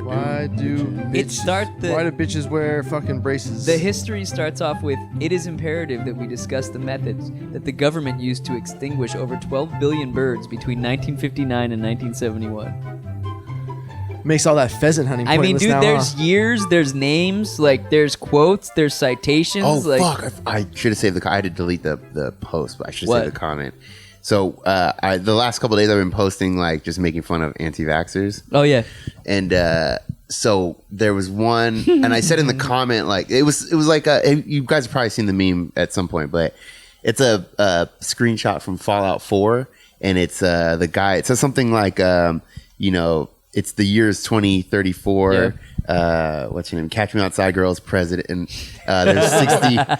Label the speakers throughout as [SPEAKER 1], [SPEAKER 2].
[SPEAKER 1] Why do bitches wear fucking braces?
[SPEAKER 2] The history starts off with, it is imperative that we discuss the methods that the government used to extinguish over 12 billion birds between 1959 and 1971.
[SPEAKER 1] Makes all that pheasant hunting pointless.
[SPEAKER 2] I mean, dude,
[SPEAKER 1] now,
[SPEAKER 2] there's years, there's names, like there's quotes, there's citations.
[SPEAKER 3] Oh,
[SPEAKER 2] like,
[SPEAKER 3] fuck. I should have saved I had to delete the post, but I should have saved the comment. So the last couple of days I've been posting, like, just making fun of anti-vaxxers.
[SPEAKER 2] Oh, yeah.
[SPEAKER 3] And so there was one, and I said in the comment, like, it was like, you guys have probably seen the meme at some point, but it's a screenshot from Fallout 4, and it's the guy, it says something like, it's the year's 2034. Yeah. What's your name? Catch Me Outside Girls president. And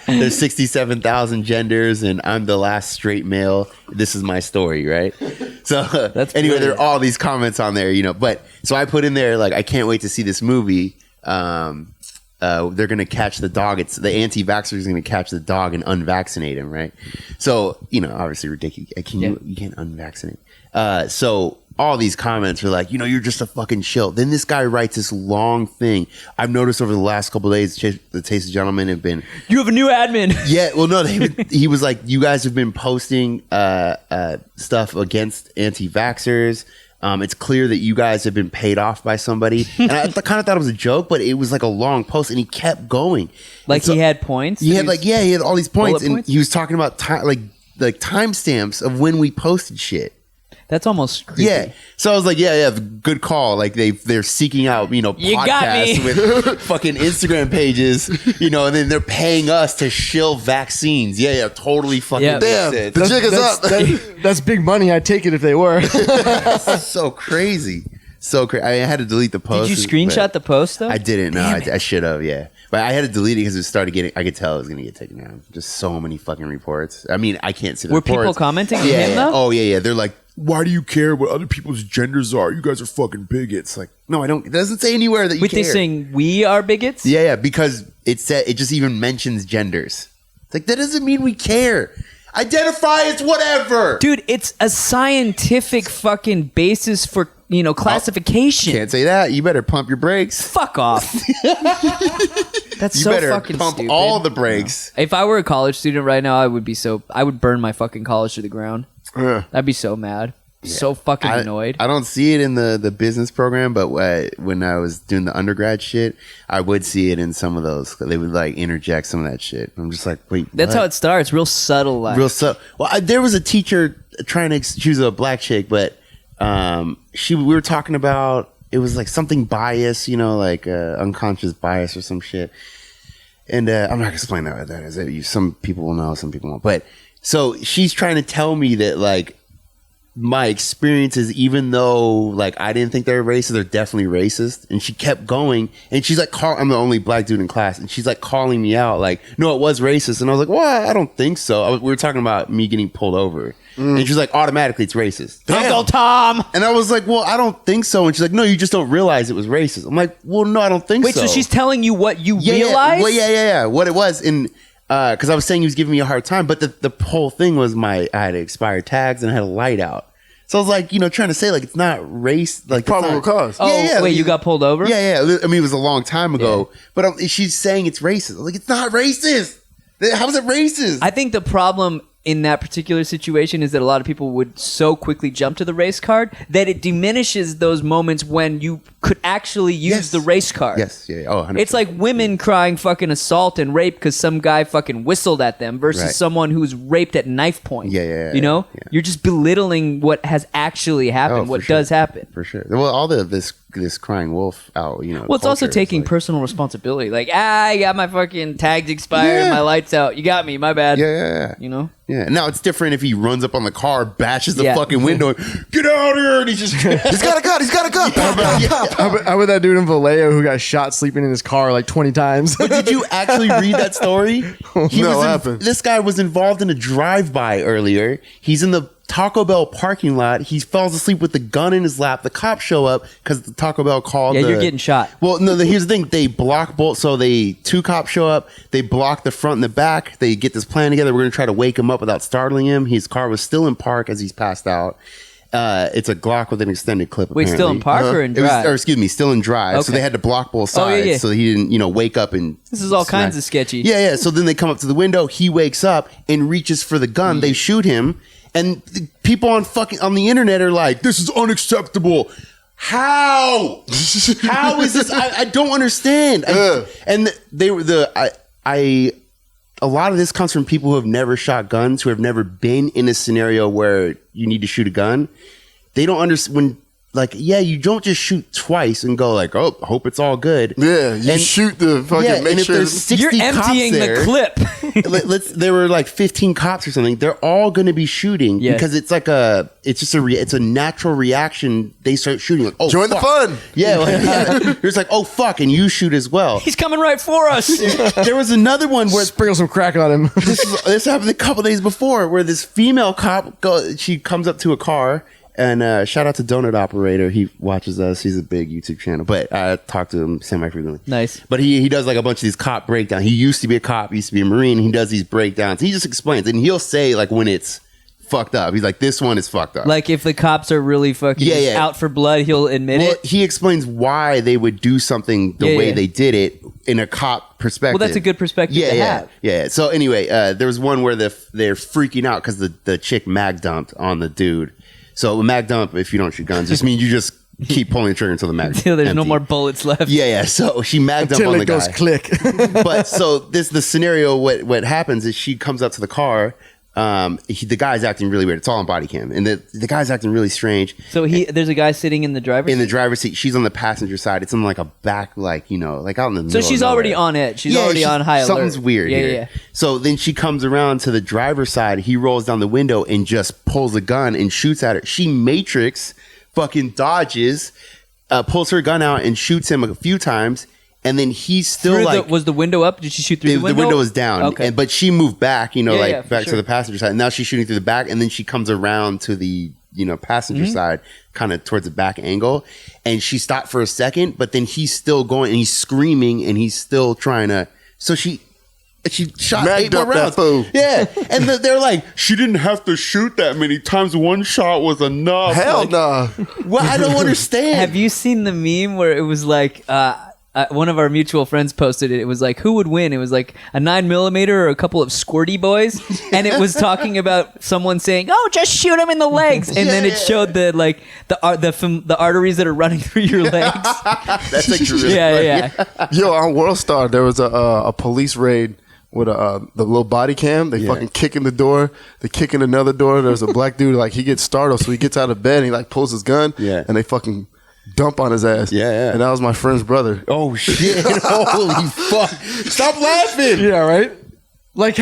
[SPEAKER 3] there's 67,000 genders, and I'm the last straight male. This is my story, right? So anyway, there are all these comments on there, But so I put in there, like, I can't wait to see this movie. They're gonna catch the dog. It's the anti-vaxxer is gonna catch the dog and unvaccinate him, right? So obviously ridiculous. You can't unvaccinate. So all these comments are like, you're just a fucking shill. Then this guy writes this long thing. I've noticed over the last couple of days, the Tasteless Gentlemen have been.
[SPEAKER 2] You have a new admin.
[SPEAKER 3] Yeah, well, no, he was like, you guys have been posting stuff against anti-vaxxers. It's clear that you guys have been paid off by somebody. And I kind of thought it was a joke, but it was like a long post, and he kept going.
[SPEAKER 2] Like, so, he had points?
[SPEAKER 3] He had all these points, and he was talking about like timestamps of when we posted shit.
[SPEAKER 2] That's almost creepy.
[SPEAKER 3] Yeah. So I was like, yeah, good call. Like they're seeking out, podcasts with fucking Instagram pages, and then they're paying us to shill vaccines. Yeah, totally fucking.
[SPEAKER 4] Damn, the jig is up.
[SPEAKER 1] That's big money. I'd take it if they were.
[SPEAKER 3] So crazy. So crazy. I had to delete the post.
[SPEAKER 2] Did you screenshot the post though?
[SPEAKER 3] I didn't. No, I should have. Yeah. But I had to delete it because it started getting. I could tell it was going to get taken down. Just so many fucking reports. I mean, I can't see the reports.
[SPEAKER 2] Were people commenting on him though?
[SPEAKER 3] Oh yeah. They're like, why do you care what other people's genders are? You guys are fucking bigots. Like, no, I don't. It doesn't say anywhere that you care.
[SPEAKER 2] They're saying we are bigots?
[SPEAKER 3] Yeah, because it just even mentions genders. It's like, that doesn't mean we care. Identify as whatever.
[SPEAKER 2] Dude, it's a scientific fucking basis for, classification.
[SPEAKER 3] Can't say that. You better pump your brakes.
[SPEAKER 2] Fuck off. That's
[SPEAKER 3] you
[SPEAKER 2] so
[SPEAKER 3] better
[SPEAKER 2] fucking
[SPEAKER 3] pump
[SPEAKER 2] stupid.
[SPEAKER 3] all the brakes.
[SPEAKER 2] If I were a college student right now, I would burn my fucking college to the ground. I'd be so mad. Yeah. So fucking annoyed.
[SPEAKER 3] I don't see it in the business program, but when I was doing the undergrad shit, I would see it in some of those. They would like interject some of that shit. I'm just like, wait,
[SPEAKER 2] that's how it starts. Real subtle.
[SPEAKER 3] Real subtle. Well, there was a teacher trying to. She was a black chick, but we were talking about, it was like something bias, like unconscious bias or some shit. And I'm not gonna explain what that is. Some people will know, some people won't. But so she's trying to tell me that, like, my experiences, even though, like, I didn't think they were racist, they're definitely racist. And she kept going, and she's like, I'm the only black dude in class, and she's like calling me out, like, no, it was racist. And I was like, well, I don't think so. We were talking about me getting pulled over, and she's like, automatically it's racist.
[SPEAKER 2] Uncle Tom.
[SPEAKER 3] And I was like, well, I don't think so. And she's like, no, you just don't realize it was racist. I'm like, well, no, I don't think so.
[SPEAKER 2] Wait, so she's telling you what you realized?
[SPEAKER 3] Well, yeah, what it was. And because I was saying he was giving me a hard time, but the whole thing was I had expired tags and I had a light out. So I was like, trying to say, like, it's not race, like
[SPEAKER 4] probable cause.
[SPEAKER 2] Oh, yeah. Wait, you got pulled over?
[SPEAKER 3] Yeah. I mean, it was a long time ago, but she's saying it's racist. I'm like, it's not racist. How is it racist?
[SPEAKER 2] I think the problem in that particular situation is that a lot of people would so quickly jump to the race card that it diminishes those moments when you could actually use the race card.
[SPEAKER 3] Yes, yeah. Oh, 100%.
[SPEAKER 2] It's like women crying fucking assault and rape because some guy fucking whistled at them versus someone who's raped at knife point.
[SPEAKER 3] Yeah.
[SPEAKER 2] Yeah. You're just belittling what has actually happened, what does happen.
[SPEAKER 3] For sure. Well, all this crying wolf out,
[SPEAKER 2] Well, it's also taking personal responsibility. Like, I got my fucking tags expired, my lights out. You got me, my bad.
[SPEAKER 3] Yeah. Yeah. Now it's different if he runs up on the car, bashes the fucking window, get out here, and he's just
[SPEAKER 4] he's got a gun.
[SPEAKER 1] How about that dude in Vallejo who got shot sleeping in his car like 20 times?
[SPEAKER 3] But did you actually read that story?
[SPEAKER 4] What happened?
[SPEAKER 3] This guy was involved in a drive-by earlier. He's in the Taco Bell parking lot. He falls asleep with the gun in his lap. The cops show up because the Taco Bell called.
[SPEAKER 2] Yeah, you're getting shot.
[SPEAKER 3] Well, no, here's the thing. They block both. So two cops show up. They block the front and the back. They get this plan together. We're going to try to wake him up without startling him. His car was still in park as he's passed out. It's a Glock with an extended clip.
[SPEAKER 2] Wait, still in
[SPEAKER 3] apparently.
[SPEAKER 2] park or in
[SPEAKER 3] It was,
[SPEAKER 2] drive?
[SPEAKER 3] or excuse me, still in drive. So
[SPEAKER 2] Okay.
[SPEAKER 3] they had to block both sides,
[SPEAKER 2] Oh, yeah.
[SPEAKER 3] so he didn't, wake up and.
[SPEAKER 2] This is all
[SPEAKER 3] smack.
[SPEAKER 2] kinds of sketchy.
[SPEAKER 3] Yeah. So then they come up to the window. He wakes up and reaches for the gun. They shoot him, and the people on the internet are like, "This is unacceptable." How? How is this? I don't understand. And they were a lot of this comes from people who have never shot guns, who have never been in a scenario where you need to shoot a gun. They don't understand when, you don't just shoot twice and go like, oh, hope it's all good.
[SPEAKER 4] Yeah, you shoot the fucking.
[SPEAKER 3] Yeah,
[SPEAKER 4] make
[SPEAKER 3] and if
[SPEAKER 4] sure
[SPEAKER 3] there's 60
[SPEAKER 2] You're
[SPEAKER 3] cops
[SPEAKER 2] emptying
[SPEAKER 3] there,
[SPEAKER 2] the clip.
[SPEAKER 3] there were like 15 cops or something. They're all going to be shooting
[SPEAKER 2] Yes.
[SPEAKER 3] because it's it's a natural reaction. They start shooting. Like, oh,
[SPEAKER 4] Join the
[SPEAKER 3] fuck.
[SPEAKER 4] fun.
[SPEAKER 3] Yeah, You're just like, oh fuck, and you shoot as well.
[SPEAKER 2] He's coming right for us.
[SPEAKER 3] There was another one where
[SPEAKER 1] Sprinkle some crack on him.
[SPEAKER 3] this happened a couple days before, where this female cop she comes up to a car. And shout out to Donut Operator. He watches us. He's a big YouTube channel. But I talk to him semi-frequently.
[SPEAKER 2] Nice.
[SPEAKER 3] But he does like a bunch of these cop breakdowns. He used to be a cop. He used to be a Marine. He does these breakdowns. He just explains. And he'll say like when it's fucked up. He's like, this one is fucked up.
[SPEAKER 2] Like if the cops are really fucking out for blood, he'll admit it.
[SPEAKER 3] He explains why they would do something the way they did it in a cop perspective.
[SPEAKER 2] Well, that's a good perspective to have.
[SPEAKER 3] Yeah. So anyway, there was one where they're freaking out because the chick mag dumped on the dude. So a mag dump, if you don't shoot guns, just means you just keep pulling the trigger until the mag
[SPEAKER 2] Until there's no
[SPEAKER 3] empty.
[SPEAKER 2] more bullets left.
[SPEAKER 3] Yeah. So she mag dumped
[SPEAKER 1] Until
[SPEAKER 3] on the
[SPEAKER 1] it goes
[SPEAKER 3] guy.
[SPEAKER 1] click.
[SPEAKER 3] But so the scenario, what happens is she comes up to the car. The guy's acting really weird. It's all on body cam, and the guy's acting really strange.
[SPEAKER 2] So there's a guy sitting in the driver's
[SPEAKER 3] In the
[SPEAKER 2] seat?
[SPEAKER 3] driver's seat, she's on the passenger side. It's in like a back, like out in the middle.
[SPEAKER 2] So she's
[SPEAKER 3] of
[SPEAKER 2] already
[SPEAKER 3] nowhere.
[SPEAKER 2] on it. She's already on high alert.
[SPEAKER 3] Something's weird
[SPEAKER 2] Yeah,
[SPEAKER 3] here.
[SPEAKER 2] yeah.
[SPEAKER 3] So then she comes around to the driver's side. He rolls down the window and just pulls a gun and shoots at her. She Matrix fucking dodges, pulls her gun out and shoots him a few times. And then he's still
[SPEAKER 2] was the window up? Did she shoot through the window?
[SPEAKER 3] The window was down.
[SPEAKER 2] Okay.
[SPEAKER 3] But she moved back,
[SPEAKER 2] for
[SPEAKER 3] back
[SPEAKER 2] sure.
[SPEAKER 3] to the passenger side. And now she's shooting through the back. And then she comes around to the, passenger
[SPEAKER 2] Mm-hmm.
[SPEAKER 3] side, kind of towards the back angle. And she stopped for a second, but then he's still going and he's screaming and he's still trying to. So she shot
[SPEAKER 4] Magged
[SPEAKER 3] 8 more
[SPEAKER 4] up that
[SPEAKER 3] rounds.
[SPEAKER 4] fool.
[SPEAKER 3] Yeah. And they're like, she didn't have to shoot that many times. One shot was enough.
[SPEAKER 4] Hell
[SPEAKER 3] Like,
[SPEAKER 4] nah.
[SPEAKER 3] Well, I don't understand.
[SPEAKER 2] Have you seen the meme where it was like one of our mutual friends posted it? It was like, who would win? It was like a 9mm or a couple of squirty boys, and it was talking about someone saying, "Oh, just shoot him in the legs," and then it showed the arteries that are running through your legs.
[SPEAKER 3] That's like really
[SPEAKER 2] yeah.
[SPEAKER 4] Yo, on World Star, there was a police raid with the little body cam. They fucking kick in the door. They kick in another door. There's a black dude, like, he gets startled, so he gets out of bed and he like pulls his gun.
[SPEAKER 3] Yeah.
[SPEAKER 4] And they fucking dump on his ass.
[SPEAKER 3] Yeah.
[SPEAKER 4] And that was my friend's brother.
[SPEAKER 3] Oh shit! Holy fuck! Stop laughing!
[SPEAKER 1] Yeah, right? Like,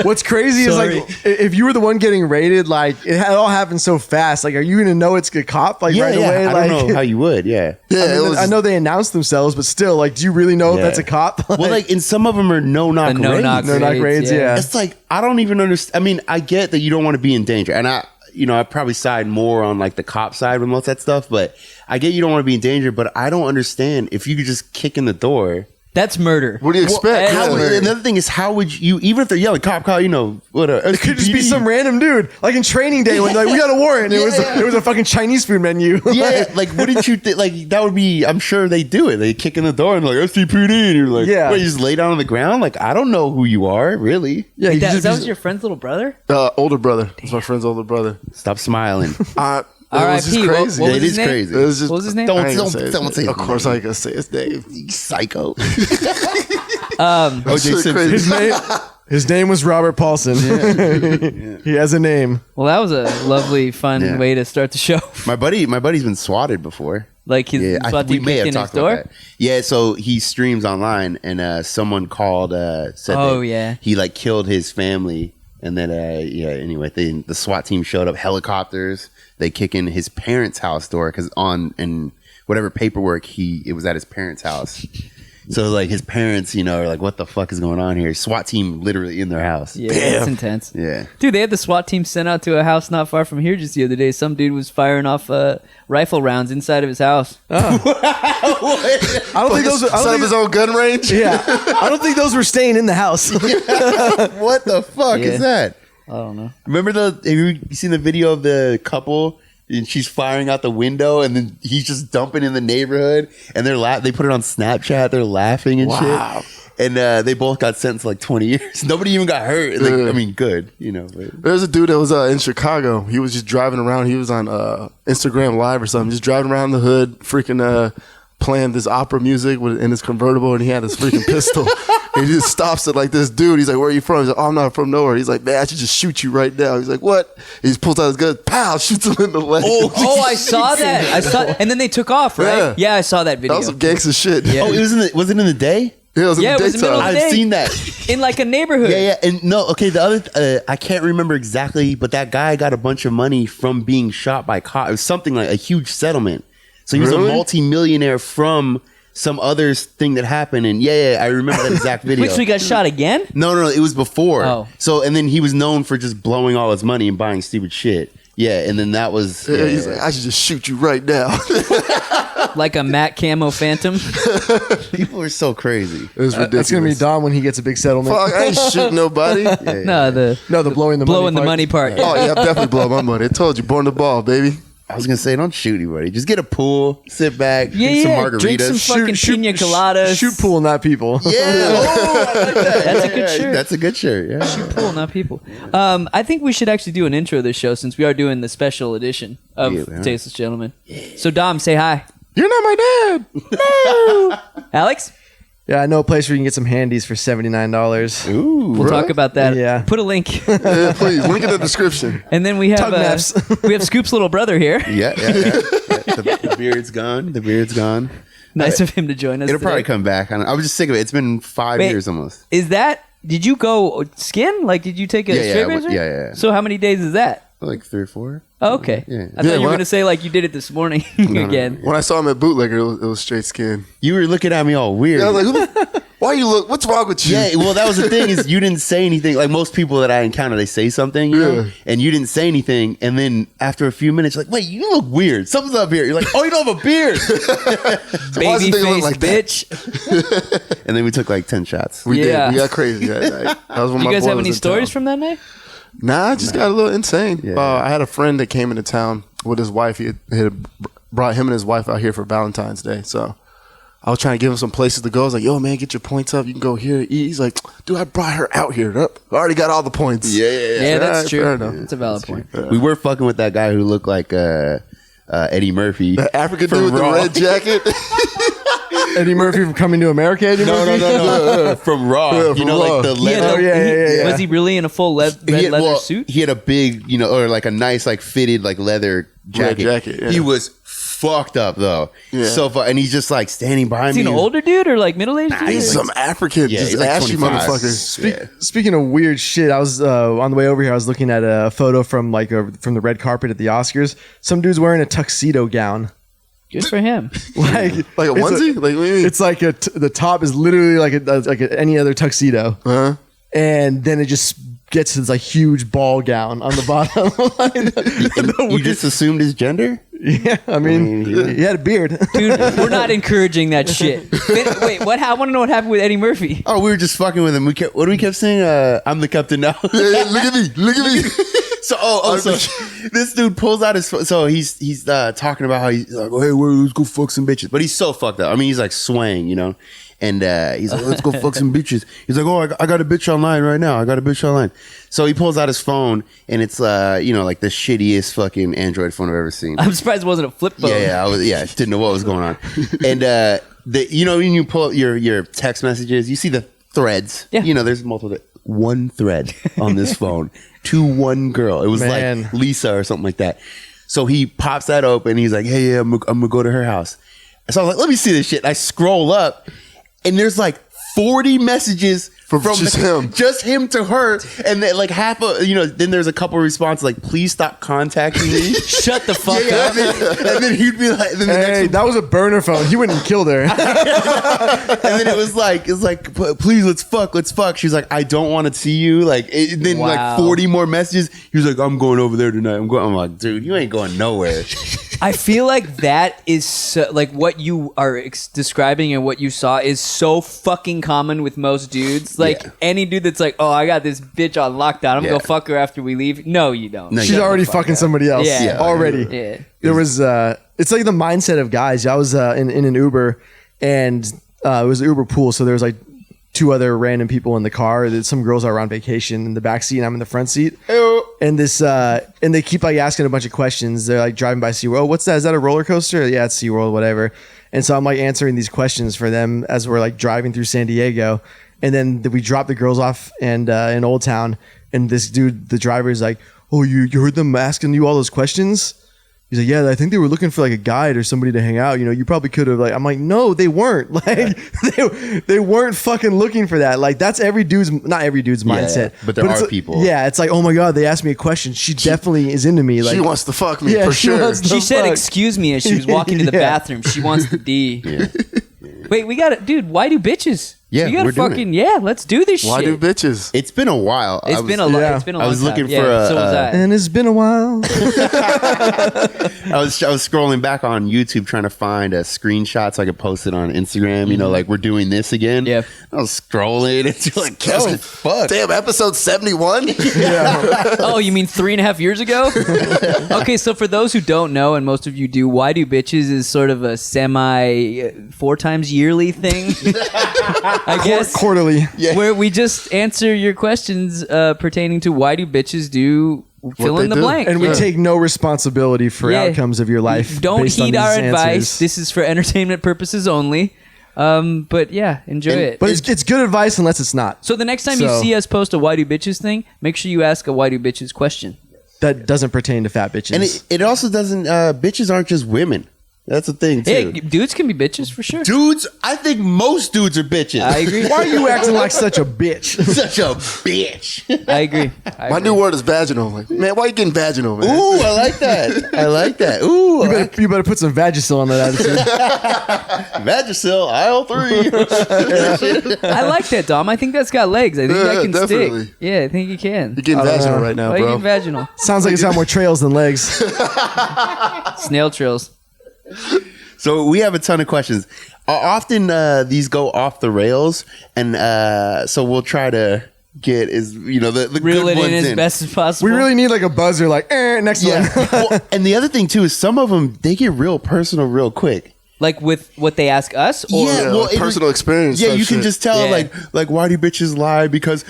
[SPEAKER 1] what's crazy
[SPEAKER 2] Sorry.
[SPEAKER 1] is, like, if you were the one getting raided, like, it had all happened so fast. Like, are you going to know it's a cop, like, right away?
[SPEAKER 3] I
[SPEAKER 1] Like,
[SPEAKER 3] don't know how you would. Yeah.
[SPEAKER 4] Yeah,
[SPEAKER 1] I, mean,
[SPEAKER 4] it was.
[SPEAKER 1] I know they announced themselves, but still, like, do you really know if that's a cop?
[SPEAKER 3] Well, like, and some of them are no-knock
[SPEAKER 2] The no-knock
[SPEAKER 3] raids.
[SPEAKER 1] No-knock raids, yeah.
[SPEAKER 3] It's like, I don't even understand. I mean, I get that you don't want to be in danger. And I probably side more on, like, the cop side with most of that stuff. But I get you don't want to be in danger. But I don't understand if you could just kick in the door.
[SPEAKER 2] That's murder.
[SPEAKER 4] What do you expect?
[SPEAKER 3] How
[SPEAKER 4] Yeah.
[SPEAKER 3] would- another thing is, how would you, even if they're yelling, cop, what a
[SPEAKER 1] It could just be
[SPEAKER 3] SPPD.
[SPEAKER 1] some random dude, like in Training Day when like we got a warrant. It was a fucking Chinese food menu.
[SPEAKER 3] Yeah, like, wouldn't you think, like, that would be, I'm sure they do it. They kick in the door and like, STPD, and you're like,
[SPEAKER 1] Yeah.
[SPEAKER 3] wait, you just lay down on the ground? Like, I don't know who you are, really.
[SPEAKER 1] Yeah,
[SPEAKER 2] Wait,
[SPEAKER 1] you just
[SPEAKER 2] that
[SPEAKER 1] be-
[SPEAKER 2] was your friend's little brother?
[SPEAKER 4] Older brother. It's my friend's older brother.
[SPEAKER 3] Stop smiling.
[SPEAKER 4] It was just
[SPEAKER 2] R.I.P.
[SPEAKER 4] crazy.
[SPEAKER 2] What
[SPEAKER 3] It
[SPEAKER 2] was
[SPEAKER 3] is
[SPEAKER 2] his name?
[SPEAKER 3] crazy.
[SPEAKER 4] It was just,
[SPEAKER 2] What was his name?
[SPEAKER 3] Don't-
[SPEAKER 4] I ain't gonna
[SPEAKER 3] don't-
[SPEAKER 4] say his
[SPEAKER 3] don't
[SPEAKER 4] name.
[SPEAKER 3] say his
[SPEAKER 4] Of course
[SPEAKER 3] name.
[SPEAKER 4] I ain't gonna say his name.
[SPEAKER 3] You psycho.
[SPEAKER 4] That's
[SPEAKER 3] OJ
[SPEAKER 4] shit
[SPEAKER 3] Simpson.
[SPEAKER 4] crazy.
[SPEAKER 1] His name was Robert Paulson. He has a name.
[SPEAKER 2] Well, that was a lovely, fun
[SPEAKER 3] Yeah.
[SPEAKER 2] way to start the show.
[SPEAKER 3] My buddy's been swatted before.
[SPEAKER 2] Like his
[SPEAKER 3] Yeah,
[SPEAKER 2] SWAT
[SPEAKER 3] we
[SPEAKER 2] team
[SPEAKER 3] may
[SPEAKER 2] kicked
[SPEAKER 3] have
[SPEAKER 2] in his
[SPEAKER 3] talked
[SPEAKER 2] door.
[SPEAKER 3] about that. Yeah, so he streams online, and someone called, said
[SPEAKER 2] Oh,
[SPEAKER 3] that
[SPEAKER 2] yeah.
[SPEAKER 3] he like killed his family, and then anyway, the SWAT team showed up, helicopters. They kick in his parents' house door because in whatever paperwork it was at his parents' house. So like his parents, are like, what the fuck is going on here? SWAT team literally in their house.
[SPEAKER 2] Yeah, that's intense.
[SPEAKER 3] Yeah.
[SPEAKER 2] Dude, they had the SWAT team sent out to a house not far from here just the other day. Some dude was firing off rifle rounds inside of his house.
[SPEAKER 1] I don't think those.
[SPEAKER 4] Set up his own gun range.
[SPEAKER 1] Yeah, I don't think those were staying in the house.
[SPEAKER 3] What the fuck
[SPEAKER 2] Yeah.
[SPEAKER 3] is that?
[SPEAKER 2] I don't know.
[SPEAKER 3] Remember have you seen the video of the couple? And she's firing out the window, and then he's just dumping in the neighborhood, and they put it on Snapchat. They're laughing and shit. And they both got sentenced to like 20 years. Nobody even got hurt. Like, I mean, good, you know. But.
[SPEAKER 4] There's a dude that was in Chicago. He was just driving around. He was on Instagram Live or something, just driving around the hood, freaking playing this opera music in his convertible, and he had his freaking pistol. And he just stops it like this dude. He's like, "Where are you from?" He's like, "Oh, I'm not from nowhere." He's like, "Man, I should just shoot you right now." He's like, "What?" He just pulls out his gun, pow, shoots him in the leg.
[SPEAKER 2] Oh, I saw that. And then they took off, right? Yeah, I saw that video.
[SPEAKER 4] That was some gangster shit.
[SPEAKER 2] Yeah.
[SPEAKER 3] Oh, was it in the day?
[SPEAKER 4] Yeah, it was in the
[SPEAKER 2] it was in the middle of the day.
[SPEAKER 3] I've seen that.
[SPEAKER 2] In like a neighborhood.
[SPEAKER 3] Yeah. And no, okay, the other, I can't remember exactly, but that guy got a bunch of money from being shot by cops. It was something like a huge settlement. So he was a multi-millionaire from some other thing that happened. And I remember that exact video.
[SPEAKER 2] Wait, so he got shot again?
[SPEAKER 3] No, it was before.
[SPEAKER 2] Oh.
[SPEAKER 3] So, and then he was known for just blowing all his money and buying stupid shit. Yeah, and then that was...
[SPEAKER 4] Yeah, he's like, "I should just shoot you right now."
[SPEAKER 2] Like a Matt Camo Phantom?
[SPEAKER 3] People are so crazy.
[SPEAKER 4] It was ridiculous.
[SPEAKER 1] It's gonna be Dom when he gets a big settlement.
[SPEAKER 4] Fuck, I ain't shooting nobody.
[SPEAKER 2] No, the
[SPEAKER 1] blowing the
[SPEAKER 2] money part.
[SPEAKER 4] Oh, yeah, I'm definitely blowing my money. I told you, born the ball, baby.
[SPEAKER 3] I was going to say, don't shoot anybody. Just get a pool, sit back, drink some margaritas.
[SPEAKER 2] Drink some fucking pina coladas.
[SPEAKER 1] Shoot pool, not people.
[SPEAKER 3] Yeah. Oh, I like that.
[SPEAKER 2] That's a good shirt.
[SPEAKER 3] That's a good shirt, yeah.
[SPEAKER 2] Shoot pool, not people. I think we should actually do an intro of this show since we are doing the special edition of Tasteless Gentlemen. So, Dom, say hi.
[SPEAKER 4] You're not my dad.
[SPEAKER 2] No. Alex?
[SPEAKER 1] Yeah, I know a place where you can get some handies for $79.
[SPEAKER 3] Ooh.
[SPEAKER 2] We'll talk about that.
[SPEAKER 1] Yeah.
[SPEAKER 2] Put a link.
[SPEAKER 4] Yeah, please. Link in the description.
[SPEAKER 2] And then we have Scoop's little brother here.
[SPEAKER 3] Yeah. The beard's gone. The beard's gone.
[SPEAKER 2] Nice of him to join us.
[SPEAKER 3] It'll probably come back. I was just sick of it. It's been 5 years almost.
[SPEAKER 2] Did you go skin? Like, did you take a straight razor?
[SPEAKER 3] Yeah.
[SPEAKER 2] So how many days is that?
[SPEAKER 3] Like 3 or 4.
[SPEAKER 2] Oh, okay.
[SPEAKER 3] Yeah.
[SPEAKER 2] I thought you were going to say like you did it this morning again.
[SPEAKER 4] When I saw him at Bootlegger, it was straight skin.
[SPEAKER 3] You were looking at me all weird.
[SPEAKER 4] Yeah, I was like, why you look? What's wrong with you?
[SPEAKER 3] Yeah, well, that was the thing is you didn't say anything. Like most people that I encounter, they say something, you know, and you didn't say anything. And then after a few minutes, you're like, wait, you look weird. Something's up here. You're like, oh, you don't have a beard.
[SPEAKER 2] Baby face, like bitch.
[SPEAKER 3] And then we took like 10 shots.
[SPEAKER 4] We did. We got crazy that night. That was when
[SPEAKER 2] you
[SPEAKER 4] my
[SPEAKER 2] guys
[SPEAKER 4] boy
[SPEAKER 2] have
[SPEAKER 4] was
[SPEAKER 2] any
[SPEAKER 4] in
[SPEAKER 2] stories
[SPEAKER 4] town.
[SPEAKER 2] from that night?
[SPEAKER 4] Nah, I just got a little insane.
[SPEAKER 3] Yeah.
[SPEAKER 4] I had a friend that came into town with his wife. He had brought him and his wife out here for Valentine's Day. So I was trying to give him some places to go. I was like, yo, man, get your points up. You can go here, eat. He's like, dude, I brought her out here. I already got all the points.
[SPEAKER 2] Yeah, that's
[SPEAKER 4] Right,
[SPEAKER 2] true.
[SPEAKER 4] fair enough.
[SPEAKER 2] That's a valid point.
[SPEAKER 3] We were fucking with that guy who looked like Eddie Murphy.
[SPEAKER 4] The African
[SPEAKER 3] from
[SPEAKER 4] dude with
[SPEAKER 3] Raw.
[SPEAKER 4] the red jacket.
[SPEAKER 1] Eddie Murphy from Coming to America? Eddie Murphy?
[SPEAKER 3] No. From Raw.
[SPEAKER 4] Yeah,
[SPEAKER 3] You
[SPEAKER 4] from
[SPEAKER 3] know,
[SPEAKER 4] Raw.
[SPEAKER 3] like the leather.
[SPEAKER 1] Yeah.
[SPEAKER 2] Was he really in a full red leather suit?
[SPEAKER 3] He had a big, you know, or like a nice, like fitted, like leather jacket.
[SPEAKER 4] Red jacket, yeah.
[SPEAKER 3] He was fucked up though.
[SPEAKER 4] Yeah.
[SPEAKER 3] So far, and he's just like standing behind
[SPEAKER 2] Is he
[SPEAKER 3] me.
[SPEAKER 2] an older dude or like middle aged dude?
[SPEAKER 4] He's some African,
[SPEAKER 3] Yeah,
[SPEAKER 4] just
[SPEAKER 3] he's like
[SPEAKER 4] ashy
[SPEAKER 3] 25.
[SPEAKER 4] motherfucker.
[SPEAKER 1] Speaking of weird shit, I was on the way over here. I was looking at a photo from from the red carpet at the Oscars. Some dude's wearing a tuxedo gown.
[SPEAKER 2] Good for him.
[SPEAKER 4] Like a
[SPEAKER 1] it's
[SPEAKER 4] onesie? Like, what do you mean?
[SPEAKER 1] It's like the top is literally like any other tuxedo, and then it just gets this like huge ball gown on the bottom.
[SPEAKER 3] You just assumed his gender?
[SPEAKER 1] Yeah, I mean, he had a beard.
[SPEAKER 2] Dude, we're not encouraging that shit. Wait, what? I want to know what happened with Eddie Murphy.
[SPEAKER 3] Oh, we were just fucking with him. What do we kept saying? I'm the captain now.
[SPEAKER 4] Hey, look at me. Look at me.
[SPEAKER 3] So, so this dude pulls out his. So he's talking about how he's like, oh, hey, let's go fuck some bitches. But he's so fucked up. I mean, he's like swaying, you know. And he's like, let's go fuck some bitches. He's like, oh, I got a bitch online right now. I got a bitch online. So he pulls out his phone, and it's you know, like the shittiest fucking Android phone I've ever seen.
[SPEAKER 2] I'm surprised it wasn't a flip phone.
[SPEAKER 3] I didn't know what was going on. And you know, when you pull up your text messages, you see the threads.
[SPEAKER 2] Yeah.
[SPEAKER 3] You know, there's multiple. One thread on this phone to one girl. It was like Lisa or something like that. So he pops that open. He's like, hey, yeah, I'm gonna go to her house. So I was like, let me see this shit. And I scroll up, and there's like 40 messages from just him to her, and then like half of, you know, then there's a couple of responses like, please stop contacting me.
[SPEAKER 2] Shut the fuck up.
[SPEAKER 3] And then he'd be like, then the next
[SPEAKER 1] Hey,
[SPEAKER 3] one,
[SPEAKER 1] that was a burner phone. He wouldn't have killed her.
[SPEAKER 3] and then it was like, please, let's fuck. She's like, I don't want to see you. Like, like 40 more messages. He was like, I'm going over there tonight. I'm like, dude, you ain't going nowhere.
[SPEAKER 2] I feel like that is so, like what you are describing and what you saw is so fucking common with most dudes. Like any dude that's like, oh, I got this bitch on lockdown. I'm gonna go fuck her after we leave. No, you don't.
[SPEAKER 3] No,
[SPEAKER 1] She's already fucking somebody else.
[SPEAKER 2] Yeah.
[SPEAKER 1] Already.
[SPEAKER 2] Yeah.
[SPEAKER 1] There was it's like the mindset of guys. I was in an Uber and it was an Uber pool, so there was like 2 other random people in the car. Some girls are on vacation in the back seat and I'm in the front seat. And this and they keep like asking a bunch of questions. They're like driving by SeaWorld. Oh, what's that? Is that a roller coaster? Yeah, it's SeaWorld, whatever. And so I'm like answering these questions for them as we're like driving through San Diego. And then we drop the girls off and in Old Town, and this dude, the driver, is like, oh, you heard them asking you all those questions? He's like, yeah, I think they were looking for like a guide or somebody to hang out. You know, you probably could have, like, I'm like, no, they weren't. Like, they weren't fucking looking for that. Like, that's not every dude's mindset.
[SPEAKER 3] But there are
[SPEAKER 1] it's,
[SPEAKER 3] people.
[SPEAKER 1] Yeah, it's like, oh my God, they asked me a question. She definitely is into me. Like,
[SPEAKER 4] She wants to fuck me
[SPEAKER 1] Yeah,
[SPEAKER 4] for
[SPEAKER 1] she
[SPEAKER 4] sure.
[SPEAKER 1] wants to-
[SPEAKER 2] She said,
[SPEAKER 1] fuck?
[SPEAKER 2] excuse me, as she was walking to the bathroom. She wants the D.
[SPEAKER 3] Yeah.
[SPEAKER 2] Wait, we got it. Dude, why do bitches?
[SPEAKER 3] Yeah,
[SPEAKER 2] we gotta
[SPEAKER 3] we're doing
[SPEAKER 2] fucking, yeah, let's do this
[SPEAKER 4] Why
[SPEAKER 2] shit.
[SPEAKER 4] do bitches?
[SPEAKER 3] It's been a while.
[SPEAKER 2] It's been a long
[SPEAKER 3] I was
[SPEAKER 2] time.
[SPEAKER 3] looking
[SPEAKER 2] Yeah,
[SPEAKER 3] for a-
[SPEAKER 2] so was I.
[SPEAKER 1] and it's been a while.
[SPEAKER 3] I was scrolling back on YouTube trying to find a screenshot so I could post it on Instagram. You know, like we're doing this again.
[SPEAKER 2] Yeah.
[SPEAKER 3] I was scrolling. It's like, oh fuck.
[SPEAKER 4] Damn, episode 71?
[SPEAKER 2] Oh, you mean 3.5 years ago? Okay, so for those who don't know, and most of you do, Why Do Bitches is sort of a semi 4 times yearly thing. I guess.
[SPEAKER 1] Quarterly.
[SPEAKER 2] Where we just answer your questions pertaining to why do bitches do fill in
[SPEAKER 4] they
[SPEAKER 2] the
[SPEAKER 4] do.
[SPEAKER 2] blank.
[SPEAKER 1] And we take no responsibility for
[SPEAKER 2] Yeah.
[SPEAKER 1] outcomes of your life.
[SPEAKER 2] Don't
[SPEAKER 1] based on
[SPEAKER 2] heed
[SPEAKER 1] these
[SPEAKER 2] our
[SPEAKER 1] answers.
[SPEAKER 2] advice. This is for entertainment purposes only. But yeah, enjoy it.
[SPEAKER 1] But it's good advice unless it's not.
[SPEAKER 2] So the next time you
[SPEAKER 1] So-
[SPEAKER 2] see us post a why do bitches thing, make sure you ask a why do bitches question.
[SPEAKER 1] That doesn't pertain to fat bitches.
[SPEAKER 3] And it also doesn't, bitches aren't just women. That's the thing, too.
[SPEAKER 2] Hey, dudes can be bitches for sure.
[SPEAKER 3] Dudes, I think most dudes are bitches.
[SPEAKER 2] I agree.
[SPEAKER 1] Why are you acting like such a bitch?
[SPEAKER 3] Such a bitch.
[SPEAKER 2] I agree.
[SPEAKER 4] My new word is vaginal. Like, man, why you getting vaginal, man?
[SPEAKER 3] Ooh, I like that. I like that. Ooh,
[SPEAKER 1] You better put some Vagisil on that attitude.
[SPEAKER 3] Vagisil, aisle 3.
[SPEAKER 2] I like that, Dom. I think that's got legs. I think
[SPEAKER 4] Yeah,
[SPEAKER 2] that can
[SPEAKER 4] definitely.
[SPEAKER 2] stick. Yeah, I think you can.
[SPEAKER 4] You're getting vaginal right now,
[SPEAKER 2] Why you
[SPEAKER 4] bro.
[SPEAKER 2] getting vaginal?
[SPEAKER 1] Sounds like it's got more trails than legs.
[SPEAKER 2] Snail trails.
[SPEAKER 3] So we have a ton of questions. Often these go off the rails, and so we'll try to get the
[SPEAKER 2] Reel
[SPEAKER 3] good
[SPEAKER 2] it
[SPEAKER 3] ones
[SPEAKER 2] in as best as possible.
[SPEAKER 1] We really need like a buzzer, like, next one.
[SPEAKER 3] Yeah. Well, and the other thing too is some of them they get real personal real quick.
[SPEAKER 2] Like with what they ask us? Or
[SPEAKER 3] Yeah, well,
[SPEAKER 4] like personal experience.
[SPEAKER 3] Yeah,
[SPEAKER 4] type
[SPEAKER 3] you can
[SPEAKER 4] shit.
[SPEAKER 3] just tell
[SPEAKER 2] Yeah.
[SPEAKER 3] like why do bitches lie because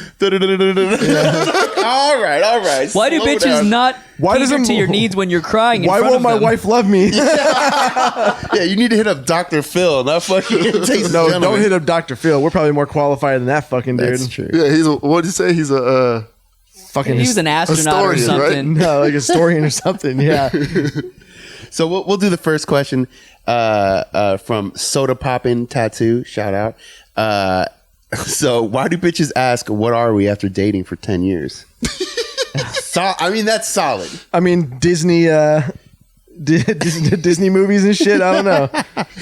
[SPEAKER 3] all right.
[SPEAKER 2] why do
[SPEAKER 3] slow
[SPEAKER 2] bitches
[SPEAKER 3] down.
[SPEAKER 2] not
[SPEAKER 1] Why
[SPEAKER 2] cater
[SPEAKER 1] doesn't-
[SPEAKER 2] to your needs when you're crying in
[SPEAKER 1] Why
[SPEAKER 2] front
[SPEAKER 1] won't
[SPEAKER 2] of
[SPEAKER 1] my
[SPEAKER 2] them?
[SPEAKER 1] wife love me?
[SPEAKER 3] Yeah, you need to hit up Dr. Phil, not fucking Taste
[SPEAKER 1] No,
[SPEAKER 3] Gentleman.
[SPEAKER 1] don't hit up Dr. Phil. We're probably more qualified than that fucking dude.
[SPEAKER 3] That's true.
[SPEAKER 4] Yeah, what did you say? He's a
[SPEAKER 1] Fucking
[SPEAKER 2] He was an astronaut or
[SPEAKER 4] historian, right?
[SPEAKER 2] something.
[SPEAKER 1] no, like a historian or something. Yeah.
[SPEAKER 3] So we'll do the first question from Soda Poppin' Tattoo. Shout out. So why do bitches ask what are we after dating for 10 years? I mean that's solid.
[SPEAKER 1] I mean, Disney movies and shit. I don't know.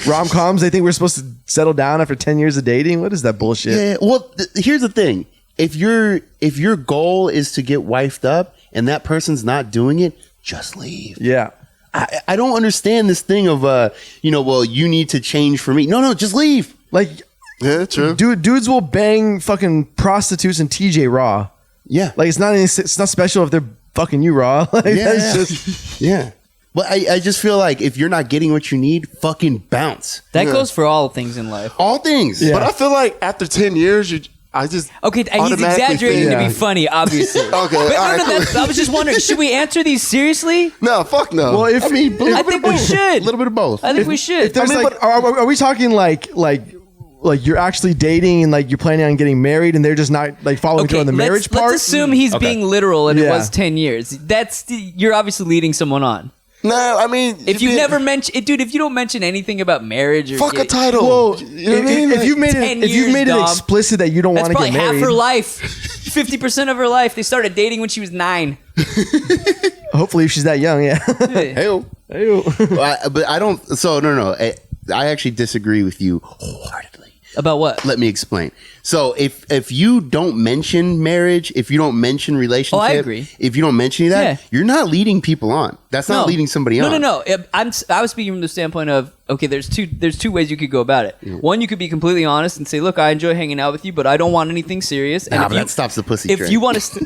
[SPEAKER 1] Rom-coms, they think we're supposed to settle down after 10 years of dating. What is that bullshit?
[SPEAKER 3] Yeah. Well, here's the thing. If your goal is to get wifed up and that person's not doing it, just leave.
[SPEAKER 1] Yeah.
[SPEAKER 3] I don't understand this thing of well, you need to change for me. No, just leave.
[SPEAKER 1] Like,
[SPEAKER 4] yeah, true.
[SPEAKER 1] dudes will bang fucking prostitutes and TJ Raw.
[SPEAKER 3] Yeah.
[SPEAKER 1] Like, it's not special if they're fucking you raw. Like, that's just
[SPEAKER 3] Yeah. But I just feel like if you're not getting what you need, fucking bounce.
[SPEAKER 2] That goes for all things in life.
[SPEAKER 3] All things.
[SPEAKER 1] Yeah.
[SPEAKER 4] But I feel like after 10 years, I just
[SPEAKER 2] Okay, he's
[SPEAKER 4] automatically
[SPEAKER 2] exaggerating
[SPEAKER 4] think-
[SPEAKER 2] to be funny, obviously.
[SPEAKER 4] Okay,
[SPEAKER 2] But
[SPEAKER 4] all
[SPEAKER 2] no,
[SPEAKER 4] right, cool.
[SPEAKER 2] I was just wondering, should we answer these seriously?
[SPEAKER 4] No, fuck no.
[SPEAKER 1] well, if
[SPEAKER 3] I mean,
[SPEAKER 2] I think we
[SPEAKER 3] a
[SPEAKER 2] should.
[SPEAKER 3] little bit of both.
[SPEAKER 2] I think we should.
[SPEAKER 1] if there's
[SPEAKER 4] I mean,
[SPEAKER 1] like, are we talking like you're actually dating and like you're planning on getting married and they're just not like following through on the marriage part?
[SPEAKER 2] Let's assume he's
[SPEAKER 3] Okay.
[SPEAKER 2] being literal and it
[SPEAKER 1] Yeah.
[SPEAKER 2] was 10 years. You're obviously leading someone on.
[SPEAKER 4] no, I mean,
[SPEAKER 2] If you never mention, dude, if you don't mention anything about marriage or
[SPEAKER 4] fuck a title.
[SPEAKER 1] Well,
[SPEAKER 4] you know what I mean?
[SPEAKER 1] if you've made
[SPEAKER 2] 10
[SPEAKER 1] it, if you've
[SPEAKER 2] years,
[SPEAKER 1] made it
[SPEAKER 2] dog.
[SPEAKER 1] explicit that you don't
[SPEAKER 2] that's
[SPEAKER 1] want to
[SPEAKER 2] probably
[SPEAKER 1] get
[SPEAKER 2] half
[SPEAKER 1] married,
[SPEAKER 2] her life. 50% of her life. They started dating when she was 9.
[SPEAKER 1] hopefully if she's that young, yeah.
[SPEAKER 3] Hey-o.
[SPEAKER 1] Ew.
[SPEAKER 3] But I don't. So no. I actually disagree with you wholeheartedly.
[SPEAKER 2] About what?
[SPEAKER 3] Let me explain. So if you don't mention marriage, if you don't mention relationship,
[SPEAKER 2] I agree.
[SPEAKER 3] If you don't mention that,
[SPEAKER 2] Yeah.
[SPEAKER 3] you're not leading people on. That's not leading somebody on.
[SPEAKER 2] No. I was speaking from the standpoint of, okay, there's two ways you could go about it. One, you could be completely honest and say, look, I enjoy hanging out with you, but I don't want anything serious. And
[SPEAKER 3] Nah,
[SPEAKER 2] if
[SPEAKER 3] but
[SPEAKER 2] you,
[SPEAKER 3] that stops the pussy
[SPEAKER 2] If
[SPEAKER 3] train.
[SPEAKER 2] you want to,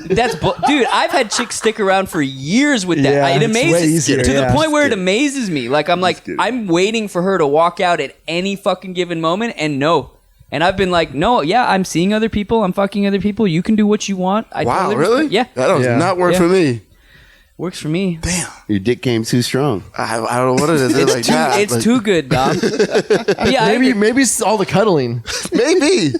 [SPEAKER 2] dude, I've had chicks stick around for years with that.
[SPEAKER 1] Yeah,
[SPEAKER 2] It
[SPEAKER 1] it's way
[SPEAKER 2] amazes
[SPEAKER 1] easier,
[SPEAKER 2] to the
[SPEAKER 1] yeah.
[SPEAKER 2] point where it
[SPEAKER 3] Just
[SPEAKER 2] amazes me. Like I'm like, I'm waiting for her to walk out at any fucking given moment, and no. And I've been like, no, yeah, I'm seeing other people, I'm fucking other people. You can do what you want. I
[SPEAKER 4] Wow,
[SPEAKER 2] totally
[SPEAKER 4] really?
[SPEAKER 2] respect- Yeah,
[SPEAKER 4] That does
[SPEAKER 1] Yeah.
[SPEAKER 4] not work
[SPEAKER 2] Yeah.
[SPEAKER 4] for me.
[SPEAKER 2] works for me.
[SPEAKER 4] Damn.
[SPEAKER 3] Your dick game's too strong.
[SPEAKER 4] I don't know what it is. They're like, nah,
[SPEAKER 2] It's
[SPEAKER 4] like,
[SPEAKER 2] too good, Dom. Yeah,
[SPEAKER 1] Maybe it's all the cuddling.
[SPEAKER 4] maybe.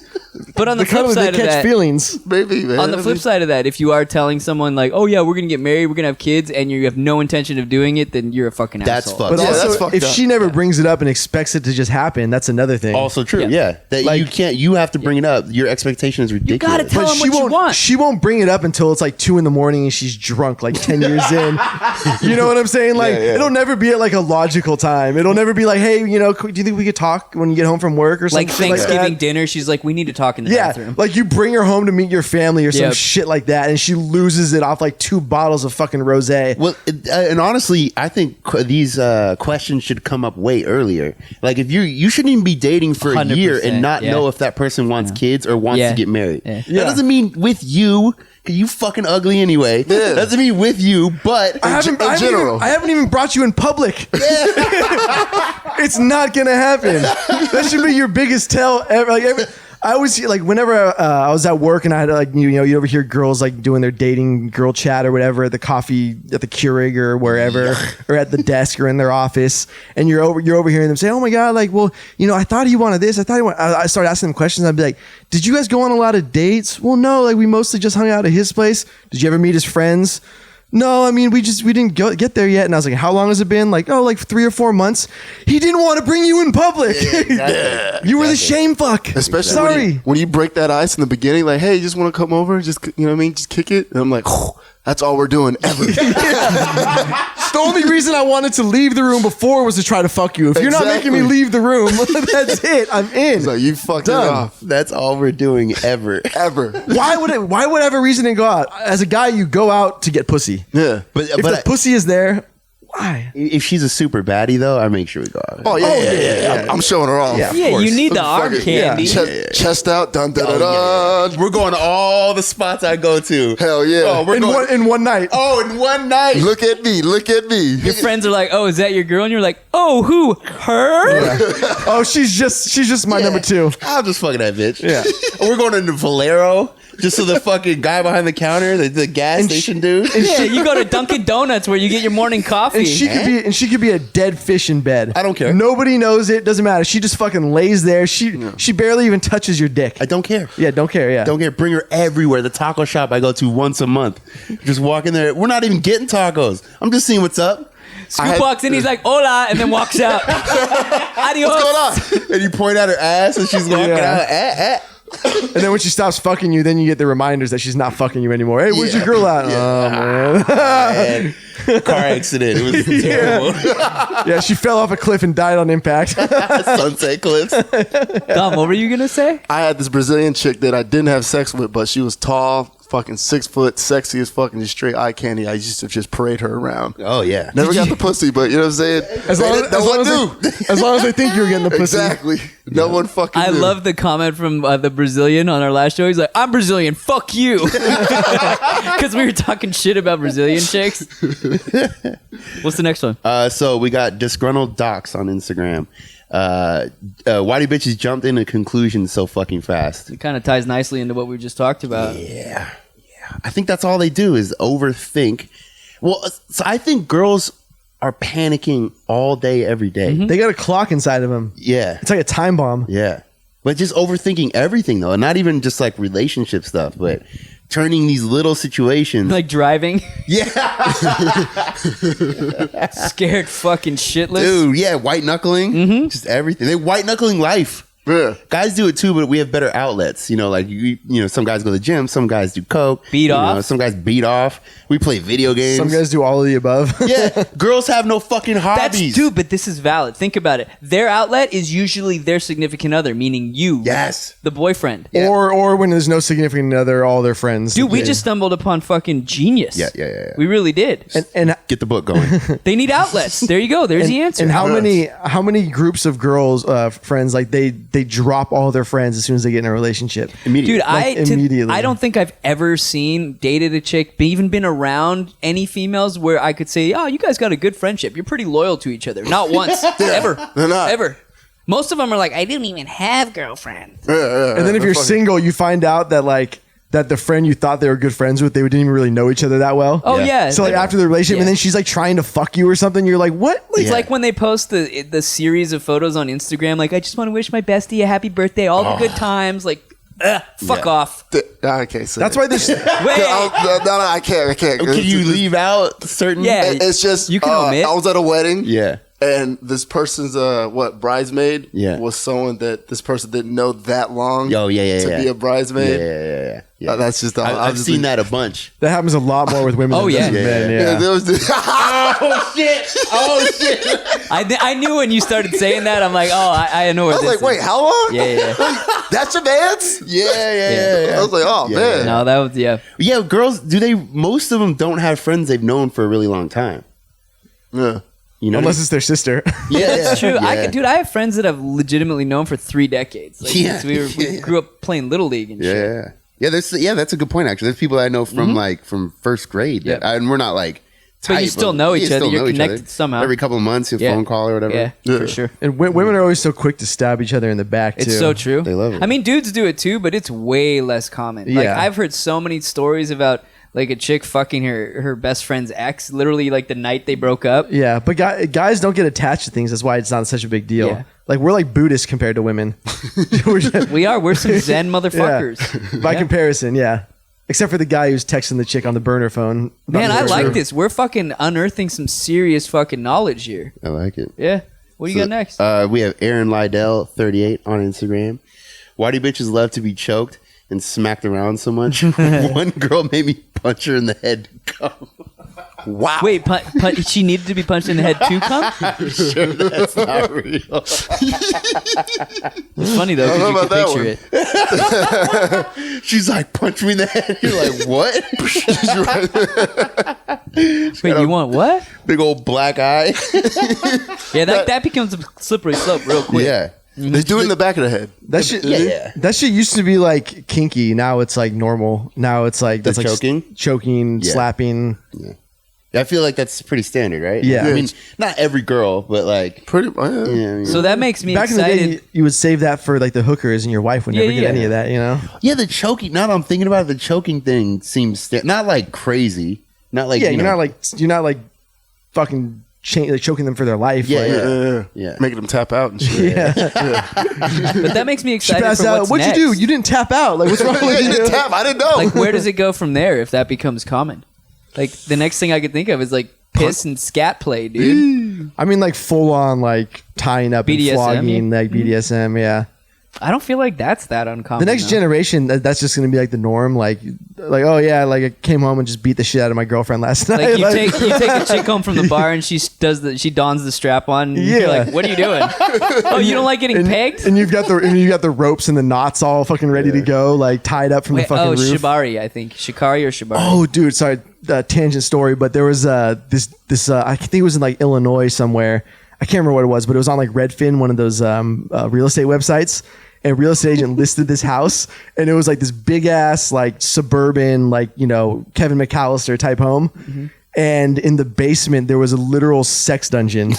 [SPEAKER 2] but on the,
[SPEAKER 1] The
[SPEAKER 2] flip
[SPEAKER 1] cuddling, they
[SPEAKER 2] side of
[SPEAKER 1] catch
[SPEAKER 2] that,
[SPEAKER 1] feelings.
[SPEAKER 4] Maybe, man.
[SPEAKER 2] on the flip side of that, if you are telling someone like, "Oh yeah, we're gonna get married, we're gonna have kids," and you have no intention of doing it, then you're a fucking
[SPEAKER 3] That's
[SPEAKER 2] asshole.
[SPEAKER 3] fucked.
[SPEAKER 1] But
[SPEAKER 4] Yeah, that's
[SPEAKER 1] also,
[SPEAKER 4] fucked
[SPEAKER 1] if
[SPEAKER 4] up.
[SPEAKER 1] she never brings it up and expects it to just happen, that's another thing.
[SPEAKER 3] Also true.
[SPEAKER 2] Yeah.
[SPEAKER 3] Yeah. That
[SPEAKER 1] Like-
[SPEAKER 3] you can't. You have to bring it up. Your expectation is ridiculous.
[SPEAKER 2] gotta tell
[SPEAKER 1] But
[SPEAKER 2] them what you want.
[SPEAKER 1] She won't bring it up until it's like 2 a.m. and she's drunk, like 10 years in. You know what I'm saying? Like,
[SPEAKER 4] Yeah, yeah.
[SPEAKER 1] it'll never be at like a logical time. It'll never be like, hey, do you think we could talk when you get home from work or something
[SPEAKER 2] like
[SPEAKER 1] like
[SPEAKER 2] Thanksgiving
[SPEAKER 1] that?
[SPEAKER 2] dinner, she's like, "We need to talk in the
[SPEAKER 1] Yeah,
[SPEAKER 2] bathroom."
[SPEAKER 1] like you bring her home to meet your family or some
[SPEAKER 2] Yep.
[SPEAKER 1] shit like that, and she loses it off like 2 bottles of fucking rosé.
[SPEAKER 3] Well, and honestly, I think these questions should come up way earlier. Like, if you shouldn't even be dating for a year
[SPEAKER 2] 100%,
[SPEAKER 3] and not
[SPEAKER 2] yeah.
[SPEAKER 3] know if that person wants kids or wants
[SPEAKER 2] Yeah.
[SPEAKER 3] to get married.
[SPEAKER 2] Yeah.
[SPEAKER 1] Yeah.
[SPEAKER 3] That doesn't mean with you. 'Cause you fucking ugly anyway.
[SPEAKER 4] Yeah.
[SPEAKER 3] That doesn't mean with you, but
[SPEAKER 1] I haven't
[SPEAKER 4] general.
[SPEAKER 1] even brought you in public. It's not gonna happen. That should be your biggest tell ever. I always see, like, whenever I was at work and I had to, like, you overhear girls like doing their dating girl chat or whatever at the coffee at the Keurig or wherever or at the desk or in their office, and you're overhearing them say, "Oh my god, like, well, I thought he wanted this. I thought he wanted." I started asking them questions. I'd be like, "Did you guys go on a lot of dates?" "Well, no, like we mostly just hung out at his place." "Did you ever meet his friends?" "No, I mean, we didn't get there yet." And I was like, "How long has it been?" Like, "Oh, like 3 or 4 months." He didn't want to bring you in public. You were the shame fuck.
[SPEAKER 4] Especially
[SPEAKER 1] Sorry.
[SPEAKER 4] when you break that ice in the beginning, like, hey, you just want to come over, just just kick it. And I'm like, that's all we're doing ever.
[SPEAKER 1] The only reason I wanted to leave the room before was to try to fuck you. If you're not making me
[SPEAKER 4] Exactly.
[SPEAKER 1] leave the room, that's it. I'm in.
[SPEAKER 4] It's like, you fucked
[SPEAKER 1] Done.
[SPEAKER 4] it off.
[SPEAKER 3] that's all we're doing ever.
[SPEAKER 4] Ever.
[SPEAKER 1] Why would I have a reason to go out? As a guy, you go out to get pussy.
[SPEAKER 4] Yeah.
[SPEAKER 3] But
[SPEAKER 1] If the pussy is there, why?
[SPEAKER 3] if she's a super baddie though, I make sure we go out.
[SPEAKER 4] Oh, yeah. I'm showing her off.
[SPEAKER 1] Yeah.
[SPEAKER 4] Of
[SPEAKER 2] Yeah,
[SPEAKER 4] course.
[SPEAKER 2] you need the arm
[SPEAKER 4] Fucking-
[SPEAKER 2] candy.
[SPEAKER 4] Chest out, dun dun dun
[SPEAKER 3] Oh,
[SPEAKER 4] dun.
[SPEAKER 3] We're going to all the spots I go to.
[SPEAKER 4] Hell yeah.
[SPEAKER 3] Oh, we're going.
[SPEAKER 1] In one night.
[SPEAKER 3] Oh, in one night.
[SPEAKER 4] Look at me. Look at me.
[SPEAKER 2] Your friends are like, "Oh, is that your girl?" And you're like, "Oh, who? Her?"
[SPEAKER 1] Oh, she's just my number 2.
[SPEAKER 3] I'll just fucking that bitch.
[SPEAKER 1] Yeah.
[SPEAKER 3] We're going into Valero just so the fucking guy behind the counter, the gas station dude.
[SPEAKER 2] Yeah, you go to Dunkin' Donuts where you get your morning coffee.
[SPEAKER 1] And she could be a dead fish in bed.
[SPEAKER 3] I don't care.
[SPEAKER 1] Nobody knows it. Doesn't matter. She just fucking lays there. She barely even touches your dick.
[SPEAKER 3] I don't care.
[SPEAKER 1] Yeah, don't care. Yeah.
[SPEAKER 3] Don't care. Bring her everywhere. The taco shop I go to once a month. Just walk in there. We're not even getting tacos. I'm just seeing what's up.
[SPEAKER 2] Scoop walks in, he's like, "Hola," and then walks out. Adios.
[SPEAKER 4] What's going on?
[SPEAKER 3] And you point at her ass and she's walking
[SPEAKER 1] Yeah.
[SPEAKER 3] out.
[SPEAKER 1] And then when she stops fucking you, then you get the reminders that she's not fucking you anymore. Hey, where's your girl at? Oh man.
[SPEAKER 3] And car accident. It was terrible.
[SPEAKER 1] Yeah, she fell off a cliff and died on impact.
[SPEAKER 3] Sunset cliffs.
[SPEAKER 2] Dom, what were you gonna say?
[SPEAKER 4] I had this Brazilian chick that I didn't have sex with, but she was tall, fucking 6 foot, sexy as fucking, just straight eye candy. I used to just parade her around.
[SPEAKER 3] Oh, yeah.
[SPEAKER 4] Never got the pussy, but you know what I'm saying?
[SPEAKER 1] As long as they think you're getting the pussy.
[SPEAKER 4] Exactly. No one fucking
[SPEAKER 2] I
[SPEAKER 4] knew.
[SPEAKER 2] love the comment from the Brazilian on our last show. He's like, "I'm Brazilian, fuck you," because we were talking shit about Brazilian chicks. What's the next one?
[SPEAKER 3] So we got disgruntled docs on Instagram. Why do bitches jumped into conclusions so fucking fast?
[SPEAKER 2] It kind of ties nicely into what we just talked about.
[SPEAKER 3] Yeah. I think that's all they do is overthink. Well, so I think girls are panicking all day, every day.
[SPEAKER 1] They got a clock inside of them.
[SPEAKER 3] Yeah.
[SPEAKER 1] It's like a time bomb.
[SPEAKER 3] Yeah. But just overthinking everything, though. And not even just like relationship stuff, but turning these little situations.
[SPEAKER 2] Like driving,
[SPEAKER 3] Yeah.
[SPEAKER 2] scared fucking shitless.
[SPEAKER 3] Dude, yeah. White knuckling. Just everything. They white knuckling life.
[SPEAKER 4] Yeah.
[SPEAKER 3] Guys do it too, but we have better outlets. You know, like some guys go to the gym, some guys do coke,
[SPEAKER 2] Beat off.
[SPEAKER 3] some guys beat off. We play video games.
[SPEAKER 1] Some guys do all of the above.
[SPEAKER 3] Yeah, girls have no fucking
[SPEAKER 2] That's
[SPEAKER 3] hobbies.
[SPEAKER 2] dude, but this is valid. Think about it. Their outlet is usually their significant other, meaning you,
[SPEAKER 3] Yes.
[SPEAKER 2] the boyfriend.
[SPEAKER 3] Yeah.
[SPEAKER 1] Or when there's no significant other, all their friends.
[SPEAKER 2] Dude, we
[SPEAKER 1] Yeah.
[SPEAKER 2] just stumbled upon fucking genius.
[SPEAKER 3] Yeah.
[SPEAKER 2] We really did.
[SPEAKER 1] and
[SPEAKER 3] Get the book going.
[SPEAKER 2] They need outlets. There you go. There's the answer.
[SPEAKER 1] And how many groups of girls, friends, like they drop all their friends as soon as they get in a relationship.
[SPEAKER 3] Immediately.
[SPEAKER 2] Dude,
[SPEAKER 1] immediately.
[SPEAKER 2] I don't think I've ever dated a chick, even been around any females where I could say, oh, you guys got a good friendship. You're pretty loyal to each other. Not once. Ever.
[SPEAKER 4] They're not.
[SPEAKER 2] Ever. Most of them are like, I didn't even have girlfriends.
[SPEAKER 1] And then if you're single, you find out that the friend you thought they were good friends with, they didn't even really know each other that well.
[SPEAKER 2] Oh, yeah.
[SPEAKER 1] So like after the relationship,
[SPEAKER 2] Yeah.
[SPEAKER 1] and then she's like trying to fuck you or something. You're like, what? Like,
[SPEAKER 2] It's like when they post the series of photos on Instagram, like, I just want to wish my bestie a happy birthday, all the good times. Like, fuck off.
[SPEAKER 4] I can't say
[SPEAKER 1] that's
[SPEAKER 4] it.
[SPEAKER 1] why this.
[SPEAKER 2] Wait.
[SPEAKER 4] I can't.
[SPEAKER 3] Can you leave out certain?
[SPEAKER 2] Yeah.
[SPEAKER 4] It's just
[SPEAKER 2] You can omit.
[SPEAKER 4] I was at a wedding.
[SPEAKER 3] Yeah.
[SPEAKER 4] And this person's bridesmaid was someone that this person didn't know that long.
[SPEAKER 3] Oh, yeah.
[SPEAKER 4] To be a bridesmaid.
[SPEAKER 3] Yeah.
[SPEAKER 4] That's just
[SPEAKER 3] I've seen that a bunch.
[SPEAKER 1] That happens a lot more with women.
[SPEAKER 2] Oh,
[SPEAKER 1] than it does
[SPEAKER 2] yeah.
[SPEAKER 1] with men.
[SPEAKER 4] Yeah,
[SPEAKER 1] Yeah.
[SPEAKER 4] there was this.
[SPEAKER 3] Oh shit!
[SPEAKER 2] I knew when you started saying that, I'm like, oh, I know where
[SPEAKER 4] I was
[SPEAKER 2] this
[SPEAKER 4] like, wait,
[SPEAKER 2] is.
[SPEAKER 4] how long?
[SPEAKER 2] Yeah.
[SPEAKER 4] That's your man's?
[SPEAKER 3] Yeah.
[SPEAKER 4] I was like, oh
[SPEAKER 3] Yeah.
[SPEAKER 4] man.
[SPEAKER 2] No, that was, yeah.
[SPEAKER 3] Yeah, girls. Most of them don't have friends they've known for a really long time.
[SPEAKER 4] Yeah.
[SPEAKER 3] You know,
[SPEAKER 1] Unless it's their sister.
[SPEAKER 3] yeah,
[SPEAKER 2] That's true.
[SPEAKER 3] Yeah.
[SPEAKER 2] I have friends that I've legitimately known for 3 decades. Like,
[SPEAKER 3] Yeah.
[SPEAKER 2] since we grew up playing Little League and shit.
[SPEAKER 3] Yeah. That's a good point. Actually, there's people I know from from first grade,
[SPEAKER 2] Yeah.
[SPEAKER 3] and we're not like.
[SPEAKER 2] But you
[SPEAKER 3] tight,
[SPEAKER 2] still know each other.
[SPEAKER 3] still
[SPEAKER 2] You're
[SPEAKER 3] know each
[SPEAKER 2] connected
[SPEAKER 3] other.
[SPEAKER 2] somehow.
[SPEAKER 3] Every couple of months, you
[SPEAKER 2] Yeah.
[SPEAKER 3] phone call or whatever.
[SPEAKER 2] Yeah,
[SPEAKER 4] Yeah.
[SPEAKER 2] for sure.
[SPEAKER 1] And women are always so quick to stab each other in the back too.
[SPEAKER 2] It's so true.
[SPEAKER 3] They love it.
[SPEAKER 2] I mean, dudes do it too, but it's way less common. Like,
[SPEAKER 1] Yeah.
[SPEAKER 2] I've heard so many stories about like a chick fucking her best friend's ex, literally like the night they broke up.
[SPEAKER 1] Yeah, but guys don't get attached to things. That's why it's not such a big deal.
[SPEAKER 2] Yeah.
[SPEAKER 1] Like we're like Buddhists compared to women.
[SPEAKER 2] We're some Zen motherfuckers.
[SPEAKER 1] By
[SPEAKER 2] Yeah.
[SPEAKER 1] comparison, yeah. Except for the guy who's texting the chick on the burner phone.
[SPEAKER 2] Man, I
[SPEAKER 1] That's
[SPEAKER 2] like
[SPEAKER 1] true.
[SPEAKER 2] this. We're fucking unearthing some serious fucking knowledge here.
[SPEAKER 3] I like it.
[SPEAKER 2] Yeah. What do you got next?
[SPEAKER 3] We have Aaron Lydell 38 on Instagram. Why do bitches love to be choked and smacked around so much? One girl made me punch her in the head to come. Wow.
[SPEAKER 2] Wait, she needed to be punched in the head to come?
[SPEAKER 3] I'm sure that's not real.
[SPEAKER 2] It's funny though,
[SPEAKER 4] I don't
[SPEAKER 2] because
[SPEAKER 4] know
[SPEAKER 2] you
[SPEAKER 4] about
[SPEAKER 2] can
[SPEAKER 4] that
[SPEAKER 2] picture it.
[SPEAKER 3] She's like, punch me in the head. You're like, what?
[SPEAKER 2] Wait, you want what?
[SPEAKER 3] Big old black eye.
[SPEAKER 2] Yeah, that becomes a slippery slope real quick.
[SPEAKER 3] Yeah.
[SPEAKER 4] They do it in the back of the head.
[SPEAKER 1] That shit,
[SPEAKER 3] Yeah.
[SPEAKER 1] that shit used to be like kinky. Now it's like normal. Now it's like
[SPEAKER 3] The
[SPEAKER 1] that's like
[SPEAKER 3] choking?
[SPEAKER 1] choking,
[SPEAKER 3] Yeah.
[SPEAKER 1] slapping.
[SPEAKER 3] I feel like that's pretty standard, right?
[SPEAKER 1] Yeah.
[SPEAKER 3] I mean, not every girl, but like,
[SPEAKER 4] Pretty much.
[SPEAKER 3] yeah, I mean-
[SPEAKER 2] So that makes me
[SPEAKER 1] Back in the
[SPEAKER 2] excited.
[SPEAKER 1] day, you would save that for like the hookers, and your wife would
[SPEAKER 2] Yeah,
[SPEAKER 1] never get
[SPEAKER 2] yeah.
[SPEAKER 1] any of that. You know?
[SPEAKER 3] yeah, the choking. Now that I'm thinking about it, the choking thing seems not like crazy. Not like
[SPEAKER 1] Yeah,
[SPEAKER 3] you
[SPEAKER 1] you're
[SPEAKER 3] know,
[SPEAKER 1] not like fucking like choking them for their life.
[SPEAKER 3] Yeah,
[SPEAKER 1] like,
[SPEAKER 3] yeah.
[SPEAKER 4] Yeah. Making them tap out and shit.
[SPEAKER 2] But that makes me
[SPEAKER 1] She
[SPEAKER 2] excited
[SPEAKER 1] passed
[SPEAKER 2] for
[SPEAKER 1] out.
[SPEAKER 2] what's
[SPEAKER 1] What'd
[SPEAKER 2] next.
[SPEAKER 1] you do? You didn't tap out. Like what's wrong with
[SPEAKER 4] You
[SPEAKER 1] you?
[SPEAKER 4] didn't tap. I didn't know.
[SPEAKER 2] Like, where does it go from there if that becomes common? Like, the next thing I could think of is like piss and scat play, dude.
[SPEAKER 1] I mean, like full on like tying up
[SPEAKER 2] BDSM,
[SPEAKER 1] and flogging,
[SPEAKER 2] yeah.
[SPEAKER 1] like BDSM. Yeah.
[SPEAKER 2] I don't feel like that's that uncommon.
[SPEAKER 1] The next
[SPEAKER 2] though.
[SPEAKER 1] generation, that's just going to be like the norm. Like, oh yeah, like I came home and just beat the shit out of my girlfriend last night.
[SPEAKER 2] Like you take a chick home from the bar and she dons the strap on. And You're
[SPEAKER 1] Yeah.
[SPEAKER 2] like, what are you doing? Oh, you don't like getting pegged?
[SPEAKER 1] and you've got the ropes and the knots all fucking ready to go, like tied up from the fucking roof.
[SPEAKER 2] Shibari, I think Shikari or Shibari.
[SPEAKER 1] Oh, dude, sorry, tangent story, but there was this I think it was in like Illinois somewhere. I can't remember what it was, but it was on like Redfin, one of those real estate websites. And a real estate agent listed this house, and it was like this big ass, like suburban, like, you know, Kevin McAllister type home.
[SPEAKER 2] Mm-hmm.
[SPEAKER 1] And in the basement, there was a literal sex dungeon.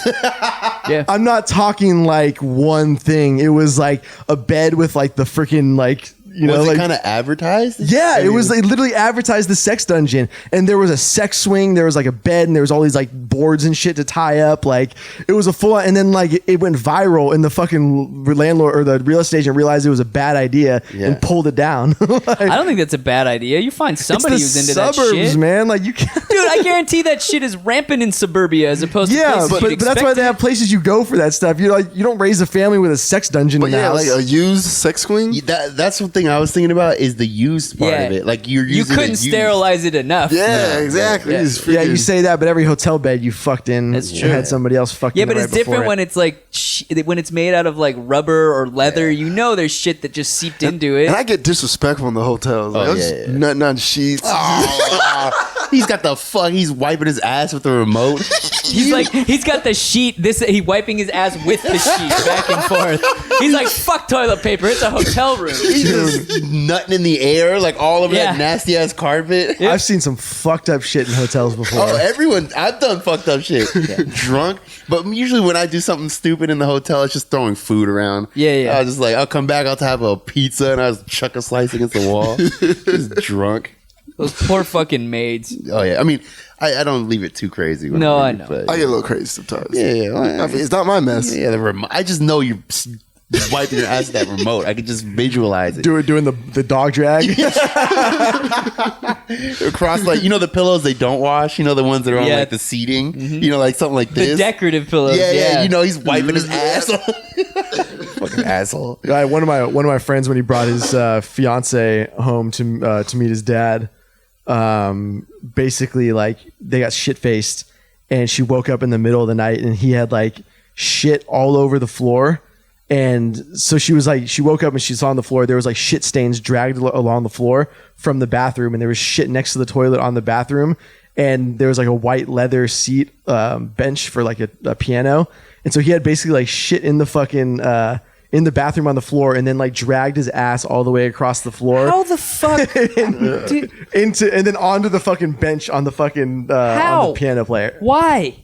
[SPEAKER 2] Yeah.
[SPEAKER 1] I'm not talking like one thing. It was like a bed with like the freaking like You know,
[SPEAKER 3] was it
[SPEAKER 1] like
[SPEAKER 3] kind of advertised?
[SPEAKER 1] yeah, it was. They literally advertised the sex dungeon, and there was a sex swing, there was like a bed, and there was all these like boards and shit to tie up. Like it was a full. And then like it went viral, and the fucking landlord or the real estate agent realized it was a bad idea and pulled it down. Like,
[SPEAKER 2] I don't think that's a bad idea. You find somebody
[SPEAKER 1] it's the
[SPEAKER 2] who's into that
[SPEAKER 1] suburbs,
[SPEAKER 2] shit,
[SPEAKER 1] man. Like you can't.
[SPEAKER 2] Dude, I guarantee that shit is rampant in suburbia as opposed to
[SPEAKER 1] Yeah,
[SPEAKER 2] places
[SPEAKER 1] but
[SPEAKER 2] you'd
[SPEAKER 1] that's why
[SPEAKER 2] expect
[SPEAKER 1] they
[SPEAKER 2] it.
[SPEAKER 1] have places you go for that stuff. You like you don't raise a family with a sex dungeon
[SPEAKER 4] But
[SPEAKER 1] in the
[SPEAKER 4] yeah,
[SPEAKER 1] house.
[SPEAKER 4] like a used sex swing.
[SPEAKER 3] That's the thing I was thinking about is the used part of it. Like you're
[SPEAKER 2] you
[SPEAKER 3] using
[SPEAKER 2] couldn't sterilize it enough.
[SPEAKER 4] Yeah, exactly.
[SPEAKER 2] Yeah.
[SPEAKER 4] It's
[SPEAKER 1] yeah, you
[SPEAKER 4] freaking-
[SPEAKER 1] say that, but every hotel bed you fucked in,
[SPEAKER 2] That's
[SPEAKER 1] you
[SPEAKER 2] true.
[SPEAKER 1] had somebody else fucked
[SPEAKER 2] Yeah,
[SPEAKER 1] in.
[SPEAKER 2] but
[SPEAKER 1] right
[SPEAKER 2] it's different
[SPEAKER 1] before
[SPEAKER 2] when
[SPEAKER 1] it.
[SPEAKER 2] it's like when it's made out of like rubber or leather. You know, there's shit that just seeped into it.
[SPEAKER 4] And I get disrespectful in the hotels. Like,
[SPEAKER 3] Oh,
[SPEAKER 4] I'm just
[SPEAKER 3] yeah.
[SPEAKER 4] nutting on sheets.
[SPEAKER 3] He's got the fuck. He's wiping his ass with the remote.
[SPEAKER 2] He's got the sheet. He wiping his ass with the sheet back and forth. He's like, fuck toilet paper. It's a hotel room.
[SPEAKER 3] He's just nutting in the air, like all over
[SPEAKER 2] Yeah.
[SPEAKER 3] that nasty ass carpet.
[SPEAKER 1] I've seen some fucked up shit in hotels before.
[SPEAKER 3] Oh, everyone. I've done fucked up shit. Drunk. But usually when I do something stupid in the hotel, it's just throwing food around.
[SPEAKER 2] Yeah.
[SPEAKER 3] I'll just like, I'll come back, I'll have a pizza, and I'll just chuck a slice against the wall. Just drunk.
[SPEAKER 2] Those poor fucking maids.
[SPEAKER 3] Oh, yeah. I mean, I don't leave it too crazy. When
[SPEAKER 2] No,
[SPEAKER 3] I
[SPEAKER 2] I
[SPEAKER 3] leave,
[SPEAKER 2] know.
[SPEAKER 3] but-
[SPEAKER 4] I get a little crazy sometimes.
[SPEAKER 3] Yeah.
[SPEAKER 4] I mean, it's not my mess.
[SPEAKER 3] Yeah, the remote. I just know you're wiping your ass with that remote. I can just visualize it.
[SPEAKER 1] Doing the dog drag.
[SPEAKER 3] Across, like, you know, the pillows they don't wash. You know, the ones that are on
[SPEAKER 2] Yeah.
[SPEAKER 3] like the seating. You know, like something like
[SPEAKER 2] The
[SPEAKER 3] this.
[SPEAKER 2] decorative pillows.
[SPEAKER 3] Yeah. You know, he's wiping his ass. Fucking asshole.
[SPEAKER 1] One of my friends, when he brought his fiance home to meet his dad, basically like they got shit faced, and she woke up in the middle of the night and he had like shit all over the floor. And so she woke up and she saw on the floor there was like shit stains dragged along the floor from the bathroom, and there was shit next to the toilet on the bathroom, and there was like a white leather seat bench for like a piano, and so he had basically like shit in the fucking in the bathroom on the floor, and then like dragged his ass all the way across the floor.
[SPEAKER 2] How the fuck? Dude,
[SPEAKER 1] and then onto the fucking bench on the fucking
[SPEAKER 2] How?
[SPEAKER 1] on the piano player.
[SPEAKER 2] why?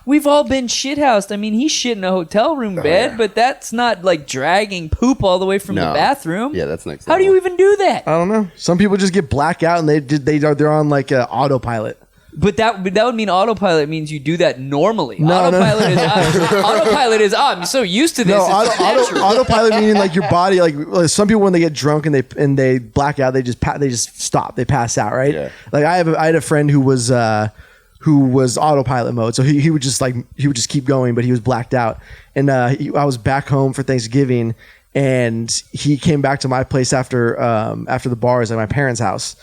[SPEAKER 2] We've all been shithoused. I mean, he shit in a hotel room bed, but that's not like dragging poop all the way from the
[SPEAKER 3] No.
[SPEAKER 2] bathroom.
[SPEAKER 3] Yeah, that's next
[SPEAKER 2] How do
[SPEAKER 3] level.
[SPEAKER 2] you even do that?
[SPEAKER 1] I don't know. Some people just get blacked out and they're on like autopilot.
[SPEAKER 2] But that would mean autopilot means you do that normally.
[SPEAKER 1] No.
[SPEAKER 2] Autopilot is autopilot is I'm so used to this.
[SPEAKER 1] No,
[SPEAKER 2] it's natural.
[SPEAKER 1] autopilot meaning like your body, like some people when they get drunk and they black out, they just stop, they pass out, right?
[SPEAKER 3] Yeah.
[SPEAKER 1] Like I had a friend who was autopilot mode, so he would just keep going, but he was blacked out. And I was back home for Thanksgiving, and he came back to my place after the bars at my parents' house.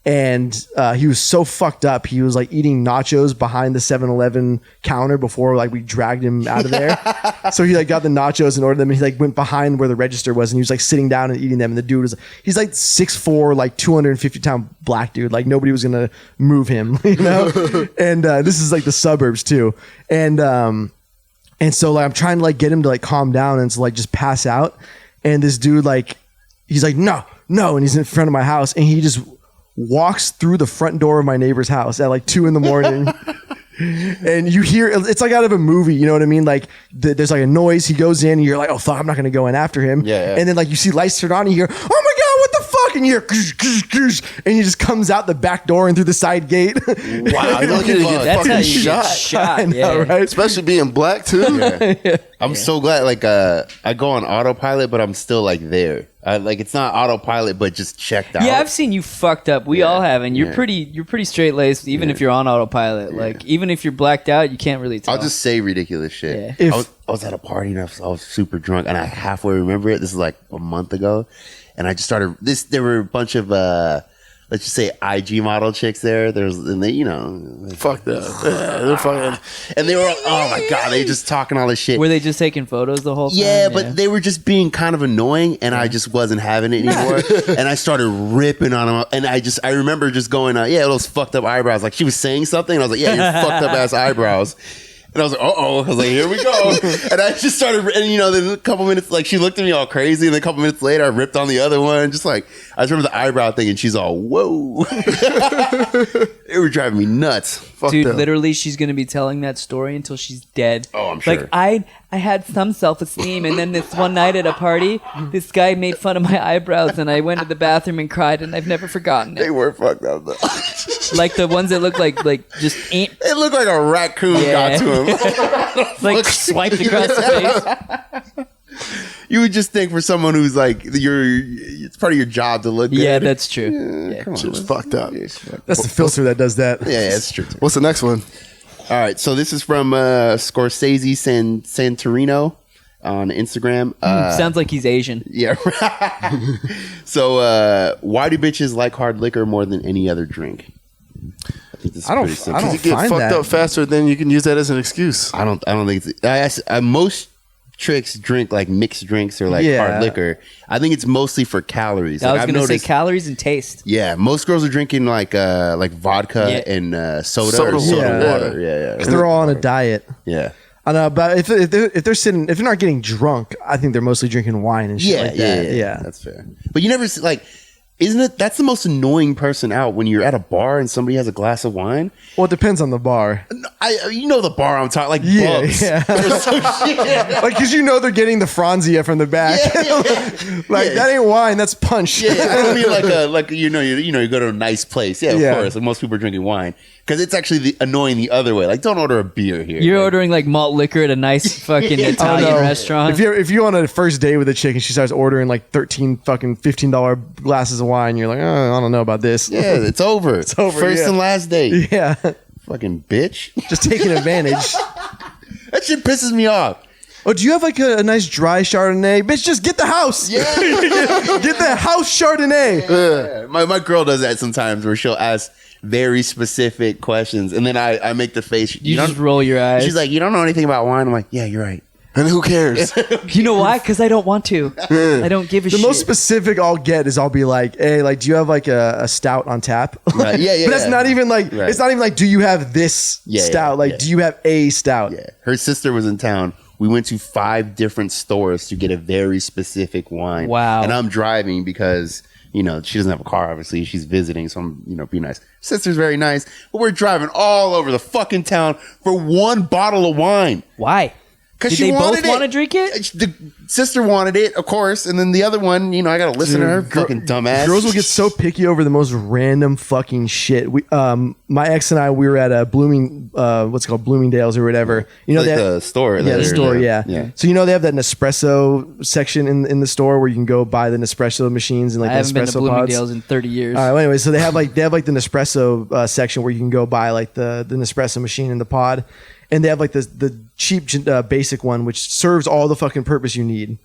[SPEAKER 1] And he was so fucked up. He was like eating nachos behind the 7-Eleven counter before like we dragged him out of there. So he like got the nachos and ordered them, and he like went behind where the register was, and he was like sitting down and eating them. And the dude he's like 6'4", like 250-pound black dude. Like nobody was gonna move him, you know. And this is like the suburbs too. And so like I'm trying to like get him to like calm down and to like just pass out. And this dude like he's like no, and he's in front of my house, and he just walks through the front door of my neighbor's house at like 2 a.m. And you hear it's like out of a movie, you know what I mean? Like there's like a noise, he goes in, and you're like, oh fuck, I'm not gonna go in after him.
[SPEAKER 3] Yeah.
[SPEAKER 1] And then like you see lights turn on, and you hear, oh my god, what the fuck? And you hear ksh, ksh, ksh, and he just comes out the back door and through the side gate.
[SPEAKER 3] Wow,
[SPEAKER 4] You're looking to get
[SPEAKER 2] That's how
[SPEAKER 4] fucking
[SPEAKER 2] you get
[SPEAKER 4] shot.
[SPEAKER 2] shot.
[SPEAKER 1] I know,
[SPEAKER 2] yeah.
[SPEAKER 1] right?
[SPEAKER 4] Especially being black too.
[SPEAKER 3] I'm so glad. Like, I go on autopilot, but I'm still like there. Like, it's not autopilot, but just checked out.
[SPEAKER 2] Yeah, I've seen you fucked up. We all have, and you're pretty straight laced. Even if you're on autopilot, like even if you're blacked out, you can't really tell.
[SPEAKER 3] I'll just say ridiculous shit.
[SPEAKER 2] Yeah.
[SPEAKER 3] I was at a party and I was super drunk, and I halfway remember it. This is like a month ago, and I just started this. There were a bunch of let's just say IG model chicks there. And they, you know,
[SPEAKER 4] Fuck that. Yeah, they're fucking.
[SPEAKER 3] and they were, oh my god, they just talking all this shit.
[SPEAKER 2] Were they just taking photos the whole time?
[SPEAKER 3] Yeah, but they were just being kind of annoying, and I just wasn't having it anymore. And I started ripping on them, and I remember just going, yeah, those fucked up eyebrows. Like she was saying something, and I was like, yeah, your fucked up ass eyebrows. And I was like, uh-oh. I was like, here we go. And I just started, and you know, then a couple minutes, like she looked at me all crazy, and then a couple minutes later, I ripped on the other one. Just like, I just remember the eyebrow thing, and she's all, whoa. They were driving me nuts.
[SPEAKER 4] Fuck
[SPEAKER 2] Dude,
[SPEAKER 4] them.
[SPEAKER 2] literally, she's gonna be telling that story until she's dead.
[SPEAKER 3] Oh, I'm sure.
[SPEAKER 2] Like I had some self-esteem, and then this one night at a party, this guy made fun of my eyebrows, and I went to the bathroom and cried, and I've never forgotten
[SPEAKER 3] They
[SPEAKER 2] it.
[SPEAKER 3] were fucked up though.
[SPEAKER 2] Like the ones that look like just ain't
[SPEAKER 3] It looked like a raccoon
[SPEAKER 2] Yeah.
[SPEAKER 3] got to him.
[SPEAKER 2] like swiped across the face.
[SPEAKER 3] You would just think for someone who's like it's part of your job to look good.
[SPEAKER 2] Yeah, that's true. Yeah.
[SPEAKER 3] Come on,
[SPEAKER 4] Just fucked up.
[SPEAKER 1] That's the filter that does that.
[SPEAKER 3] Yeah, that's true.
[SPEAKER 4] What's the next one?
[SPEAKER 3] All right, so this is from Scorsese Santorino on Instagram.
[SPEAKER 2] Sounds like he's Asian.
[SPEAKER 3] Yeah. So, why do bitches like hard liquor more than any other drink? I think this is pretty simple.
[SPEAKER 1] I don't
[SPEAKER 4] You get
[SPEAKER 1] find
[SPEAKER 4] fucked
[SPEAKER 1] that.
[SPEAKER 4] up faster, then you can use that as an excuse.
[SPEAKER 3] I don't think it's. Most tricks drink like mixed drinks or like
[SPEAKER 1] Yeah.
[SPEAKER 3] hard liquor. I think it's mostly for calories.
[SPEAKER 2] I was
[SPEAKER 3] I've
[SPEAKER 2] going to say
[SPEAKER 3] noticed-
[SPEAKER 2] calories and taste.
[SPEAKER 3] Yeah, most girls are drinking like vodka
[SPEAKER 2] Yeah.
[SPEAKER 3] and soda
[SPEAKER 4] Soda
[SPEAKER 3] or soda
[SPEAKER 1] water.
[SPEAKER 3] water. Yeah,
[SPEAKER 1] 'Cause they're all on a diet.
[SPEAKER 3] yeah.
[SPEAKER 1] I know, but if they're not getting drunk, I think they're mostly drinking wine and shit
[SPEAKER 3] Yeah,
[SPEAKER 1] like that.
[SPEAKER 3] yeah, that's fair. But you never see, like, isn't it? That's the most annoying person out when you're at a bar and somebody has a glass of wine.
[SPEAKER 1] Well, it depends on the bar.
[SPEAKER 3] You know the bar I'm talking, like
[SPEAKER 1] Yeah,
[SPEAKER 3] Bubs.
[SPEAKER 1] yeah.
[SPEAKER 3] Or some shit.
[SPEAKER 1] Like, because you know they're getting the Franzia from the back. Like,
[SPEAKER 3] Yeah.
[SPEAKER 1] that ain't wine, that's punch.
[SPEAKER 3] Yeah, I don't mean like you go to a nice place. Yeah, of
[SPEAKER 1] Yeah.
[SPEAKER 3] course. Like most people are drinking wine because it's actually annoying the other way. Like, don't order a beer here.
[SPEAKER 2] You're
[SPEAKER 3] Like,
[SPEAKER 2] ordering like malt liquor at a nice fucking Italian
[SPEAKER 1] no.
[SPEAKER 2] restaurant.
[SPEAKER 1] If you're on a first date with a chick and she starts ordering like 13 fucking $15 glasses of wine, you're like, oh, I don't know about this.
[SPEAKER 3] Yeah, it's over. It's
[SPEAKER 1] over,
[SPEAKER 3] First
[SPEAKER 1] yeah.
[SPEAKER 3] and last date.
[SPEAKER 1] Yeah.
[SPEAKER 3] Fucking bitch.
[SPEAKER 1] Just taking advantage.
[SPEAKER 3] That shit pisses me off.
[SPEAKER 1] Oh, do you have like a nice dry Chardonnay? Bitch, just get the house.
[SPEAKER 3] Yeah.
[SPEAKER 1] Get the house Chardonnay.
[SPEAKER 3] Yeah. My girl does that sometimes where she'll ask very specific questions and then I make the face.
[SPEAKER 2] you
[SPEAKER 3] don't-
[SPEAKER 2] just roll your eyes.
[SPEAKER 3] She's like, you don't know anything about wine? I'm like, yeah, you're right.
[SPEAKER 4] And who cares?
[SPEAKER 2] You know why? Because I don't want to. I don't give a
[SPEAKER 1] The
[SPEAKER 2] shit.
[SPEAKER 1] most specific I'll get is I'll be like, hey, like, do you have like a stout on tap?
[SPEAKER 3] Right. Yeah,
[SPEAKER 1] But that's
[SPEAKER 3] yeah.
[SPEAKER 1] not even like,
[SPEAKER 3] Right.
[SPEAKER 1] it's not even like, do you have this
[SPEAKER 3] Yeah,
[SPEAKER 1] stout?
[SPEAKER 3] yeah,
[SPEAKER 1] Like,
[SPEAKER 3] yeah.
[SPEAKER 1] do you have a stout?
[SPEAKER 3] Yeah. Her sister was in town. We went to 5 different stores to get a very specific wine.
[SPEAKER 2] Wow.
[SPEAKER 3] And I'm driving because, she doesn't have a car, obviously. She's visiting, so I'm, be nice. Sister's very nice. But we're driving all over the fucking town for one bottle of wine.
[SPEAKER 2] Why?
[SPEAKER 3] Because
[SPEAKER 2] Did
[SPEAKER 3] she
[SPEAKER 2] they both
[SPEAKER 3] wanted
[SPEAKER 2] want to drink it?
[SPEAKER 3] The sister wanted it, of course. And then the other one, I got to listen to her fucking dumbass.
[SPEAKER 1] Girls will get so picky over the most random fucking shit. My ex and I, we were at a Bloomingdale's or whatever. You know
[SPEAKER 3] Like
[SPEAKER 1] that
[SPEAKER 3] the store.
[SPEAKER 1] Yeah, the store. Yeah.
[SPEAKER 3] Yeah.
[SPEAKER 1] So they have that Nespresso section in the store where you can go buy the Nespresso machines and like
[SPEAKER 2] I haven't been to
[SPEAKER 1] Nespresso pods.
[SPEAKER 2] Bloomingdale's in 30 years.
[SPEAKER 1] All right. Well, anyway, so they have like the Nespresso section where you can go buy like the Nespresso machine in the pod, and they have like the cheap basic one which serves all the fucking purpose you need.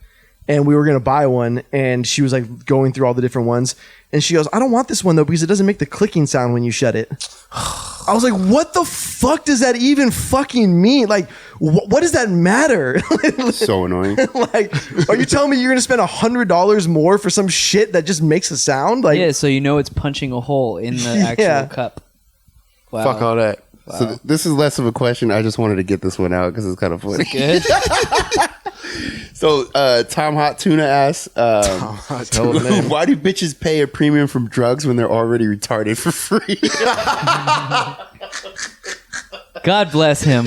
[SPEAKER 1] And we were gonna buy one, and she was like going through all the different ones, and she goes, "I don't want this one though because it doesn't make the clicking sound when you shut it." I was like, "What the fuck does that even fucking mean? Like, what does that matter?"
[SPEAKER 3] So annoying.
[SPEAKER 1] Like, are you telling me you're gonna spend $100 more for some shit that just makes a sound? Like,
[SPEAKER 2] Yeah, so it's punching a hole in the actual
[SPEAKER 1] Yeah.
[SPEAKER 2] cup. Wow.
[SPEAKER 4] Fuck all that.
[SPEAKER 3] So this is less of a question. I just wanted to get this one out because it's kind of funny.
[SPEAKER 2] Good.
[SPEAKER 3] So Tom Hot Tuna asks, why do bitches pay a premium from drugs when they're already retarded for free?
[SPEAKER 2] God bless him.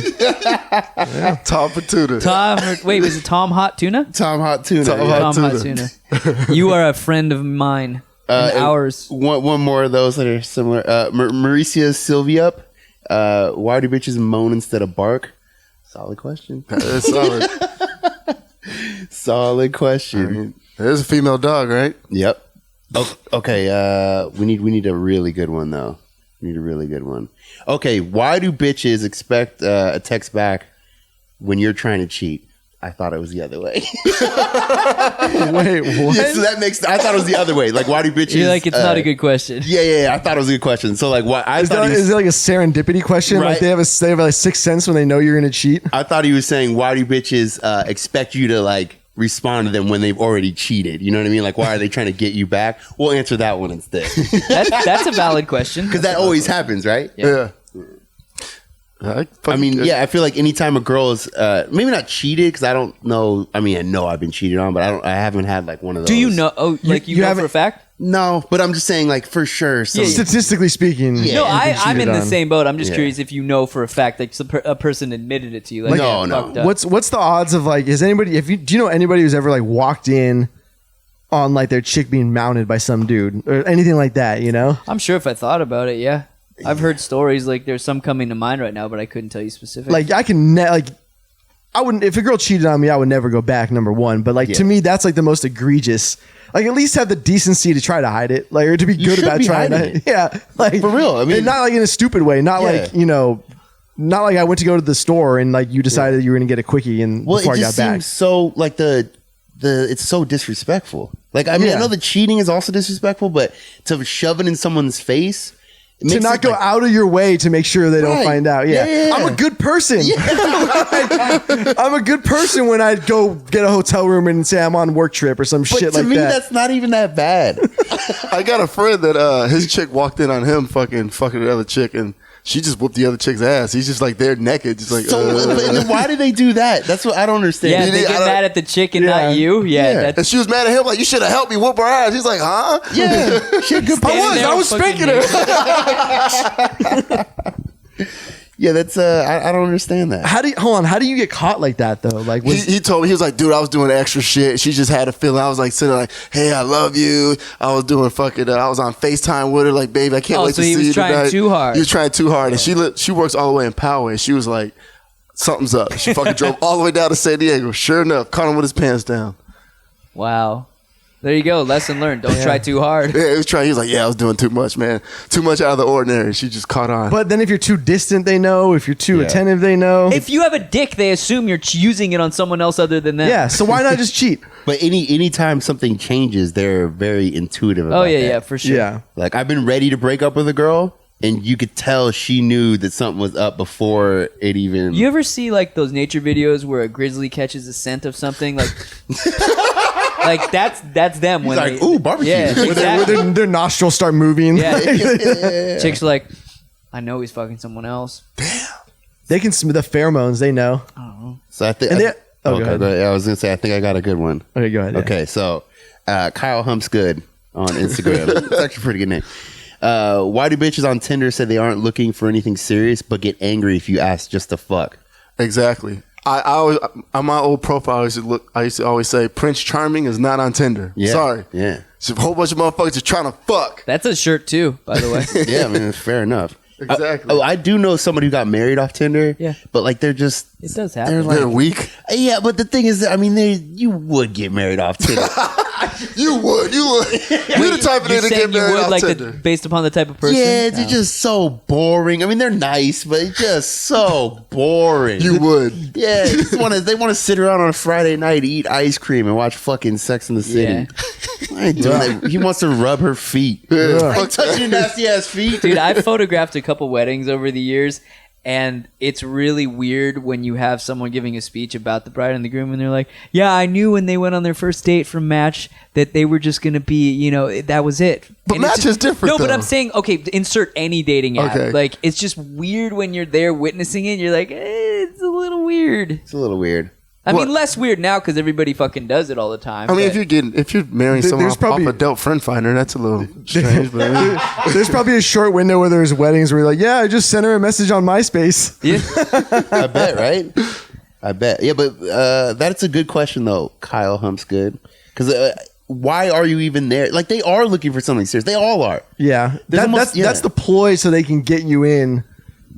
[SPEAKER 4] Top of tuna.
[SPEAKER 2] Wait, was it Tom Hot Tuna?
[SPEAKER 3] Tom Hot Tuna.
[SPEAKER 4] Tom
[SPEAKER 3] yeah.
[SPEAKER 4] Hot
[SPEAKER 2] Tom Hot Tuna. You are a friend of mine. And ours.
[SPEAKER 3] One more of those that are similar. Mauricia Sylvia. Why do bitches moan instead of bark? Solid question.
[SPEAKER 4] That's solid.
[SPEAKER 3] Solid question.
[SPEAKER 4] There's a female dog, right?
[SPEAKER 3] Yep. Okay. We need a really good one though. We need a really good one. Okay. Why do bitches expect a text back when you're trying to cheat? I thought it was the other way.
[SPEAKER 1] wait, what?
[SPEAKER 3] Yeah, so that makes. I thought it was the other way. Like, why do bitches?
[SPEAKER 2] You're like, it's not a good question.
[SPEAKER 3] Yeah. I thought it was a good question. So, like, what?
[SPEAKER 1] Is it like a serendipity question?
[SPEAKER 3] Right.
[SPEAKER 1] Like they have like sixth sense when they know you're gonna cheat?
[SPEAKER 3] I thought he was saying, why do bitches expect you to like respond to them when they've already cheated? You know what I mean? Like, why are they trying to get you back? We'll answer that one instead
[SPEAKER 2] That's a valid question.
[SPEAKER 3] because that always happens, right?
[SPEAKER 4] Yeah.
[SPEAKER 3] I mean, yeah, I feel like anytime a girl is maybe not cheated, because I don't know. I mean, I know I've been cheated on, but I haven't had like one of those.
[SPEAKER 2] Do you know? Oh, like you know for a fact?
[SPEAKER 3] No, but I'm just saying, like, for sure.
[SPEAKER 1] Statistically speaking,
[SPEAKER 2] No, I'm in the
[SPEAKER 1] on.
[SPEAKER 2] same boat. I'm just curious if you know for a fact, like a person admitted it to you. Like,
[SPEAKER 3] no.
[SPEAKER 1] What's the odds of like? Is anybody? Do you know anybody who's ever like walked in on like their chick being mounted by some dude or anything like that? You know,
[SPEAKER 2] I'm sure if I thought about it, yeah. I've heard stories, like there's some coming to mind right now, but I couldn't tell you specifics.
[SPEAKER 1] like I can I wouldn't, if a girl cheated on me, I would never go back, number one. But like to me, that's like the most egregious. Like at least have the decency to try to hide it, like, or to be good about trying to. Yeah, like
[SPEAKER 3] for real. I mean,
[SPEAKER 1] and not like in a stupid way. Not like not like I went to go to the store and like you decided you were going to get a quickie and before I got back.
[SPEAKER 3] So like the it's so disrespectful. Like I mean, I know the cheating is also disrespectful, but to shove it in someone's face.
[SPEAKER 1] To not go out of your way to make sure they don't find out. Yeah. I'm a good person. I'm a good person when I go get a hotel room and say I'm on work trip or some shit like that.
[SPEAKER 3] To me, that's not even that bad.
[SPEAKER 4] I got a friend that his chick walked in on him fucking the other chick, and she just whooped the other chick's ass. He's just like there naked, just like.
[SPEAKER 3] So then why did they do that? That's what I don't understand.
[SPEAKER 2] Yeah, they get mad at the chick and not you. Yeah,
[SPEAKER 4] and she was mad at him like, you should have helped me whoop her ass. He's like, huh?
[SPEAKER 3] Yeah, she had good.
[SPEAKER 1] I was spanking her.
[SPEAKER 4] Yeah,
[SPEAKER 3] that's I don't understand that.
[SPEAKER 1] How do you get caught like that though? Like
[SPEAKER 4] he told me, he was like, dude, I was doing extra shit. She just had a feeling. I was like sitting like, hey, I love you. I was doing fucking. I was on FaceTime with her, like, baby, I can't wait to see you tonight.
[SPEAKER 2] He was trying too hard.
[SPEAKER 4] He was trying too hard, and she works all the way in Poway. She was like, something's up. She fucking drove all the way down to San Diego. Sure enough, caught him with his pants down.
[SPEAKER 2] Wow. There you go. Lesson learned. Don't try too hard.
[SPEAKER 4] Yeah, he was trying. He was like, yeah, I was doing too much, man. Too much out of the ordinary. She just caught on.
[SPEAKER 1] But then if you're too distant, they know. If you're too attentive, they know.
[SPEAKER 2] If you have a dick, they assume you're using it on someone else other than them.
[SPEAKER 1] Yeah, so why not just cheat?
[SPEAKER 3] But anytime something changes, they're very intuitive about that.
[SPEAKER 2] Yeah, for sure.
[SPEAKER 1] Yeah.
[SPEAKER 3] Like, I've been ready to break up with a girl, and you could tell she knew that something was up before it even...
[SPEAKER 2] You ever see, like, those nature videos where a grizzly catches a scent of something? Like... Like that's them.
[SPEAKER 3] He's
[SPEAKER 2] when
[SPEAKER 3] like, ooh, barbecue.
[SPEAKER 2] Yeah, exactly.
[SPEAKER 1] Where their nostrils start moving.
[SPEAKER 2] Yeah. Chicks are like, I know he's fucking someone else.
[SPEAKER 1] Damn. They can smell the pheromones. They know.
[SPEAKER 3] So I think.
[SPEAKER 1] Go ahead.
[SPEAKER 3] I was gonna say I think I got a good one.
[SPEAKER 1] Okay, go ahead.
[SPEAKER 3] Okay, so Kyle Humps Good on Instagram. It's actually a pretty good name. Why do bitches on Tinder say they aren't looking for anything serious but get angry if you ask just to fuck?
[SPEAKER 4] Exactly. I always on my old profile I used to always say Prince Charming is not on Tinder.
[SPEAKER 3] Yeah.
[SPEAKER 4] Sorry.
[SPEAKER 3] Yeah.
[SPEAKER 4] It's a whole bunch of motherfuckers just trying to fuck.
[SPEAKER 2] That's a shirt too, by the way.
[SPEAKER 3] Yeah, I mean, it's fair enough.
[SPEAKER 4] Exactly.
[SPEAKER 3] I do know somebody who got married off Tinder.
[SPEAKER 2] Yeah.
[SPEAKER 3] But like they're just
[SPEAKER 2] it does happen.
[SPEAKER 4] They're weak.
[SPEAKER 3] Yeah, but the thing is, I mean, you would get married off Tinder.
[SPEAKER 4] You would. You're the type of nigga to get married off Tinder.
[SPEAKER 2] Based upon the type of person.
[SPEAKER 3] Yeah, they're just so boring. I mean, they're nice, but it's just so boring.
[SPEAKER 4] You would.
[SPEAKER 3] Yeah, they want to sit around on a Friday night, eat ice cream, and watch fucking Sex in the City.
[SPEAKER 2] Yeah.
[SPEAKER 3] I ain't doing that. He wants to rub her feet. I ain't touching your nasty ass feet.
[SPEAKER 2] Dude, I've photographed a couple weddings over the years, and it's really weird when you have someone giving a speech about the bride and the groom, and they're like, yeah, I knew when they went on their first date from Match that they were just going to be, that was it.
[SPEAKER 4] But Match is different,
[SPEAKER 2] No,
[SPEAKER 4] though.
[SPEAKER 2] but I'm saying, okay, insert any dating app.
[SPEAKER 4] Okay.
[SPEAKER 2] Like, it's just weird when you're there witnessing it, and you're like, it's a little weird.
[SPEAKER 3] It's a little weird.
[SPEAKER 2] I mean, less weird now because everybody fucking does it all the time.
[SPEAKER 4] I mean, if you're marrying someone off adult friend finder, that's a little strange. But
[SPEAKER 1] there's probably a short window where there's weddings where you're like, yeah, I just sent her a message on MySpace.
[SPEAKER 2] Yeah.
[SPEAKER 3] I bet, right? I bet. Yeah, but that's a good question though, Kyle Humps Good. Because why are you even there? Like, they are looking for something serious. They all are.
[SPEAKER 1] Yeah, that's the ploy so they can get you in.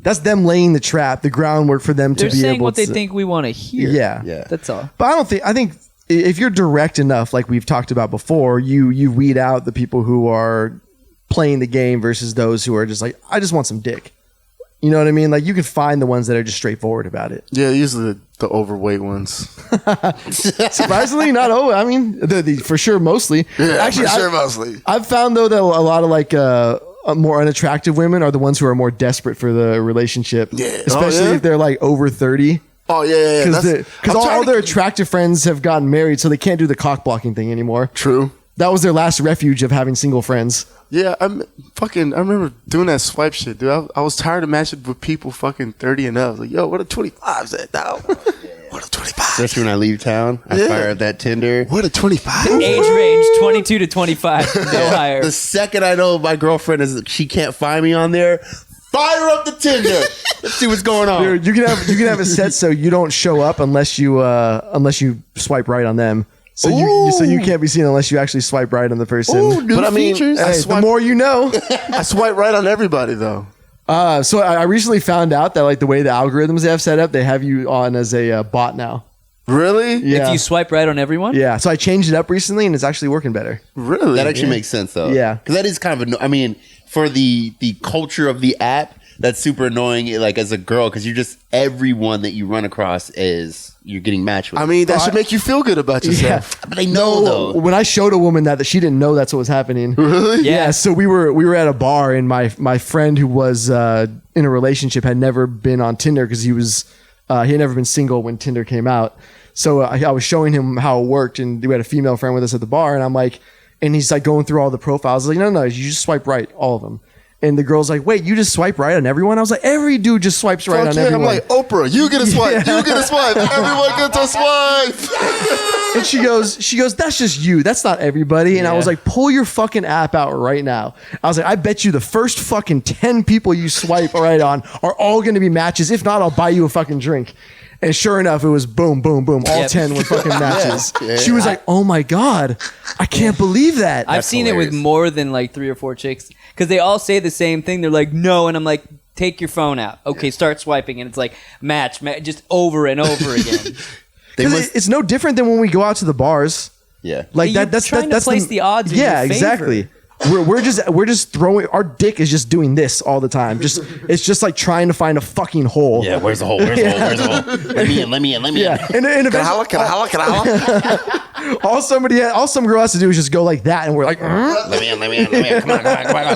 [SPEAKER 1] That's them laying the trap, the groundwork for them to be able to...
[SPEAKER 2] They're saying what they think we want to hear.
[SPEAKER 1] Yeah.
[SPEAKER 2] That's all.
[SPEAKER 1] But I think if you're direct enough, like we've talked about before, you weed out the people who are playing the game versus those who are just like, I just want some dick. You know what I mean? Like, you can find the ones that are just straightforward about it.
[SPEAKER 4] Yeah, usually the overweight ones.
[SPEAKER 1] Surprisingly, not over. I mean, the for sure, mostly.
[SPEAKER 4] Yeah, actually, for sure, mostly.
[SPEAKER 1] I've found, though, that a lot of, like... more unattractive women are the ones who are more desperate for the relationship.
[SPEAKER 4] Yeah.
[SPEAKER 1] Especially if they're like over 30.
[SPEAKER 4] Oh, yeah.
[SPEAKER 1] Because all their attractive friends have gotten married, so they can't do the cock blocking thing anymore.
[SPEAKER 4] True.
[SPEAKER 1] That was their last refuge of having single friends.
[SPEAKER 4] Yeah, I remember doing that swipe shit, dude. I was tired of matching with people fucking 30 and up. I was like, yo, what a 25's at, dog? What a 25.
[SPEAKER 3] Especially when I leave town, I fire up that Tinder.
[SPEAKER 4] What a 25.
[SPEAKER 2] Age range 22 to 25, no higher.
[SPEAKER 3] The second I know my girlfriend she can't find me on there, fire up the Tinder. Let's see what's going on.
[SPEAKER 1] Dude, you can have it set so you don't show up unless you swipe right on them. So you can't be seen unless you actually swipe right on the person.
[SPEAKER 3] Ooh, new
[SPEAKER 4] But I mean,
[SPEAKER 3] features.
[SPEAKER 1] Hey, the more you know.
[SPEAKER 4] I swipe right on everybody, though.
[SPEAKER 1] So I recently found out that like the way the algorithms they have set up, they have you on as a bot now.
[SPEAKER 4] Really?
[SPEAKER 1] Yeah.
[SPEAKER 2] If you swipe right on everyone?
[SPEAKER 1] Yeah. So I changed it up recently, and it's actually working better.
[SPEAKER 4] Really?
[SPEAKER 3] That actually makes sense, though.
[SPEAKER 1] Yeah.
[SPEAKER 3] Because that is kind of, I mean, for the culture of the app, that's super annoying, like as a girl, because everyone that you run across you're getting matched with.
[SPEAKER 4] I mean, that should make you feel good about yourself.
[SPEAKER 3] But they know, though.
[SPEAKER 1] When I showed a woman that she didn't know that's what was happening.
[SPEAKER 4] Really?
[SPEAKER 1] Yeah. So we were at a bar, and my friend who was in a relationship had never been on Tinder because he had never been single when Tinder came out. So I was showing him how it worked, and we had a female friend with us at the bar, and I'm like, and he's like going through all the profiles. I was like, no, you just swipe right, all of them. And the girl's like, wait, you just swipe right on everyone? I was like, every dude just swipes right on everyone.
[SPEAKER 4] I'm like, Oprah, you get a swipe, you get a swipe, everyone gets a swipe.
[SPEAKER 1] And she goes, that's just you. That's not everybody. And I was like, pull your fucking app out right now. I was like, I bet you the first fucking 10 people you swipe right on are all going to be matches. If not, I'll buy you a fucking drink. And sure enough, it was boom, boom, boom. All 10 were fucking matches.
[SPEAKER 3] Yeah.
[SPEAKER 1] She was like, oh my God, I can't believe that.
[SPEAKER 2] I've seen
[SPEAKER 3] hilarious.
[SPEAKER 2] it with more than like 3 or 4 chicks because they all say the same thing. They're like, no. And I'm like, take your phone out. Okay, start swiping. And it's like, match just over and over again.
[SPEAKER 1] It's no different than when we go out to the bars.
[SPEAKER 3] Yeah.
[SPEAKER 1] Like
[SPEAKER 2] You're
[SPEAKER 1] that's
[SPEAKER 2] trying to place the odds in your favor.
[SPEAKER 1] exactly. We're just throwing, our dick is just doing this all the time. It's just like trying to find a fucking hole.
[SPEAKER 3] Yeah, where's the hole? Where's the hole? Where's the hole? Let me in.
[SPEAKER 1] Yeah. And
[SPEAKER 4] Can I holla?
[SPEAKER 1] all some girl has to do is just go like that, and we're like,
[SPEAKER 3] Let me in. Come on.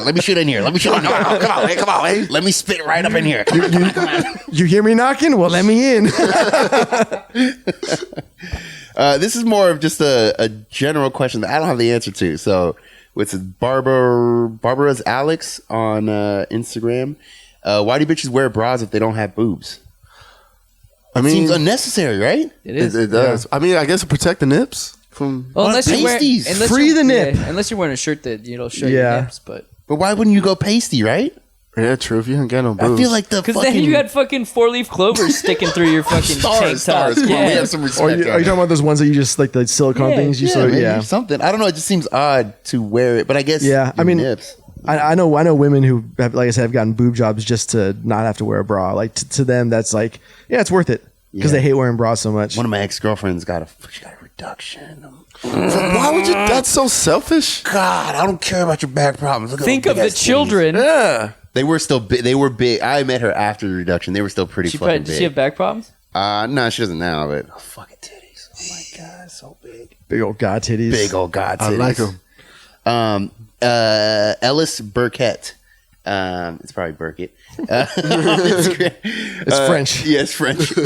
[SPEAKER 3] Let me shoot in here. Come on. Let me spit right up in here. Come on.
[SPEAKER 1] you hear me knocking? Well, let me in.
[SPEAKER 3] This is more of just a general question that I don't have the answer to. So it's Barbara's Alex on Instagram. Why do bitches wear bras if they don't have boobs?
[SPEAKER 4] I mean,
[SPEAKER 3] Seems unnecessary, right?
[SPEAKER 2] It is.
[SPEAKER 4] It does. I mean, I guess to protect the nips from.
[SPEAKER 2] Well, unless you're wearing,
[SPEAKER 3] pasties.
[SPEAKER 1] Free the nip.
[SPEAKER 2] unless you're wearing a shirt that show
[SPEAKER 1] Yeah.
[SPEAKER 2] your nips, but
[SPEAKER 3] But why wouldn't you go pasty, right?
[SPEAKER 4] Yeah, true. If you don't get no boobs.
[SPEAKER 3] I feel like the
[SPEAKER 2] because
[SPEAKER 3] fucking
[SPEAKER 2] then you got fucking 4-leaf clovers sticking through your fucking tank top.
[SPEAKER 3] stars. Come on, we
[SPEAKER 2] Yeah.
[SPEAKER 3] have some
[SPEAKER 1] Or
[SPEAKER 3] respect.
[SPEAKER 1] are you talking about those ones that you just like the silicone
[SPEAKER 2] Yeah.
[SPEAKER 1] things? You
[SPEAKER 3] yeah,
[SPEAKER 1] sort of,
[SPEAKER 3] maybe
[SPEAKER 1] yeah.
[SPEAKER 3] something. I don't know. It just seems odd to wear it, but I guess
[SPEAKER 1] Yeah, I
[SPEAKER 3] your
[SPEAKER 1] mean,
[SPEAKER 3] nips.
[SPEAKER 1] I know women who have, like I said, have gotten boob jobs just to not have to wear a bra. Like to them, that's like, yeah, it's worth it because
[SPEAKER 3] Yeah.
[SPEAKER 1] they hate wearing bras so much.
[SPEAKER 3] One of my ex-girlfriends got a reduction.
[SPEAKER 4] Why would you? That's so selfish.
[SPEAKER 3] God, I don't care about your back problems. Look at
[SPEAKER 2] Think
[SPEAKER 3] those
[SPEAKER 2] of the
[SPEAKER 3] big-ass titties.
[SPEAKER 2] children.
[SPEAKER 4] Yeah.
[SPEAKER 3] They were still big. They were big. I met her after the reduction. They were still pretty
[SPEAKER 2] She
[SPEAKER 3] fucking
[SPEAKER 2] probably,
[SPEAKER 3] big.
[SPEAKER 2] does she have back problems?
[SPEAKER 3] No, she doesn't now. But fucking titties. Oh my god, so big.
[SPEAKER 1] Big old god titties.
[SPEAKER 3] Big old god
[SPEAKER 4] I
[SPEAKER 3] titties.
[SPEAKER 4] like them.
[SPEAKER 3] Ellis Burkett. It's probably Burkett.
[SPEAKER 1] It's French.
[SPEAKER 3] Yeah, it's French. He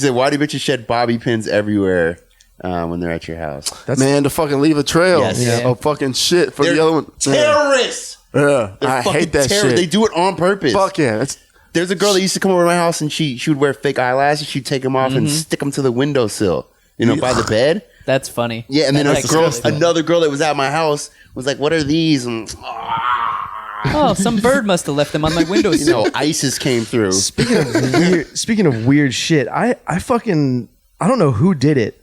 [SPEAKER 3] said, "Why do bitches shed bobby pins everywhere when they're at your house?"
[SPEAKER 4] Man, to fucking leave a trail.
[SPEAKER 3] Yes.
[SPEAKER 2] Yeah.
[SPEAKER 4] Of fucking shit for
[SPEAKER 3] They're
[SPEAKER 4] the other one.
[SPEAKER 3] terrorists.
[SPEAKER 4] Yeah.
[SPEAKER 3] They're
[SPEAKER 4] I
[SPEAKER 3] fucking
[SPEAKER 4] hate that
[SPEAKER 3] terrorists.
[SPEAKER 4] shit.
[SPEAKER 3] They do it on purpose.
[SPEAKER 4] Fuck yeah. It's,
[SPEAKER 3] There's a girl that used to come over to my house and she would wear fake eyelashes. She'd take them off and stick them to the windowsill, by the bed.
[SPEAKER 2] That's funny.
[SPEAKER 3] Yeah, and then
[SPEAKER 2] That's disgusting.
[SPEAKER 3] another girl that was at my house was like, "What are these?" And
[SPEAKER 2] Oh, some bird must have left them on my windowsill.
[SPEAKER 3] ISIS came through.
[SPEAKER 1] Speaking of weird shit, I don't know who did it,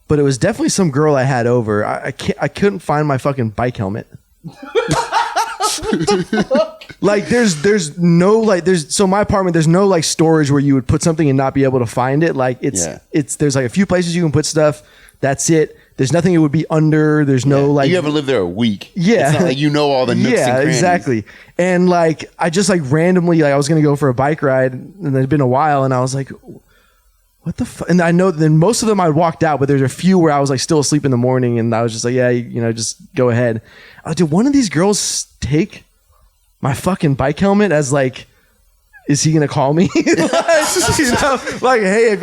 [SPEAKER 1] but it was definitely some girl I had over. I couldn't find my fucking bike helmet. Like so my apartment, there's no like storage where you would put something and not be able to find it. Like there's like a few places you can put stuff. That's it. There's nothing it would be under. There's no like
[SPEAKER 3] You haven't lived there a week.
[SPEAKER 1] Yeah.
[SPEAKER 3] It's not like you know all the nooks and
[SPEAKER 1] yeah,
[SPEAKER 3] crannies.
[SPEAKER 1] exactly. And like I just like randomly I was gonna go for a bike ride and it'd been a while and I was like, what the fuck? And I know then most of them I walked out, but there's a few where I was like still asleep in the morning and I was just like, yeah, just go ahead. Did one of these girls take my fucking bike helmet as like is he gonna call me? Like, hey,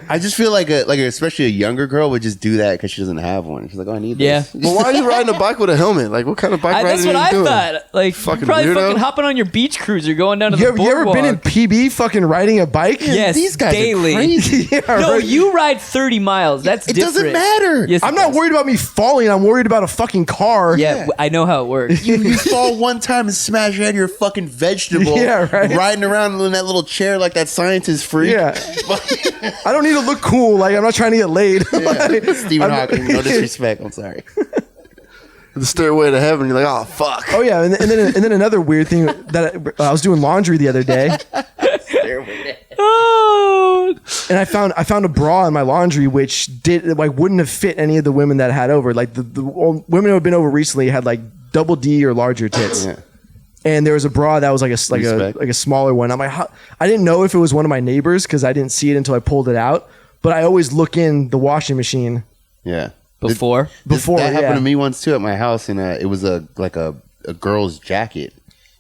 [SPEAKER 3] I just feel like especially a younger girl would just do that because she doesn't have one. She's like, oh, I need this.
[SPEAKER 4] But why are you riding a bike with a helmet? Like, what kind of bike riding
[SPEAKER 2] That's what
[SPEAKER 4] are you
[SPEAKER 2] I
[SPEAKER 4] doing?
[SPEAKER 2] thought. Like,
[SPEAKER 4] Fucking
[SPEAKER 2] probably
[SPEAKER 4] weirdo.
[SPEAKER 2] fucking hopping on your beach cruiser, going down to
[SPEAKER 1] you
[SPEAKER 2] the
[SPEAKER 1] ever, you ever
[SPEAKER 2] boardwalk.
[SPEAKER 1] been in PB fucking riding a bike?
[SPEAKER 2] Yes,
[SPEAKER 3] These guys
[SPEAKER 2] daily.
[SPEAKER 3] are crazy.
[SPEAKER 1] Yeah,
[SPEAKER 2] No,
[SPEAKER 1] right.
[SPEAKER 2] you ride 30 miles. That's
[SPEAKER 3] It
[SPEAKER 2] different.
[SPEAKER 3] doesn't matter.
[SPEAKER 2] Yes,
[SPEAKER 1] I'm
[SPEAKER 2] it
[SPEAKER 1] not
[SPEAKER 2] does.
[SPEAKER 1] worried about me falling. I'm worried about a fucking car.
[SPEAKER 2] Yeah, I know how it works.
[SPEAKER 3] You fall one time and smash your head, you're a fucking vegetable.
[SPEAKER 1] Yeah, right.
[SPEAKER 3] Riding around in that little chair like that scientist freak.
[SPEAKER 1] Yeah. I don't need to look cool. Like, I'm not trying to get laid. Like,
[SPEAKER 3] Stephen Hawking, no disrespect. I'm sorry.
[SPEAKER 4] The stairway to heaven. You're like, oh fuck.
[SPEAKER 1] oh yeah, and then another weird thing that I was doing laundry the other day,
[SPEAKER 2] Oh,
[SPEAKER 1] and I found a bra in my laundry which wouldn't have fit any of the women that had over. Like the women who had been over recently had like double D or larger tits.
[SPEAKER 3] Yeah.
[SPEAKER 1] And there was a bra that was like a smaller one. I'm like, I didn't know if it was one of my neighbors because I didn't see it until I pulled it out. But I always look in the washing machine.
[SPEAKER 3] Yeah.
[SPEAKER 2] before.
[SPEAKER 3] That
[SPEAKER 1] yeah.
[SPEAKER 3] happened to me once too at my house, and it was a girl's jacket,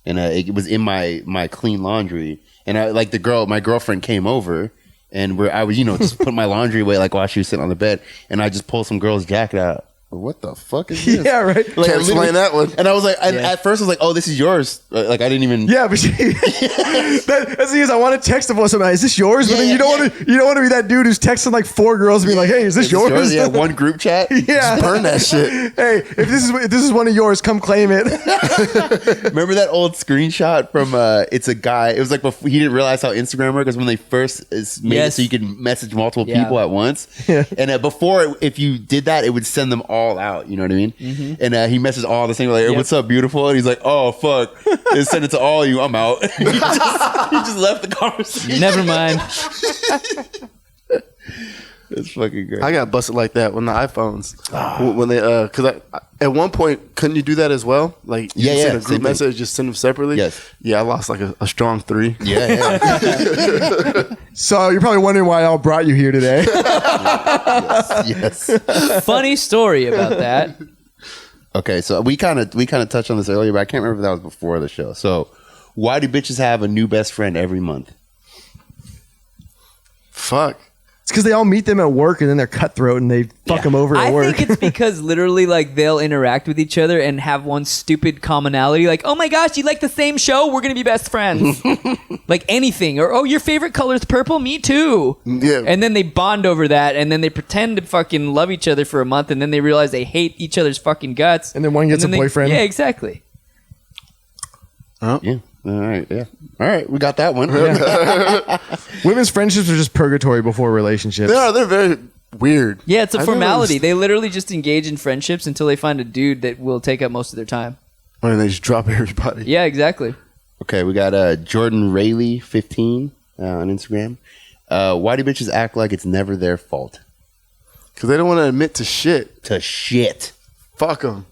[SPEAKER 3] and it was in my clean laundry, and my girlfriend came over, and I was just putting my laundry away like while she was sitting on the bed, and I just pulled some girl's jacket out. What the fuck is this?
[SPEAKER 1] Yeah, right.
[SPEAKER 3] Like,
[SPEAKER 4] Can't explain that one.
[SPEAKER 3] And I was like, at first I was like, oh, this is yours. Like I didn't even.
[SPEAKER 1] Yeah, but that's the thing is, I want to text them something. Is this yours? But then you don't want to be that dude who's texting like 4 girls, being like, "Hey, is this yours?"
[SPEAKER 3] Yeah, one group chat.
[SPEAKER 1] Yeah,
[SPEAKER 4] Just burn that shit.
[SPEAKER 1] Hey, if this is one of yours, come claim it.
[SPEAKER 3] Remember that old screenshot from it's a guy. It was like before, he didn't realize how Instagram worked, because when they first made it so you could message multiple people at once.
[SPEAKER 1] Yeah.
[SPEAKER 3] And before, if you did that, it would send them all out. You know what I mean?
[SPEAKER 2] Mm-hmm.
[SPEAKER 3] And he messaged all the same, like, hey, what's up, beautiful? And he's like, oh fuck, and send it to all you. I'm out. he just left the conversation.
[SPEAKER 2] Never mind.
[SPEAKER 3] It's fucking great.
[SPEAKER 4] I got busted like that when the iPhones, when they, because at one point, couldn't you do that as well? Like, you send a
[SPEAKER 3] same
[SPEAKER 4] group
[SPEAKER 3] thing.
[SPEAKER 4] message, just send them separately.
[SPEAKER 3] Yes.
[SPEAKER 4] Yeah, I lost like a strong 3.
[SPEAKER 3] Yeah.
[SPEAKER 1] So you're probably wondering why I brought you here today.
[SPEAKER 3] Yes.
[SPEAKER 2] Funny story about that.
[SPEAKER 3] Okay, so we kind of touched on this earlier, but I can't remember if that was before the show. So, why do bitches have a new best friend every month?
[SPEAKER 4] Fuck.
[SPEAKER 1] It's because they all meet them at work and then they're cutthroat and they fuck them over at
[SPEAKER 2] I
[SPEAKER 1] work.
[SPEAKER 2] think it's because literally like they'll interact with each other and have one stupid commonality, like, oh my gosh, you like the same show, we're gonna be best friends. Like anything. Or, oh, your favorite color is purple, me too.
[SPEAKER 4] Yeah.
[SPEAKER 2] And then they bond over that, and then they pretend to fucking love each other for a month, and then they realize they hate each other's fucking guts.
[SPEAKER 1] And then one gets a boyfriend.
[SPEAKER 2] Yeah, exactly.
[SPEAKER 3] Yeah. All right. Yeah. All right. We got that one.
[SPEAKER 1] Women's friendships are just purgatory before relationships.
[SPEAKER 4] They're very weird.
[SPEAKER 2] Yeah, it's a
[SPEAKER 4] I never
[SPEAKER 2] formality.
[SPEAKER 4] underst-
[SPEAKER 2] They literally just engage in friendships until they find a dude that will take up most of their time.
[SPEAKER 4] And they just drop everybody.
[SPEAKER 2] Yeah, exactly.
[SPEAKER 3] Okay, we got Jordan Rayleigh 15 on Instagram. Why do bitches act like it's never their fault?
[SPEAKER 4] Because they don't want to admit to shit.
[SPEAKER 3] To shit.
[SPEAKER 4] Fuck them.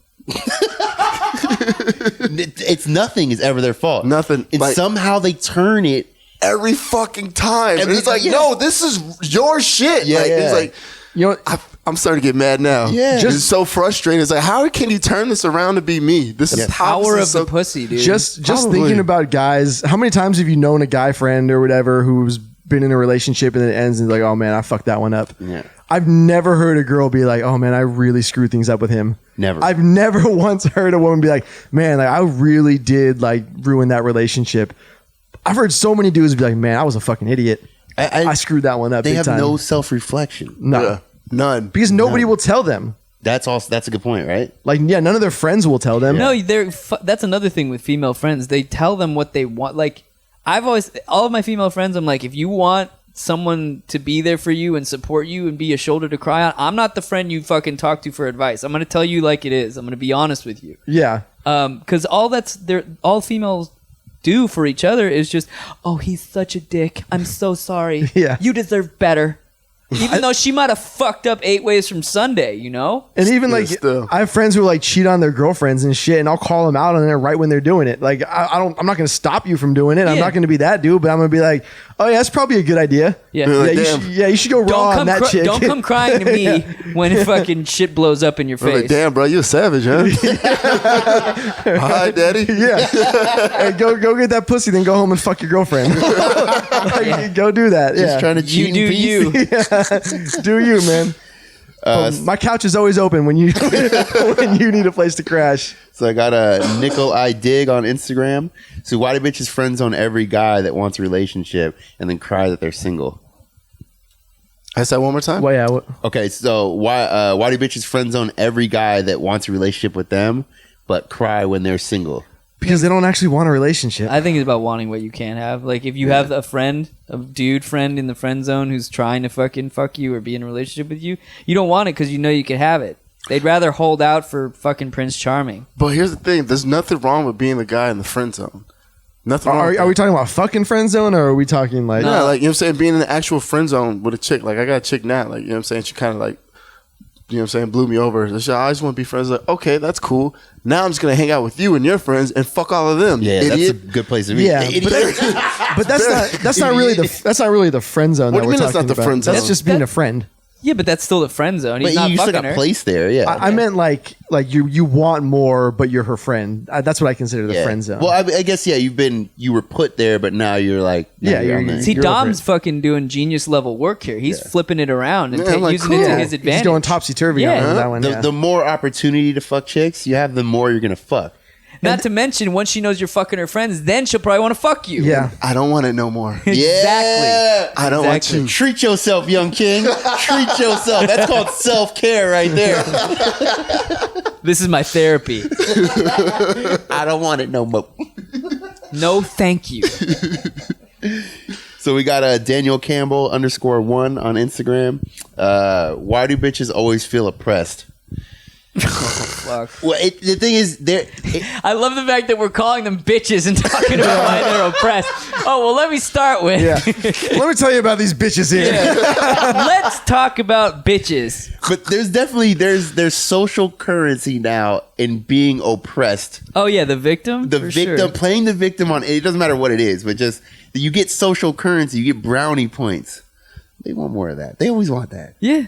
[SPEAKER 3] It's nothing is ever their fault.
[SPEAKER 4] Nothing.
[SPEAKER 3] And
[SPEAKER 4] Like-
[SPEAKER 3] somehow they turn it.
[SPEAKER 4] Every fucking time. And
[SPEAKER 3] Every-
[SPEAKER 4] it's like,
[SPEAKER 3] yeah.
[SPEAKER 4] no, this is your shit.
[SPEAKER 3] Yeah,
[SPEAKER 4] like,
[SPEAKER 3] yeah.
[SPEAKER 4] It's like,
[SPEAKER 1] You know,
[SPEAKER 4] I'm starting to get mad now.
[SPEAKER 3] Yeah.
[SPEAKER 4] It's so frustrating. It's like, how can you turn this around to be me? This is how
[SPEAKER 2] Power
[SPEAKER 4] this
[SPEAKER 2] of
[SPEAKER 4] is so-
[SPEAKER 2] the pussy, dude.
[SPEAKER 1] just
[SPEAKER 4] Probably.
[SPEAKER 1] thinking about guys, how many times have you known a guy friend or whatever who's been in a relationship and then it ends and like, oh man, I fucked that one up.
[SPEAKER 3] Yeah.
[SPEAKER 1] I've never heard a girl be like, oh man, I really screwed things up with him.
[SPEAKER 3] Never.
[SPEAKER 1] I've never once heard a woman be like, man, like I really did like ruin that relationship. I've heard so many dudes be like, man, I was a fucking idiot. I screwed that one up.
[SPEAKER 3] They
[SPEAKER 1] big
[SPEAKER 3] have
[SPEAKER 1] time.
[SPEAKER 3] no self-reflection.
[SPEAKER 1] No.
[SPEAKER 4] Yeah. None.
[SPEAKER 1] Because nobody will tell them.
[SPEAKER 3] That's a good point, right?
[SPEAKER 1] Like, yeah, none of their friends will tell them.
[SPEAKER 2] No, that's another thing with female friends. They tell them what they want. Like, all of my female friends, I'm like, if you want someone to be there for you and support you and be a shoulder to cry on, I'm not the friend you fucking talk to for advice. I'm going to tell you like it is. I'm going to be honest with you.
[SPEAKER 1] Yeah.
[SPEAKER 2] Because all females do for each other is just, oh, he's such a dick. I'm so sorry.
[SPEAKER 1] Yeah.
[SPEAKER 2] You deserve better. Even though she might have fucked up 8 ways from Sunday, you know?
[SPEAKER 1] And even like
[SPEAKER 4] still.
[SPEAKER 1] I have friends who like cheat on their girlfriends and shit, and I'll call them out on it right when they're doing it. Like I'm not gonna stop you from doing it. I'm
[SPEAKER 2] Yeah.
[SPEAKER 1] not gonna be that dude, but I'm gonna be like, oh yeah, that's probably a good idea.
[SPEAKER 2] Yeah.
[SPEAKER 4] Like,
[SPEAKER 1] You should go raw on that chick.
[SPEAKER 2] Don't come crying to me when fucking shit blows up in your
[SPEAKER 4] I'm
[SPEAKER 2] face.
[SPEAKER 4] like, damn, bro, you a savage, huh? Hi, daddy.
[SPEAKER 1] Yeah. Hey, go get that pussy, then go home and fuck your girlfriend. Like, go do that.
[SPEAKER 3] Just
[SPEAKER 1] Yeah.
[SPEAKER 3] trying to cheat
[SPEAKER 2] You do
[SPEAKER 3] in peace.
[SPEAKER 1] You. Do you, man? My couch is always open when you when you need a place to crash.
[SPEAKER 3] So I got a Nickel I Dig on Instagram. So why do bitches friend zone every guy that wants a relationship and then cry that they're single?
[SPEAKER 4] Ask that one more time.
[SPEAKER 1] Well, yeah.
[SPEAKER 3] Okay, so why do bitches friend zone every guy that wants a relationship with them but cry when they're single?
[SPEAKER 1] Because they don't actually want a relationship.
[SPEAKER 2] I think it's about wanting what you can't have. Like, if you have a friend, a dude friend in the friend zone who's trying to fucking fuck you or be in a relationship with you, you don't want it because you know you can have it. They'd rather hold out for fucking Prince Charming.
[SPEAKER 4] But here's the thing: there's nothing wrong with being the guy in the friend zone. Nothing wrong. with
[SPEAKER 1] Are we
[SPEAKER 4] that.
[SPEAKER 1] talking about fucking friend zone, or are we talking like?
[SPEAKER 4] Yeah, like, you know what I'm saying? Being in the actual friend zone with a chick. Like, I got a chick now, like, you know what I'm saying? She kind of like, you know what I'm saying, blew me over. She said, I just want to be friends. Like, okay, that's cool. Now I'm just going to hang out with you and your friends and fuck all of them.
[SPEAKER 3] Yeah,
[SPEAKER 4] idiot.
[SPEAKER 3] that's a good place to be.
[SPEAKER 1] Yeah,
[SPEAKER 3] Idiot.
[SPEAKER 1] but that's not really the friend zone.
[SPEAKER 4] What
[SPEAKER 1] that
[SPEAKER 4] do you
[SPEAKER 1] we're
[SPEAKER 4] mean that's
[SPEAKER 1] talking
[SPEAKER 4] not the
[SPEAKER 1] about.
[SPEAKER 4] friend zone?
[SPEAKER 1] That's just being a friend.
[SPEAKER 2] Yeah, but that's still the friend zone. He's
[SPEAKER 3] But
[SPEAKER 2] not
[SPEAKER 3] you still
[SPEAKER 2] fucking
[SPEAKER 3] got
[SPEAKER 2] her.
[SPEAKER 3] place there, yeah.
[SPEAKER 1] I meant like you want more, but you're her friend. That's what I consider the
[SPEAKER 3] Yeah.
[SPEAKER 1] friend zone.
[SPEAKER 3] Well, I guess you were put there, but now you're like,
[SPEAKER 1] Yeah,
[SPEAKER 3] you're on
[SPEAKER 1] you're-
[SPEAKER 3] there.
[SPEAKER 2] See,
[SPEAKER 1] You're
[SPEAKER 2] Dom's
[SPEAKER 1] over
[SPEAKER 2] fucking doing genius level work here. He's flipping it around and
[SPEAKER 4] Yeah, I'm like,
[SPEAKER 2] using it
[SPEAKER 4] cool.
[SPEAKER 2] to his advantage.
[SPEAKER 1] He's going topsy turvy
[SPEAKER 2] Yeah.
[SPEAKER 1] on that one.
[SPEAKER 3] the,
[SPEAKER 1] yeah.
[SPEAKER 3] the more opportunity to fuck chicks you have, the more you're gonna fuck.
[SPEAKER 2] Not to mention, once she knows you're fucking her friends, then she'll probably want to fuck you.
[SPEAKER 1] yeah.
[SPEAKER 4] I don't want it no more.
[SPEAKER 2] Exactly.
[SPEAKER 3] Yeah.
[SPEAKER 4] I don't
[SPEAKER 2] Exactly.
[SPEAKER 4] want you.
[SPEAKER 3] Treat yourself, young king. Treat yourself. That's called self-care right there.
[SPEAKER 2] This is my therapy.
[SPEAKER 3] I don't want it no more.
[SPEAKER 2] No, thank you.
[SPEAKER 3] So we got a Daniel Campbell _1 on Instagram. Why do bitches always feel oppressed?
[SPEAKER 2] Fuck.
[SPEAKER 3] Well, the thing is,
[SPEAKER 2] I love the fact that we're calling them bitches and talking about why they're oppressed. Oh, well, let me start with.
[SPEAKER 1] Yeah. Let me tell you about these bitches here.
[SPEAKER 2] Let's talk about bitches.
[SPEAKER 3] but there's definitely there's social currency now in being oppressed.
[SPEAKER 2] Oh, yeah, the victim?
[SPEAKER 3] The
[SPEAKER 2] For
[SPEAKER 3] victim
[SPEAKER 2] sure.
[SPEAKER 3] playing the victim on it doesn't matter what it is, but just you get social currency, you get brownie points. They want more of that. They always want that.
[SPEAKER 2] Yeah.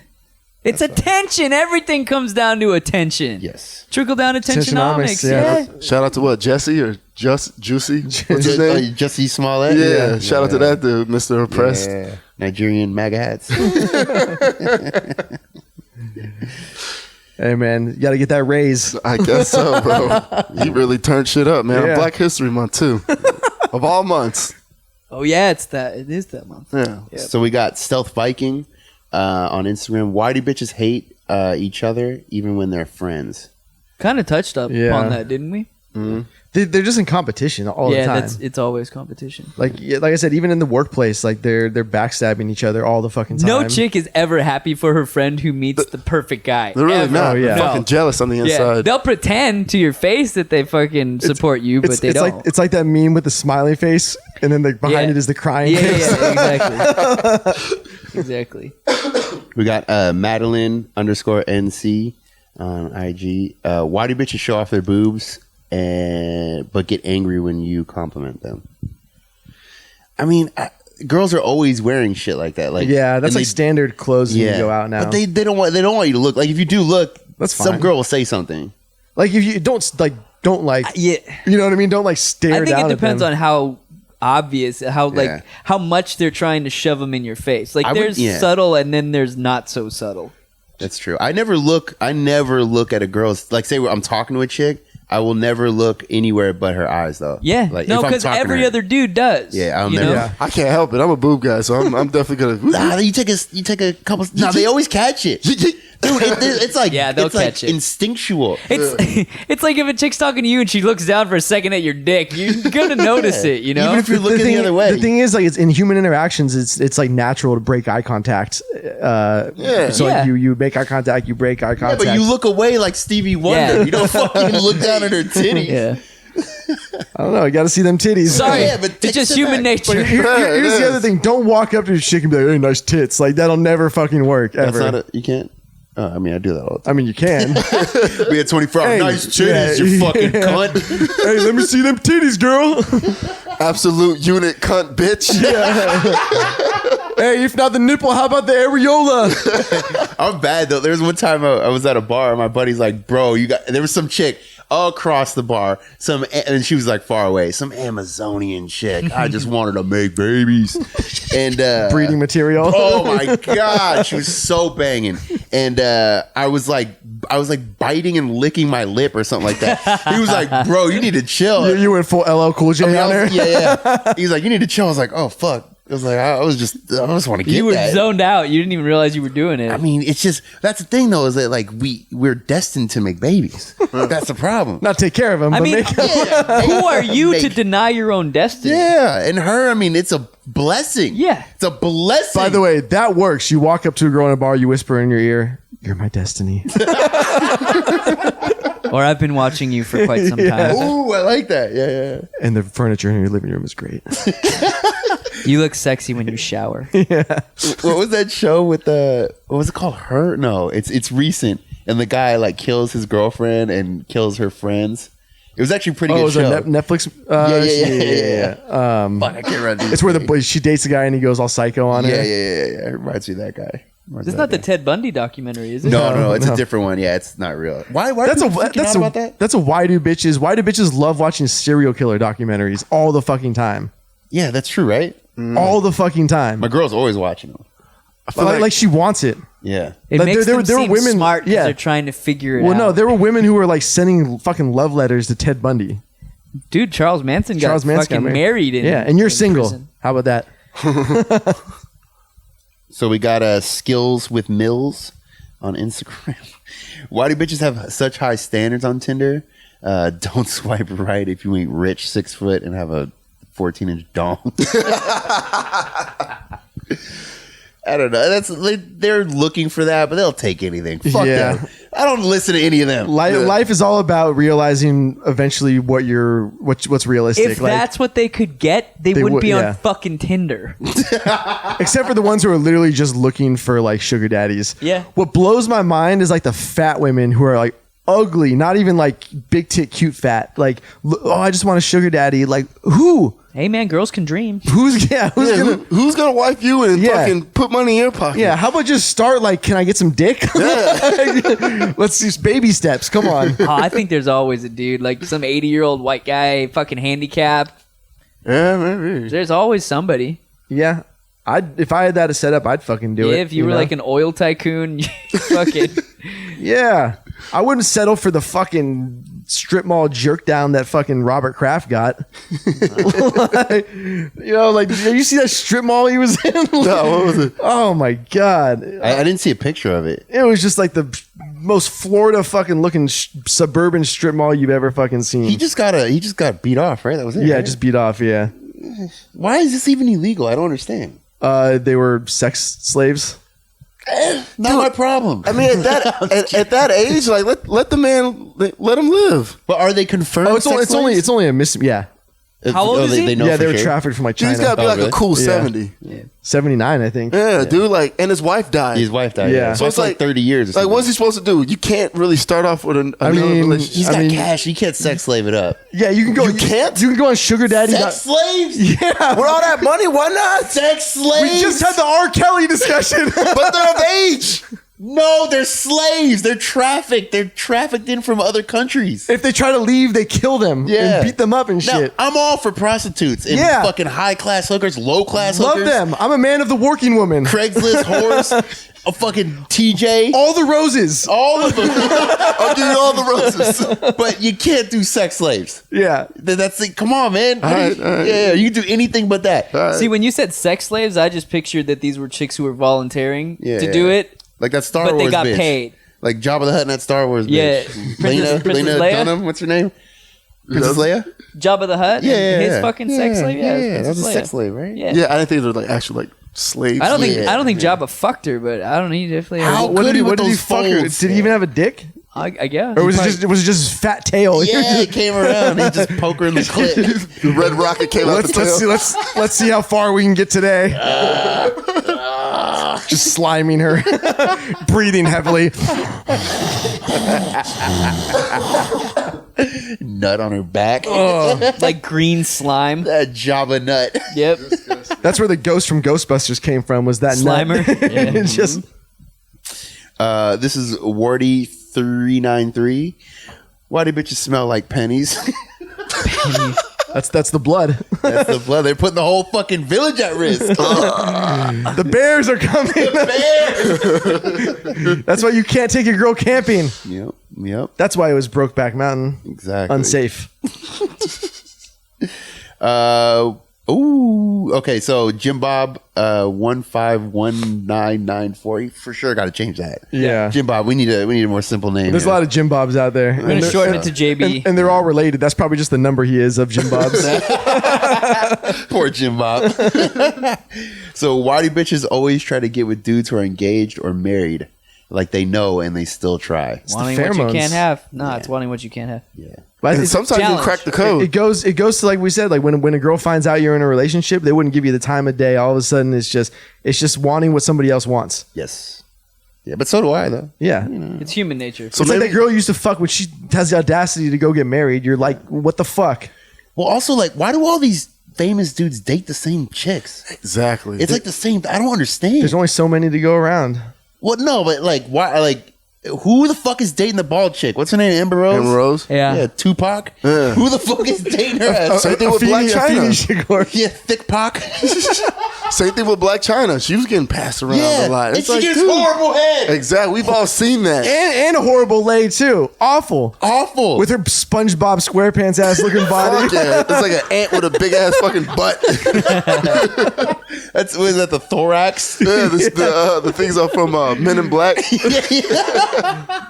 [SPEAKER 2] It's attention. Everything comes down to attention.
[SPEAKER 3] Yes.
[SPEAKER 2] Trickle down attentionomics.
[SPEAKER 1] Attentionomics, yeah.
[SPEAKER 2] Yeah.
[SPEAKER 4] Shout out to what? Jesse or Juicy? What's his name?
[SPEAKER 3] Jesse Smollett.
[SPEAKER 4] Yeah, shout out to that dude, Mr. Oppressed.
[SPEAKER 3] Yeah. Nigerian MAGA hats.
[SPEAKER 1] Hey man, you got to get that raise.
[SPEAKER 4] I guess so, bro. He really turned shit up, man.
[SPEAKER 1] Yeah.
[SPEAKER 4] Black History Month, too. Of all months.
[SPEAKER 2] Oh, yeah, it's that. It is that month.
[SPEAKER 4] Yeah.
[SPEAKER 2] Yep.
[SPEAKER 3] So we got Stealth Viking on Instagram. Why do bitches hate each other even when they're friends?
[SPEAKER 2] Kind of touched up
[SPEAKER 1] Yeah.
[SPEAKER 2] on that, didn't we?
[SPEAKER 1] They're just in competition all the time.
[SPEAKER 2] it's always competition.
[SPEAKER 1] Like I said, even in the workplace, like they're backstabbing each other all the fucking time.
[SPEAKER 2] No chick is ever happy for her friend who meets the perfect guy.
[SPEAKER 4] They're really
[SPEAKER 2] Ever.
[SPEAKER 4] not.
[SPEAKER 1] Oh, yeah.
[SPEAKER 4] They're fucking jealous on the
[SPEAKER 2] Yeah,
[SPEAKER 4] inside.
[SPEAKER 2] they'll pretend to your face that they fucking support you, but they
[SPEAKER 1] it's
[SPEAKER 2] don't.
[SPEAKER 1] like that meme with the smiley face, and then behind
[SPEAKER 2] Yeah.
[SPEAKER 1] it is the crying
[SPEAKER 2] yeah,
[SPEAKER 1] face.
[SPEAKER 2] exactly.
[SPEAKER 3] We got Madeline _NC on IG. Why do bitches show off their boobs but get angry when you compliment them? I mean, girls are always wearing shit like that. Like,
[SPEAKER 1] Yeah, that's
[SPEAKER 3] and
[SPEAKER 1] like standard clothes when
[SPEAKER 3] yeah,
[SPEAKER 1] you go out now.
[SPEAKER 3] But they don't want you to look like. If you do look,
[SPEAKER 1] That's
[SPEAKER 3] some
[SPEAKER 1] fine.
[SPEAKER 3] girl will say something.
[SPEAKER 1] Like if you don't like
[SPEAKER 2] Yeah,
[SPEAKER 1] you know what I mean? Don't like stare
[SPEAKER 2] I think
[SPEAKER 1] down
[SPEAKER 2] it depends
[SPEAKER 1] at
[SPEAKER 2] on
[SPEAKER 1] them.
[SPEAKER 2] how obvious, how
[SPEAKER 3] Yeah.
[SPEAKER 2] how much they're trying to shove them in your face. Like
[SPEAKER 3] I would-
[SPEAKER 2] there's
[SPEAKER 3] yeah.
[SPEAKER 2] subtle, and then there's not so subtle.
[SPEAKER 3] That's true. I never look at a girl's, like, say I'm talking to a chick, I will never look anywhere but her eyes though.
[SPEAKER 2] Yeah,
[SPEAKER 3] Like,
[SPEAKER 2] no,
[SPEAKER 3] if I'm
[SPEAKER 2] because
[SPEAKER 3] talking to
[SPEAKER 2] every
[SPEAKER 3] her.
[SPEAKER 2] other dude does.
[SPEAKER 3] Yeah, I'll
[SPEAKER 2] you
[SPEAKER 3] never-
[SPEAKER 2] know?
[SPEAKER 1] Yeah.
[SPEAKER 4] I can't help it. I'm a boob guy, so I'm definitely gonna.
[SPEAKER 3] Nah, you take a couple. No, they always catch it, dude. It's like
[SPEAKER 2] Yeah, they'll
[SPEAKER 3] it's like
[SPEAKER 2] catch it.
[SPEAKER 3] instinctual.
[SPEAKER 2] It's it's like if a chick's talking to you and she looks down for a second at your dick, you're gonna notice it, you know?
[SPEAKER 3] Even if you're looking the other way.
[SPEAKER 1] The thing is, like, it's in human interactions. It's like natural to break eye contact.
[SPEAKER 4] Yeah.
[SPEAKER 1] So
[SPEAKER 2] Yeah.
[SPEAKER 1] like you make eye contact, you break eye
[SPEAKER 3] Yeah,
[SPEAKER 1] contact.
[SPEAKER 3] but you look away like Stevie Wonder.
[SPEAKER 2] Yeah.
[SPEAKER 3] You don't fucking look down at her titties.
[SPEAKER 2] yeah.
[SPEAKER 1] I don't know. You got to see them titties.
[SPEAKER 2] Sorry,
[SPEAKER 3] Yeah, but
[SPEAKER 2] it's
[SPEAKER 3] take
[SPEAKER 2] just
[SPEAKER 3] it
[SPEAKER 2] human
[SPEAKER 3] back.
[SPEAKER 2] nature.
[SPEAKER 1] Here's the other thing. Don't walk up to a chick and be like, "Hey, nice tits." Like that'll never fucking work
[SPEAKER 3] That's
[SPEAKER 1] ever.
[SPEAKER 3] not you can't. I mean, I do that all the time.
[SPEAKER 1] I mean, you can.
[SPEAKER 3] We had 24 hours.
[SPEAKER 1] Hey,
[SPEAKER 3] Nice titties,
[SPEAKER 1] yeah,
[SPEAKER 3] you fucking
[SPEAKER 1] yeah.
[SPEAKER 3] cunt.
[SPEAKER 1] Hey, let me see them titties, girl.
[SPEAKER 4] Absolute unit cunt, bitch.
[SPEAKER 1] Hey, if not the nipple, how about the areola?
[SPEAKER 3] I'm bad though. There was one time I was at a bar and my buddy's like, bro, there was some chick across the bar, and she was like far away, some Amazonian chick. I just wanted to make babies. And
[SPEAKER 1] Breeding material.
[SPEAKER 3] oh my god, she was so banging. And I was like biting and licking my lip or something like that. He was like, bro, you need to chill.
[SPEAKER 1] You went full LL Cool J on there.
[SPEAKER 3] Yeah. He's like, you need to chill. I was like, oh fuck. I was like, I just want to get
[SPEAKER 2] You were
[SPEAKER 3] that.
[SPEAKER 2] zoned out. You didn't even realize you were doing it.
[SPEAKER 3] I mean, it's just that's the thing though, is that like we're destined to make babies. That's the problem.
[SPEAKER 1] Not take care of them.
[SPEAKER 2] I
[SPEAKER 1] but
[SPEAKER 2] mean,
[SPEAKER 1] make
[SPEAKER 2] who are you to deny your own destiny?
[SPEAKER 3] Yeah, and her, I mean, it's a blessing.
[SPEAKER 2] Yeah.
[SPEAKER 3] It's a blessing.
[SPEAKER 1] By the way, that works. You walk up to a girl in a bar, you whisper in your ear, "You're my destiny."
[SPEAKER 2] Or I've been watching you for quite some time.
[SPEAKER 3] Ooh, I like that. Yeah.
[SPEAKER 1] And the furniture in your living room is great.
[SPEAKER 2] You look sexy when you shower.
[SPEAKER 3] What was that show with what was it called? Her? No, it's recent. And the guy like kills his girlfriend and kills her friends. It was actually a pretty
[SPEAKER 1] Oh,
[SPEAKER 3] good
[SPEAKER 1] it was
[SPEAKER 3] show.
[SPEAKER 1] a Netflix?
[SPEAKER 3] Yeah. Fuck, I can't remember.
[SPEAKER 1] It's where she dates a guy and he goes all psycho on her.
[SPEAKER 3] Yeah. It reminds me of that guy.
[SPEAKER 2] It's not the Ted Bundy documentary, is it?
[SPEAKER 3] No, it's
[SPEAKER 1] No.
[SPEAKER 3] a different one. Yeah, it's not real. Why
[SPEAKER 1] That's
[SPEAKER 3] are
[SPEAKER 1] a
[SPEAKER 3] people freaking
[SPEAKER 1] that's
[SPEAKER 3] out
[SPEAKER 1] a
[SPEAKER 3] about that?
[SPEAKER 1] that's a why do bitches love watching serial killer documentaries all the fucking time.
[SPEAKER 3] Yeah, that's true, right?
[SPEAKER 1] All the fucking time.
[SPEAKER 3] My girl's always watching them.
[SPEAKER 4] I feel
[SPEAKER 1] Like she wants it.
[SPEAKER 3] Yeah.
[SPEAKER 2] It
[SPEAKER 1] Like,
[SPEAKER 2] makes
[SPEAKER 1] there
[SPEAKER 2] them
[SPEAKER 1] were
[SPEAKER 2] seem
[SPEAKER 1] women-
[SPEAKER 2] smart because
[SPEAKER 1] yeah.
[SPEAKER 2] they're trying to figure it
[SPEAKER 1] Well,
[SPEAKER 2] out.
[SPEAKER 1] no, there were women who were like sending fucking love letters to Ted Bundy.
[SPEAKER 2] Dude, Charles Manson got fucking married in
[SPEAKER 1] yeah, and you're
[SPEAKER 2] in
[SPEAKER 1] single.
[SPEAKER 2] prison.
[SPEAKER 1] How about that?
[SPEAKER 3] So we got Skills with Mills on Instagram. Why do bitches have such high standards on Tinder? Don't swipe right if you ain't rich, 6 foot, and have a 14-inch dong. I don't know. They're looking for that, but they'll take anything. Fuck
[SPEAKER 1] Yeah.
[SPEAKER 3] them. I don't listen to any of them.
[SPEAKER 1] Life is all about realizing eventually what's realistic.
[SPEAKER 2] If
[SPEAKER 1] Like,
[SPEAKER 2] that's what they could get, they
[SPEAKER 1] They
[SPEAKER 2] wouldn't
[SPEAKER 1] would-
[SPEAKER 2] be
[SPEAKER 1] yeah.
[SPEAKER 2] on fucking Tinder.
[SPEAKER 1] except for the ones who are literally just looking for like sugar daddies.
[SPEAKER 2] Yeah.
[SPEAKER 1] What blows my mind is like the fat women who are like ugly, not even like big tit cute fat. Like, I just want a sugar daddy. Like, who?
[SPEAKER 2] Hey man, girls can dream.
[SPEAKER 1] Who's gonna?
[SPEAKER 4] Who's gonna wipe you and
[SPEAKER 1] Yeah.
[SPEAKER 4] fucking put money in your pocket?
[SPEAKER 1] Yeah, how about just start like, can I get some dick? Let's do baby steps. Come on.
[SPEAKER 2] Oh, I think there's always a dude, like some 80-year-old white guy, fucking handicapped.
[SPEAKER 4] Yeah, maybe.
[SPEAKER 2] There's always somebody.
[SPEAKER 1] Yeah, if I had that set up, I'd fucking do
[SPEAKER 2] Yeah,
[SPEAKER 1] it.
[SPEAKER 2] if you were
[SPEAKER 1] know?
[SPEAKER 2] like an oil tycoon, fucking
[SPEAKER 1] Yeah, I wouldn't settle for the fucking strip mall jerk down that fucking Robert Kraft got. Like, you see that strip mall he was in?
[SPEAKER 4] No, what was it?
[SPEAKER 1] Oh my god,
[SPEAKER 3] I didn't see a picture of it.
[SPEAKER 1] it was just like the most Florida fucking looking suburban strip mall you've ever fucking seen.
[SPEAKER 3] He just got beat off, right? That was it.
[SPEAKER 1] yeah,
[SPEAKER 3] right?
[SPEAKER 1] just beat off. Yeah,
[SPEAKER 3] Why is this even illegal? I don't understand.
[SPEAKER 1] they were sex slaves.
[SPEAKER 3] Not my problem.
[SPEAKER 4] I mean, at that age, like let the man let him live.
[SPEAKER 3] But are they confirmed?
[SPEAKER 1] Oh, it's only a miss. Yeah,
[SPEAKER 2] How old is he?
[SPEAKER 3] They know
[SPEAKER 1] yeah,
[SPEAKER 3] for
[SPEAKER 1] they were
[SPEAKER 3] sure?
[SPEAKER 1] trafficked from like China.
[SPEAKER 4] He's got to be like
[SPEAKER 3] really?
[SPEAKER 4] a cool
[SPEAKER 1] Yeah.
[SPEAKER 4] 70.
[SPEAKER 1] 79, I think.
[SPEAKER 4] Yeah, dude. Like, and his wife died.
[SPEAKER 3] His wife died.
[SPEAKER 1] Yeah.
[SPEAKER 3] Yeah, so
[SPEAKER 1] So
[SPEAKER 3] it's like 30 years. Or
[SPEAKER 4] Like,
[SPEAKER 3] something.
[SPEAKER 4] what's he supposed to do? You can't really start off with a
[SPEAKER 1] I mean,
[SPEAKER 4] relationship.
[SPEAKER 3] He's
[SPEAKER 1] I
[SPEAKER 3] got
[SPEAKER 1] mean-
[SPEAKER 3] cash. He can't sex slave it up.
[SPEAKER 1] Yeah, you can go.
[SPEAKER 4] You can't?
[SPEAKER 1] You can go on Sugar Daddy.
[SPEAKER 3] Sex slaves?
[SPEAKER 1] Yeah,
[SPEAKER 4] With all that money, why not?
[SPEAKER 3] Sex slaves?
[SPEAKER 1] we just had the R. Kelly discussion.
[SPEAKER 4] But they're of age.
[SPEAKER 3] No, they're slaves. They're trafficked. They're trafficked in from other countries.
[SPEAKER 1] If they try to leave, they kill them
[SPEAKER 3] Yeah.
[SPEAKER 1] and beat them up and
[SPEAKER 3] Now,
[SPEAKER 1] shit.
[SPEAKER 3] I'm all for prostitutes and
[SPEAKER 1] Yeah.
[SPEAKER 3] fucking high class hookers, low class
[SPEAKER 1] Love
[SPEAKER 3] hookers.
[SPEAKER 1] them. I'm a man of the working woman.
[SPEAKER 3] Craigslist whores, a fucking TJ,
[SPEAKER 1] All the roses.
[SPEAKER 3] all of them.
[SPEAKER 4] I'll give you all the roses.
[SPEAKER 3] But you can't do sex slaves.
[SPEAKER 1] Yeah.
[SPEAKER 3] That's it. Come on, man.
[SPEAKER 4] All right, all right.
[SPEAKER 3] Yeah, you can do anything but that.
[SPEAKER 2] See, when you said sex slaves, I just pictured that these were chicks who were volunteering
[SPEAKER 3] Yeah,
[SPEAKER 2] to
[SPEAKER 3] yeah.
[SPEAKER 2] do it,
[SPEAKER 3] Like that Star
[SPEAKER 2] but
[SPEAKER 3] Wars
[SPEAKER 2] they got
[SPEAKER 3] bitch.
[SPEAKER 2] paid.
[SPEAKER 3] Like Jabba the Hutt and that Star Wars
[SPEAKER 2] Yeah.
[SPEAKER 3] bitch.
[SPEAKER 2] Princess
[SPEAKER 3] Lena
[SPEAKER 2] Leia?
[SPEAKER 3] Dunham, what's her name? Princess Leia?
[SPEAKER 2] Jabba the Hutt,
[SPEAKER 3] Yeah,
[SPEAKER 2] and his
[SPEAKER 3] yeah.
[SPEAKER 2] fucking sex slave. Yeah, it
[SPEAKER 3] that was a
[SPEAKER 2] Princess
[SPEAKER 3] sex
[SPEAKER 2] Leia.
[SPEAKER 3] slave, right?
[SPEAKER 2] Yeah.
[SPEAKER 4] Yeah, I didn't think they were like actual like slaves.
[SPEAKER 2] I don't think
[SPEAKER 3] Yeah.
[SPEAKER 2] Jabba fucked her, but I don't know. He definitely.
[SPEAKER 3] How
[SPEAKER 1] What
[SPEAKER 3] could
[SPEAKER 1] did
[SPEAKER 3] he
[SPEAKER 1] he
[SPEAKER 3] with
[SPEAKER 1] fuck her?
[SPEAKER 3] those
[SPEAKER 1] Did he even have a dick?
[SPEAKER 2] I guess.
[SPEAKER 1] Or was it just his fat tail?
[SPEAKER 3] Yeah, it came around. He just poke her in the clit.
[SPEAKER 4] The red rocket came out the tail.
[SPEAKER 1] Let's see how far we can get today. Just sliming her, breathing heavily.
[SPEAKER 3] Nut on her back.
[SPEAKER 2] Like green slime.
[SPEAKER 3] That Java nut.
[SPEAKER 2] Yep.
[SPEAKER 1] That's where the ghost from Ghostbusters came from. Was that
[SPEAKER 2] Slimer?
[SPEAKER 1] nut.
[SPEAKER 2] Yeah.
[SPEAKER 1] It's just
[SPEAKER 3] This is Wardy393. Why do bitches smell like pennies?
[SPEAKER 1] that's the blood.
[SPEAKER 3] That's the blood. They're putting the whole fucking village at risk.
[SPEAKER 1] The bears are coming.
[SPEAKER 3] Bear.
[SPEAKER 1] That's why you can't take your girl camping.
[SPEAKER 3] Yep.
[SPEAKER 1] That's why it was Brokeback Mountain.
[SPEAKER 3] Exactly.
[SPEAKER 1] Unsafe.
[SPEAKER 3] Okay, so Jim Bob 151994. For sure gotta change that.
[SPEAKER 1] Yeah.
[SPEAKER 3] Jim Bob, we need a more simple name.
[SPEAKER 1] There's a lot of Jim Bobs out there.
[SPEAKER 2] We're going to shorten it to JB.
[SPEAKER 1] And they're all related. That's probably just the number he is of Jim Bobs.
[SPEAKER 3] Poor Jim Bob. So why do bitches always try to get with dudes who are engaged or married? Like they know and they still try.
[SPEAKER 2] Wanting what you
[SPEAKER 1] pheromones.
[SPEAKER 2] can't have. No, it's wanting what you can't have.
[SPEAKER 3] Yeah.
[SPEAKER 1] But
[SPEAKER 4] And
[SPEAKER 1] it's-
[SPEAKER 4] sometimes you
[SPEAKER 2] challenge.
[SPEAKER 4] crack the code.
[SPEAKER 1] it goes to like we said, like when a girl finds out you're in a relationship, they wouldn't give you the time of day. All of a sudden it's just wanting what somebody else wants.
[SPEAKER 3] Yes. Yeah, but so do I though.
[SPEAKER 1] Yeah.
[SPEAKER 2] It's human nature.
[SPEAKER 4] So
[SPEAKER 1] It's like
[SPEAKER 4] maybe-
[SPEAKER 1] that girl you used to fuck when she has the audacity to go get married. You're like, what the fuck?
[SPEAKER 3] Well, also like, why do all these famous dudes date the same chicks?
[SPEAKER 4] Exactly.
[SPEAKER 3] It's like the same. I don't understand.
[SPEAKER 1] There's only so many to go around.
[SPEAKER 3] Well, no, but like, why? Like, who the fuck is dating the bald chick? What's her name? Amber Rose.
[SPEAKER 4] Amber Rose.
[SPEAKER 2] Yeah.
[SPEAKER 3] Tupac.
[SPEAKER 4] Yeah.
[SPEAKER 3] Who the fuck is dating her?
[SPEAKER 4] Same thing with Black China.
[SPEAKER 3] Yeah, Thick Pac.
[SPEAKER 4] Same thing with Black China. She was getting passed around
[SPEAKER 3] Yeah,
[SPEAKER 4] a lot.
[SPEAKER 3] and
[SPEAKER 4] It's
[SPEAKER 3] she
[SPEAKER 4] like,
[SPEAKER 3] gets
[SPEAKER 4] dude.
[SPEAKER 3] horrible head.
[SPEAKER 4] Exactly. We've all seen that.
[SPEAKER 1] And a horrible lay too. Awful.
[SPEAKER 3] Awful.
[SPEAKER 1] With her SpongeBob SquarePants ass looking body.
[SPEAKER 4] Fuck yeah. It's like an ant with a big ass fucking butt.
[SPEAKER 3] Was that the thorax?
[SPEAKER 4] Yeah, the things are from Men in Black.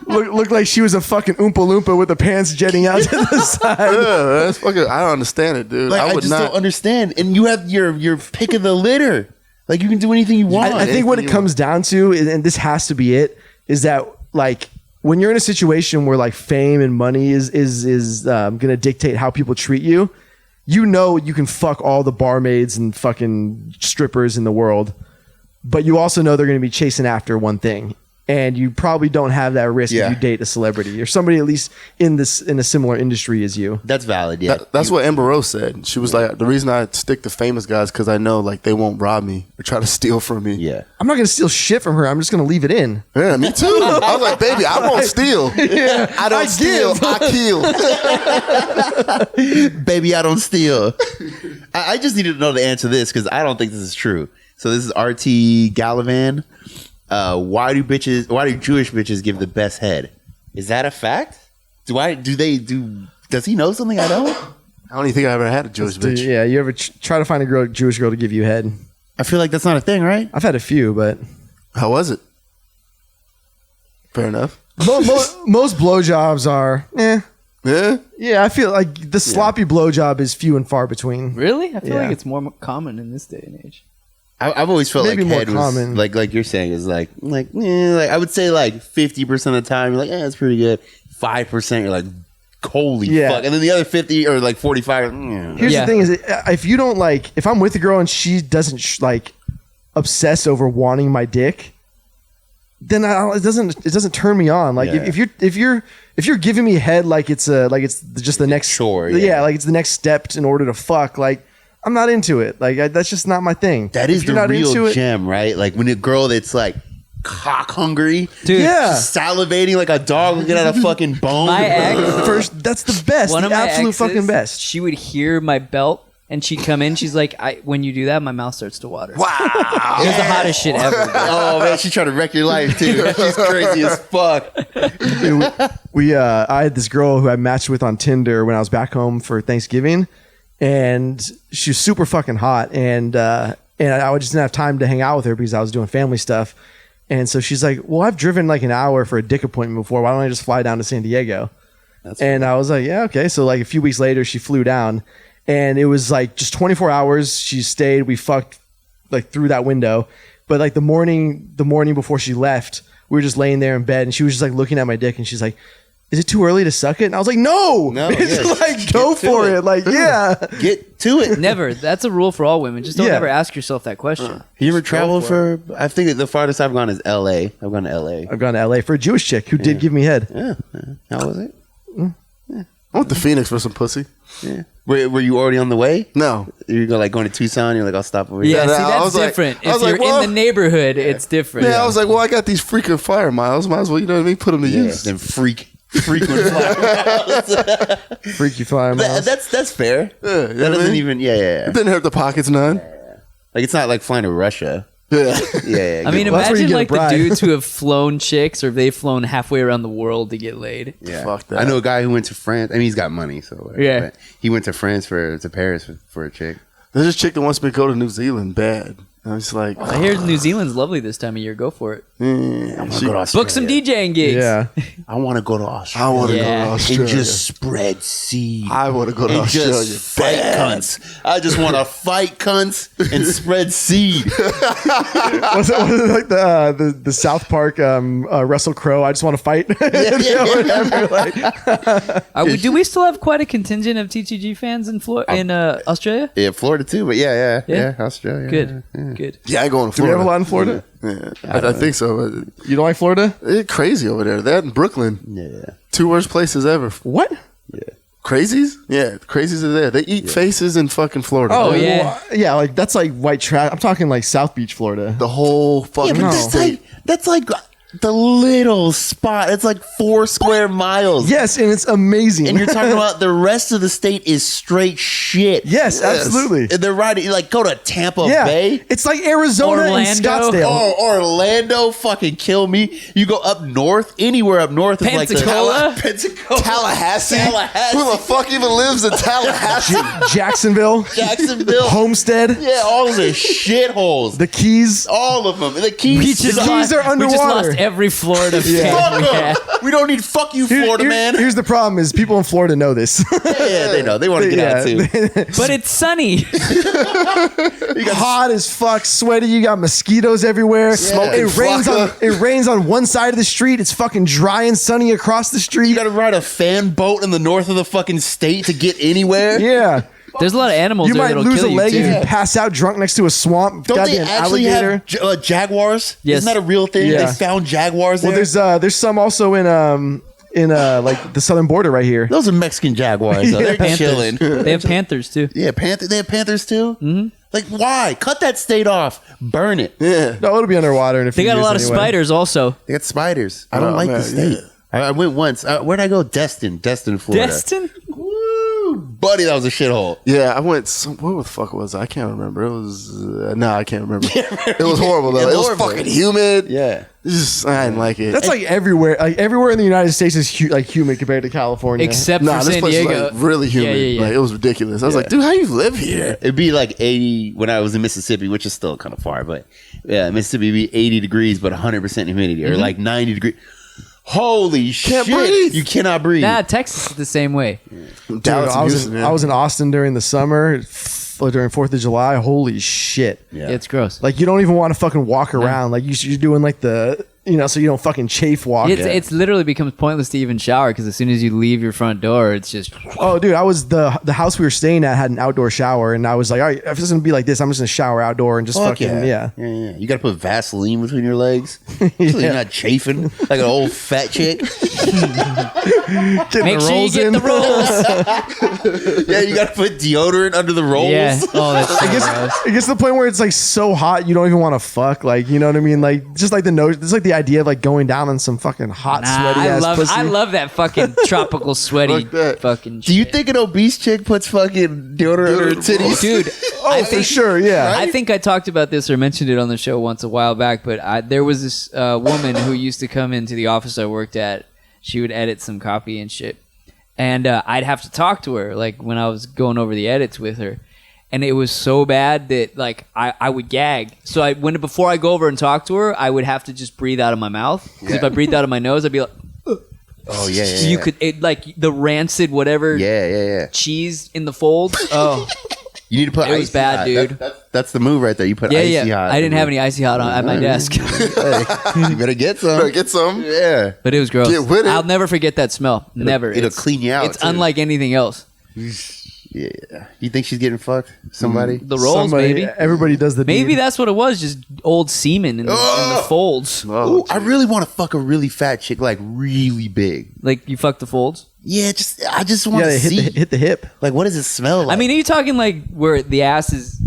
[SPEAKER 1] Looked like she was a fucking Oompa Loompa with the pants jetting out to the side.
[SPEAKER 4] Yeah, that's fucking. I don't understand it, dude.
[SPEAKER 3] Like, I
[SPEAKER 4] would
[SPEAKER 3] just
[SPEAKER 4] not.
[SPEAKER 3] don't understand. And you have your pick of the litter. Like you can do anything you want.
[SPEAKER 1] I think what it comes down to, and this has to be it, is that like when you're in a situation where like fame and money is going to dictate how people treat you, you know you can fuck all the barmaids and fucking strippers in the world, but you also know they're going to be chasing after one thing. And you probably don't have that risk
[SPEAKER 3] Yeah.
[SPEAKER 1] if you date a celebrity or somebody at least in a similar industry as you.
[SPEAKER 3] That's valid. Yeah.
[SPEAKER 4] That's what Amber Rose said. She was like, the reason I stick to famous guys because I know like they won't rob me or try to steal from me.
[SPEAKER 3] Yeah.
[SPEAKER 1] I'm not going to steal shit from her. I'm just going to leave it in.
[SPEAKER 4] Yeah, me too. I was like, baby, I won't steal. I don't steal. I kill.
[SPEAKER 3] Baby, I don't steal. I just needed to know the answer to this because I don't think this is true. So this is RT Gallivan. Why do Jewish bitches give the best head? Is that a fact? Does he know something I don't?
[SPEAKER 4] I don't even think I ever had a Jewish bitch.
[SPEAKER 1] Yeah, you ever try to find a Jewish girl to give you head?
[SPEAKER 3] I feel like that's not a thing, right?
[SPEAKER 1] I've had a few, but
[SPEAKER 4] How was it? Fair enough.
[SPEAKER 1] most blowjobs are,
[SPEAKER 4] Yeah.
[SPEAKER 1] yeah. I feel like the sloppy blowjob is few and far between.
[SPEAKER 2] Really? I feel
[SPEAKER 1] Yeah.
[SPEAKER 2] like it's more common in this day and age.
[SPEAKER 3] I've always felt
[SPEAKER 1] Maybe
[SPEAKER 3] like
[SPEAKER 1] more
[SPEAKER 3] head was
[SPEAKER 1] common.
[SPEAKER 3] like you're saying is like I would say like 50% of the time you're like that's pretty good. 5% you're like holy
[SPEAKER 1] Yeah.
[SPEAKER 3] fuck, and then the other 50 or like 45.
[SPEAKER 1] Here's
[SPEAKER 2] Yeah.
[SPEAKER 1] the thing: is if you don't like, if I'm with a girl and she doesn't like obsess over wanting my dick, then it doesn't turn me on. Like
[SPEAKER 3] Yeah.
[SPEAKER 1] if you're giving me head like it's just the next
[SPEAKER 3] Chore,
[SPEAKER 1] yeah,
[SPEAKER 3] yeah.
[SPEAKER 1] like it's the next step in order to fuck. Like I'm not into it. Like that's just not my thing.
[SPEAKER 3] That
[SPEAKER 1] If
[SPEAKER 3] is
[SPEAKER 1] you're
[SPEAKER 3] the
[SPEAKER 1] not into
[SPEAKER 3] real
[SPEAKER 1] it-
[SPEAKER 3] gem, right? Like when a girl that's like cock hungry,
[SPEAKER 2] Dude,
[SPEAKER 1] Yeah.
[SPEAKER 3] salivating like a dog looking at a fucking bone.
[SPEAKER 2] my ex,
[SPEAKER 1] First, that's the best.
[SPEAKER 2] one
[SPEAKER 1] The
[SPEAKER 2] of my
[SPEAKER 1] absolute
[SPEAKER 2] exes,
[SPEAKER 1] fucking best.
[SPEAKER 2] she would hear my belt and she'd come in. She's like, when you do that, my mouth starts to water.
[SPEAKER 4] Wow.
[SPEAKER 2] It was the hottest shit ever. Bro.
[SPEAKER 3] Oh man, she's trying to wreck your life too. She's crazy as fuck.
[SPEAKER 1] I had this girl who I matched with on Tinder when I was back home for Thanksgiving, and she was super fucking hot, and I just didn't have time to hang out with her because I was doing family stuff. And so she's like, well, I've driven like an hour for a dick appointment before. Why don't I just fly down to San Diego? And I was like, yeah, okay. So like a few weeks later, she flew down, and it was like just 24 hours. She stayed. We fucked like through that window. But like the morning before she left, we were just laying there in bed, and she was just like looking at my dick, and she's like, "Is it too early to suck it?" And I was like, "No, it's like go for it. Like, yeah,
[SPEAKER 3] Get to it.
[SPEAKER 2] Never. That's a rule for all women. Just don't
[SPEAKER 1] Yeah.
[SPEAKER 2] ever ask yourself that question.
[SPEAKER 3] You ever travel for? I think the farthest I've gone is L.A. I've gone to L.A.
[SPEAKER 1] I've gone to LA for a Jewish chick who did give me head.
[SPEAKER 3] Yeah. How was it?
[SPEAKER 4] I went to Phoenix for some pussy.
[SPEAKER 3] Yeah. Were you already on the way?
[SPEAKER 4] No.
[SPEAKER 3] You go like going to Tucson. You're like, I'll stop over
[SPEAKER 2] Yeah,
[SPEAKER 3] here.
[SPEAKER 4] Yeah,
[SPEAKER 2] see,
[SPEAKER 4] I
[SPEAKER 2] that's
[SPEAKER 4] was like-
[SPEAKER 2] different.
[SPEAKER 4] I was
[SPEAKER 2] If
[SPEAKER 4] like,
[SPEAKER 2] you're
[SPEAKER 4] well-
[SPEAKER 2] in the neighborhood, it's different.
[SPEAKER 4] Yeah, I was like, well, I got these freaking flyer miles. Might as well, you know what I mean? Put them to
[SPEAKER 3] Yeah.
[SPEAKER 4] use.
[SPEAKER 3] Then frequent fly.
[SPEAKER 1] Freaky flyer miles.
[SPEAKER 3] That's fair.
[SPEAKER 4] Yeah, you know
[SPEAKER 3] That
[SPEAKER 4] what I
[SPEAKER 3] doesn't
[SPEAKER 4] mean?
[SPEAKER 3] even. Yeah.
[SPEAKER 4] It didn't hurt the pockets none.
[SPEAKER 3] Like it's not like flying to Russia.
[SPEAKER 4] Yeah.
[SPEAKER 3] Yeah.
[SPEAKER 2] I mean,
[SPEAKER 1] Well, that's where you
[SPEAKER 2] imagine
[SPEAKER 1] get a
[SPEAKER 2] like the
[SPEAKER 1] bride.
[SPEAKER 2] dudes who have flown chicks or they've flown halfway around the world to get laid.
[SPEAKER 3] yeah.
[SPEAKER 4] Fuck that.
[SPEAKER 3] I know a guy who went to France. I mean, he's got money, so whatever,
[SPEAKER 2] Yeah.
[SPEAKER 3] but he went to France to Paris for a chick.
[SPEAKER 4] There's this chick that wants me to go to New Zealand bad. And I'm just like,
[SPEAKER 2] I hear New Zealand's lovely this time of year. Go for it. Book some DJing gigs.
[SPEAKER 1] Yeah.
[SPEAKER 3] I want to go to
[SPEAKER 4] I
[SPEAKER 3] Australia.
[SPEAKER 4] want to go to
[SPEAKER 2] Yeah.
[SPEAKER 4] Australia.
[SPEAKER 3] And just spread seed.
[SPEAKER 4] I want to go to
[SPEAKER 3] and
[SPEAKER 4] Australia.
[SPEAKER 3] just fight
[SPEAKER 4] bad.
[SPEAKER 3] cunts. I just want to fight cunts and spread seed.
[SPEAKER 1] was it like the South Park Russell Crowe? I just want to fight.
[SPEAKER 2] Do we still have quite a contingent of TTG fans in Australia?
[SPEAKER 3] Yeah, Florida too, but yeah, Australia.
[SPEAKER 2] Good.
[SPEAKER 3] Yeah.
[SPEAKER 2] Good.
[SPEAKER 4] Yeah, I go to
[SPEAKER 1] Do we have
[SPEAKER 4] Florida.
[SPEAKER 1] a lot in Florida?
[SPEAKER 4] Yeah, I think so.
[SPEAKER 1] You don't like Florida?
[SPEAKER 4] It's crazy over there. That in Brooklyn.
[SPEAKER 3] Yeah.
[SPEAKER 4] 2 worst places ever.
[SPEAKER 1] What?
[SPEAKER 4] Crazies? Yeah, crazies are there. They eat faces in fucking Florida.
[SPEAKER 2] Oh,
[SPEAKER 4] man.
[SPEAKER 2] yeah.
[SPEAKER 1] well, yeah. Like that's like white trash. I'm talking like South Beach, Florida.
[SPEAKER 4] The whole
[SPEAKER 3] Yeah,
[SPEAKER 4] fucking
[SPEAKER 3] but
[SPEAKER 4] state.
[SPEAKER 3] that's like the little spot. It's like 4 square miles.
[SPEAKER 1] Yes, and it's amazing.
[SPEAKER 3] And you're talking about the rest of the state is straight shit.
[SPEAKER 1] yes, absolutely.
[SPEAKER 3] And they're riding, like, go to Tampa
[SPEAKER 1] Yeah,
[SPEAKER 3] Bay.
[SPEAKER 1] it's like Arizona and
[SPEAKER 2] Orlando.
[SPEAKER 1] Scottsdale.
[SPEAKER 3] Oh, Orlando, fucking kill me. You go up north, anywhere up north is like
[SPEAKER 2] Pensacola?
[SPEAKER 3] the Pensacola,
[SPEAKER 4] Tallahassee?
[SPEAKER 3] Tallahassee.
[SPEAKER 4] Who the fuck even lives in Tallahassee?
[SPEAKER 1] Jacksonville,
[SPEAKER 3] Jacksonville.
[SPEAKER 1] Homestead,
[SPEAKER 3] Yeah, all those are shitholes.
[SPEAKER 1] the Keys.
[SPEAKER 3] All of them. The Keys.
[SPEAKER 2] We just,
[SPEAKER 1] The keys are
[SPEAKER 2] we just
[SPEAKER 1] underwater.
[SPEAKER 2] lost every Florida fan.
[SPEAKER 3] Fuck
[SPEAKER 2] we had.
[SPEAKER 3] 'em. We don't need fuck you, Florida man.
[SPEAKER 1] Here's the problem: is people in Florida know this.
[SPEAKER 3] Yeah, they know. They want to get out too.
[SPEAKER 2] But it's sunny.
[SPEAKER 1] Hot as fuck, sweaty. You got mosquitoes everywhere.
[SPEAKER 4] Smoking
[SPEAKER 1] It rains on one side of the street. It's fucking dry and sunny across the street.
[SPEAKER 3] You got to ride a fan boat in the north of the fucking state to get anywhere.
[SPEAKER 1] Yeah.
[SPEAKER 2] There's a lot of animals
[SPEAKER 1] You
[SPEAKER 2] there
[SPEAKER 1] might
[SPEAKER 2] that'll
[SPEAKER 1] lose a
[SPEAKER 2] kill
[SPEAKER 1] leg
[SPEAKER 2] you
[SPEAKER 1] if
[SPEAKER 2] too.
[SPEAKER 1] you pass out drunk next to a swamp.
[SPEAKER 3] Don't they
[SPEAKER 1] Goddamn
[SPEAKER 3] actually
[SPEAKER 1] alligator.
[SPEAKER 3] have jaguars?
[SPEAKER 2] Yes.
[SPEAKER 3] Isn't that a real thing?
[SPEAKER 1] Yeah.
[SPEAKER 3] They found jaguars there.
[SPEAKER 1] Well, there's some also in like the southern border right here.
[SPEAKER 3] Those are Mexican jaguars. Though. They're
[SPEAKER 2] Panthers.
[SPEAKER 3] chilling.
[SPEAKER 2] They have panthers too.
[SPEAKER 3] Yeah, they have panthers too. Mm-hmm. Like, why? Cut that state off. Burn it.
[SPEAKER 4] Yeah.
[SPEAKER 1] No, it'll be underwater in a few
[SPEAKER 2] They got a
[SPEAKER 1] years
[SPEAKER 2] lot of
[SPEAKER 1] anyway.
[SPEAKER 2] spiders also.
[SPEAKER 3] They got spiders. I don't
[SPEAKER 4] Oh,
[SPEAKER 3] like
[SPEAKER 4] man,
[SPEAKER 3] the state.
[SPEAKER 4] yeah.
[SPEAKER 3] I went once. Where'd I go? Destin, Florida.
[SPEAKER 2] Destin?
[SPEAKER 3] Woo, buddy, that was a shithole.
[SPEAKER 4] Yeah, I went. Where the fuck was I? I can't remember. It was. No, I can't remember. It was horrible though.
[SPEAKER 3] It's
[SPEAKER 4] It was
[SPEAKER 3] horrible.
[SPEAKER 4] fucking humid.
[SPEAKER 3] Yeah.
[SPEAKER 4] It's just, I didn't like it.
[SPEAKER 1] That's like everywhere. Like everywhere in the United States is like humid compared to California.
[SPEAKER 2] Except
[SPEAKER 4] Nah,
[SPEAKER 2] for
[SPEAKER 4] this
[SPEAKER 2] San
[SPEAKER 4] place
[SPEAKER 2] Diego.
[SPEAKER 4] was like really humid.
[SPEAKER 2] Yeah.
[SPEAKER 4] Like it was ridiculous. I was like, dude, how you live here?
[SPEAKER 3] It'd be like 80 when I was in Mississippi, which is still kind of far, but yeah, Mississippi would be 80 degrees, but 100% humidity, or like 90 degrees. Holy shit.
[SPEAKER 4] breathe.
[SPEAKER 3] You cannot breathe.
[SPEAKER 2] Nah, Texas is the same way.
[SPEAKER 1] Dude,
[SPEAKER 4] Dallas and Houston,
[SPEAKER 1] I was in Austin during the summer, during 4th of July. Holy shit!
[SPEAKER 3] Yeah.
[SPEAKER 2] It's gross.
[SPEAKER 1] Like you don't even want to fucking walk around. Like you're doing like the so you don't fucking chafe walk.
[SPEAKER 2] It's literally becomes pointless to even shower because as soon as you leave your front door, it's just
[SPEAKER 1] Oh, dude, I was the house we were staying at had an outdoor shower, and I was like, all right, if it's gonna be like this, I'm just gonna shower outdoor and just
[SPEAKER 3] Fuck
[SPEAKER 1] fucking yeah.
[SPEAKER 3] Yeah. You got to put Vaseline between your legs so you're not chafing like an old fat chick.
[SPEAKER 1] Getting
[SPEAKER 2] make
[SPEAKER 1] the
[SPEAKER 2] sure you
[SPEAKER 1] rolls
[SPEAKER 2] get
[SPEAKER 1] in.
[SPEAKER 2] the rolls.
[SPEAKER 3] Yeah, you got to put deodorant under the rolls.
[SPEAKER 2] Yeah. Oh, that's so gross.
[SPEAKER 1] It gets to the point where it's like so hot you don't even want to fuck. Like you know what I mean? Like just like the nose. It's like the idea of like going down on some fucking hot
[SPEAKER 2] Nah,
[SPEAKER 1] sweaty ass pussy.
[SPEAKER 2] I love that fucking tropical sweaty
[SPEAKER 4] Fuck that.
[SPEAKER 2] fucking.
[SPEAKER 3] Do you
[SPEAKER 2] shit.
[SPEAKER 3] think an obese chick puts fucking deodorant under her titties?
[SPEAKER 2] dude?
[SPEAKER 1] Oh, for sure, yeah.
[SPEAKER 2] I think I talked about this or mentioned it on the show once a while back, but there was this woman who used to come into the office I worked at. She would edit some copy and shit. And I'd have to talk to her, like, when I was going over the edits with her. And it was so bad that, like, I would gag. So before I go over and talk to her, I would have to just breathe out of my mouth. Because if I breathed out of my nose, I'd be like...
[SPEAKER 3] Oh, yeah.
[SPEAKER 2] You could... like, the rancid whatever
[SPEAKER 3] Yeah.
[SPEAKER 2] cheese in the folds. Oh...
[SPEAKER 3] You need to put
[SPEAKER 2] It was
[SPEAKER 3] icy
[SPEAKER 2] bad,
[SPEAKER 3] hot.
[SPEAKER 2] dude.
[SPEAKER 3] That's the move right there. You put
[SPEAKER 2] Yeah,
[SPEAKER 3] icy
[SPEAKER 2] yeah.
[SPEAKER 3] hot.
[SPEAKER 2] I didn't have any icy hot at my desk,
[SPEAKER 3] You better get some.
[SPEAKER 4] Better get some.
[SPEAKER 3] Yeah.
[SPEAKER 2] but it was gross.
[SPEAKER 4] Get with it.
[SPEAKER 2] I'll never forget that smell. Never.
[SPEAKER 3] It'll
[SPEAKER 2] It's-
[SPEAKER 3] clean you out,
[SPEAKER 2] It's
[SPEAKER 3] too.
[SPEAKER 2] unlike anything else.
[SPEAKER 3] Yeah. You think she's getting fucked? Somebody?
[SPEAKER 2] The rolls, maybe.
[SPEAKER 1] Everybody does the
[SPEAKER 2] Maybe
[SPEAKER 1] deed.
[SPEAKER 2] that's what it was. Just old semen in the folds.
[SPEAKER 3] Ooh, I really want to fuck a really fat chick, like really big.
[SPEAKER 2] Like you fuck the folds.
[SPEAKER 3] Yeah, I just want
[SPEAKER 1] Yeah,
[SPEAKER 3] to
[SPEAKER 1] they
[SPEAKER 3] see.
[SPEAKER 1] hit the hip.
[SPEAKER 3] Like, what does it smell like?
[SPEAKER 2] I mean, are you talking like where the ass is?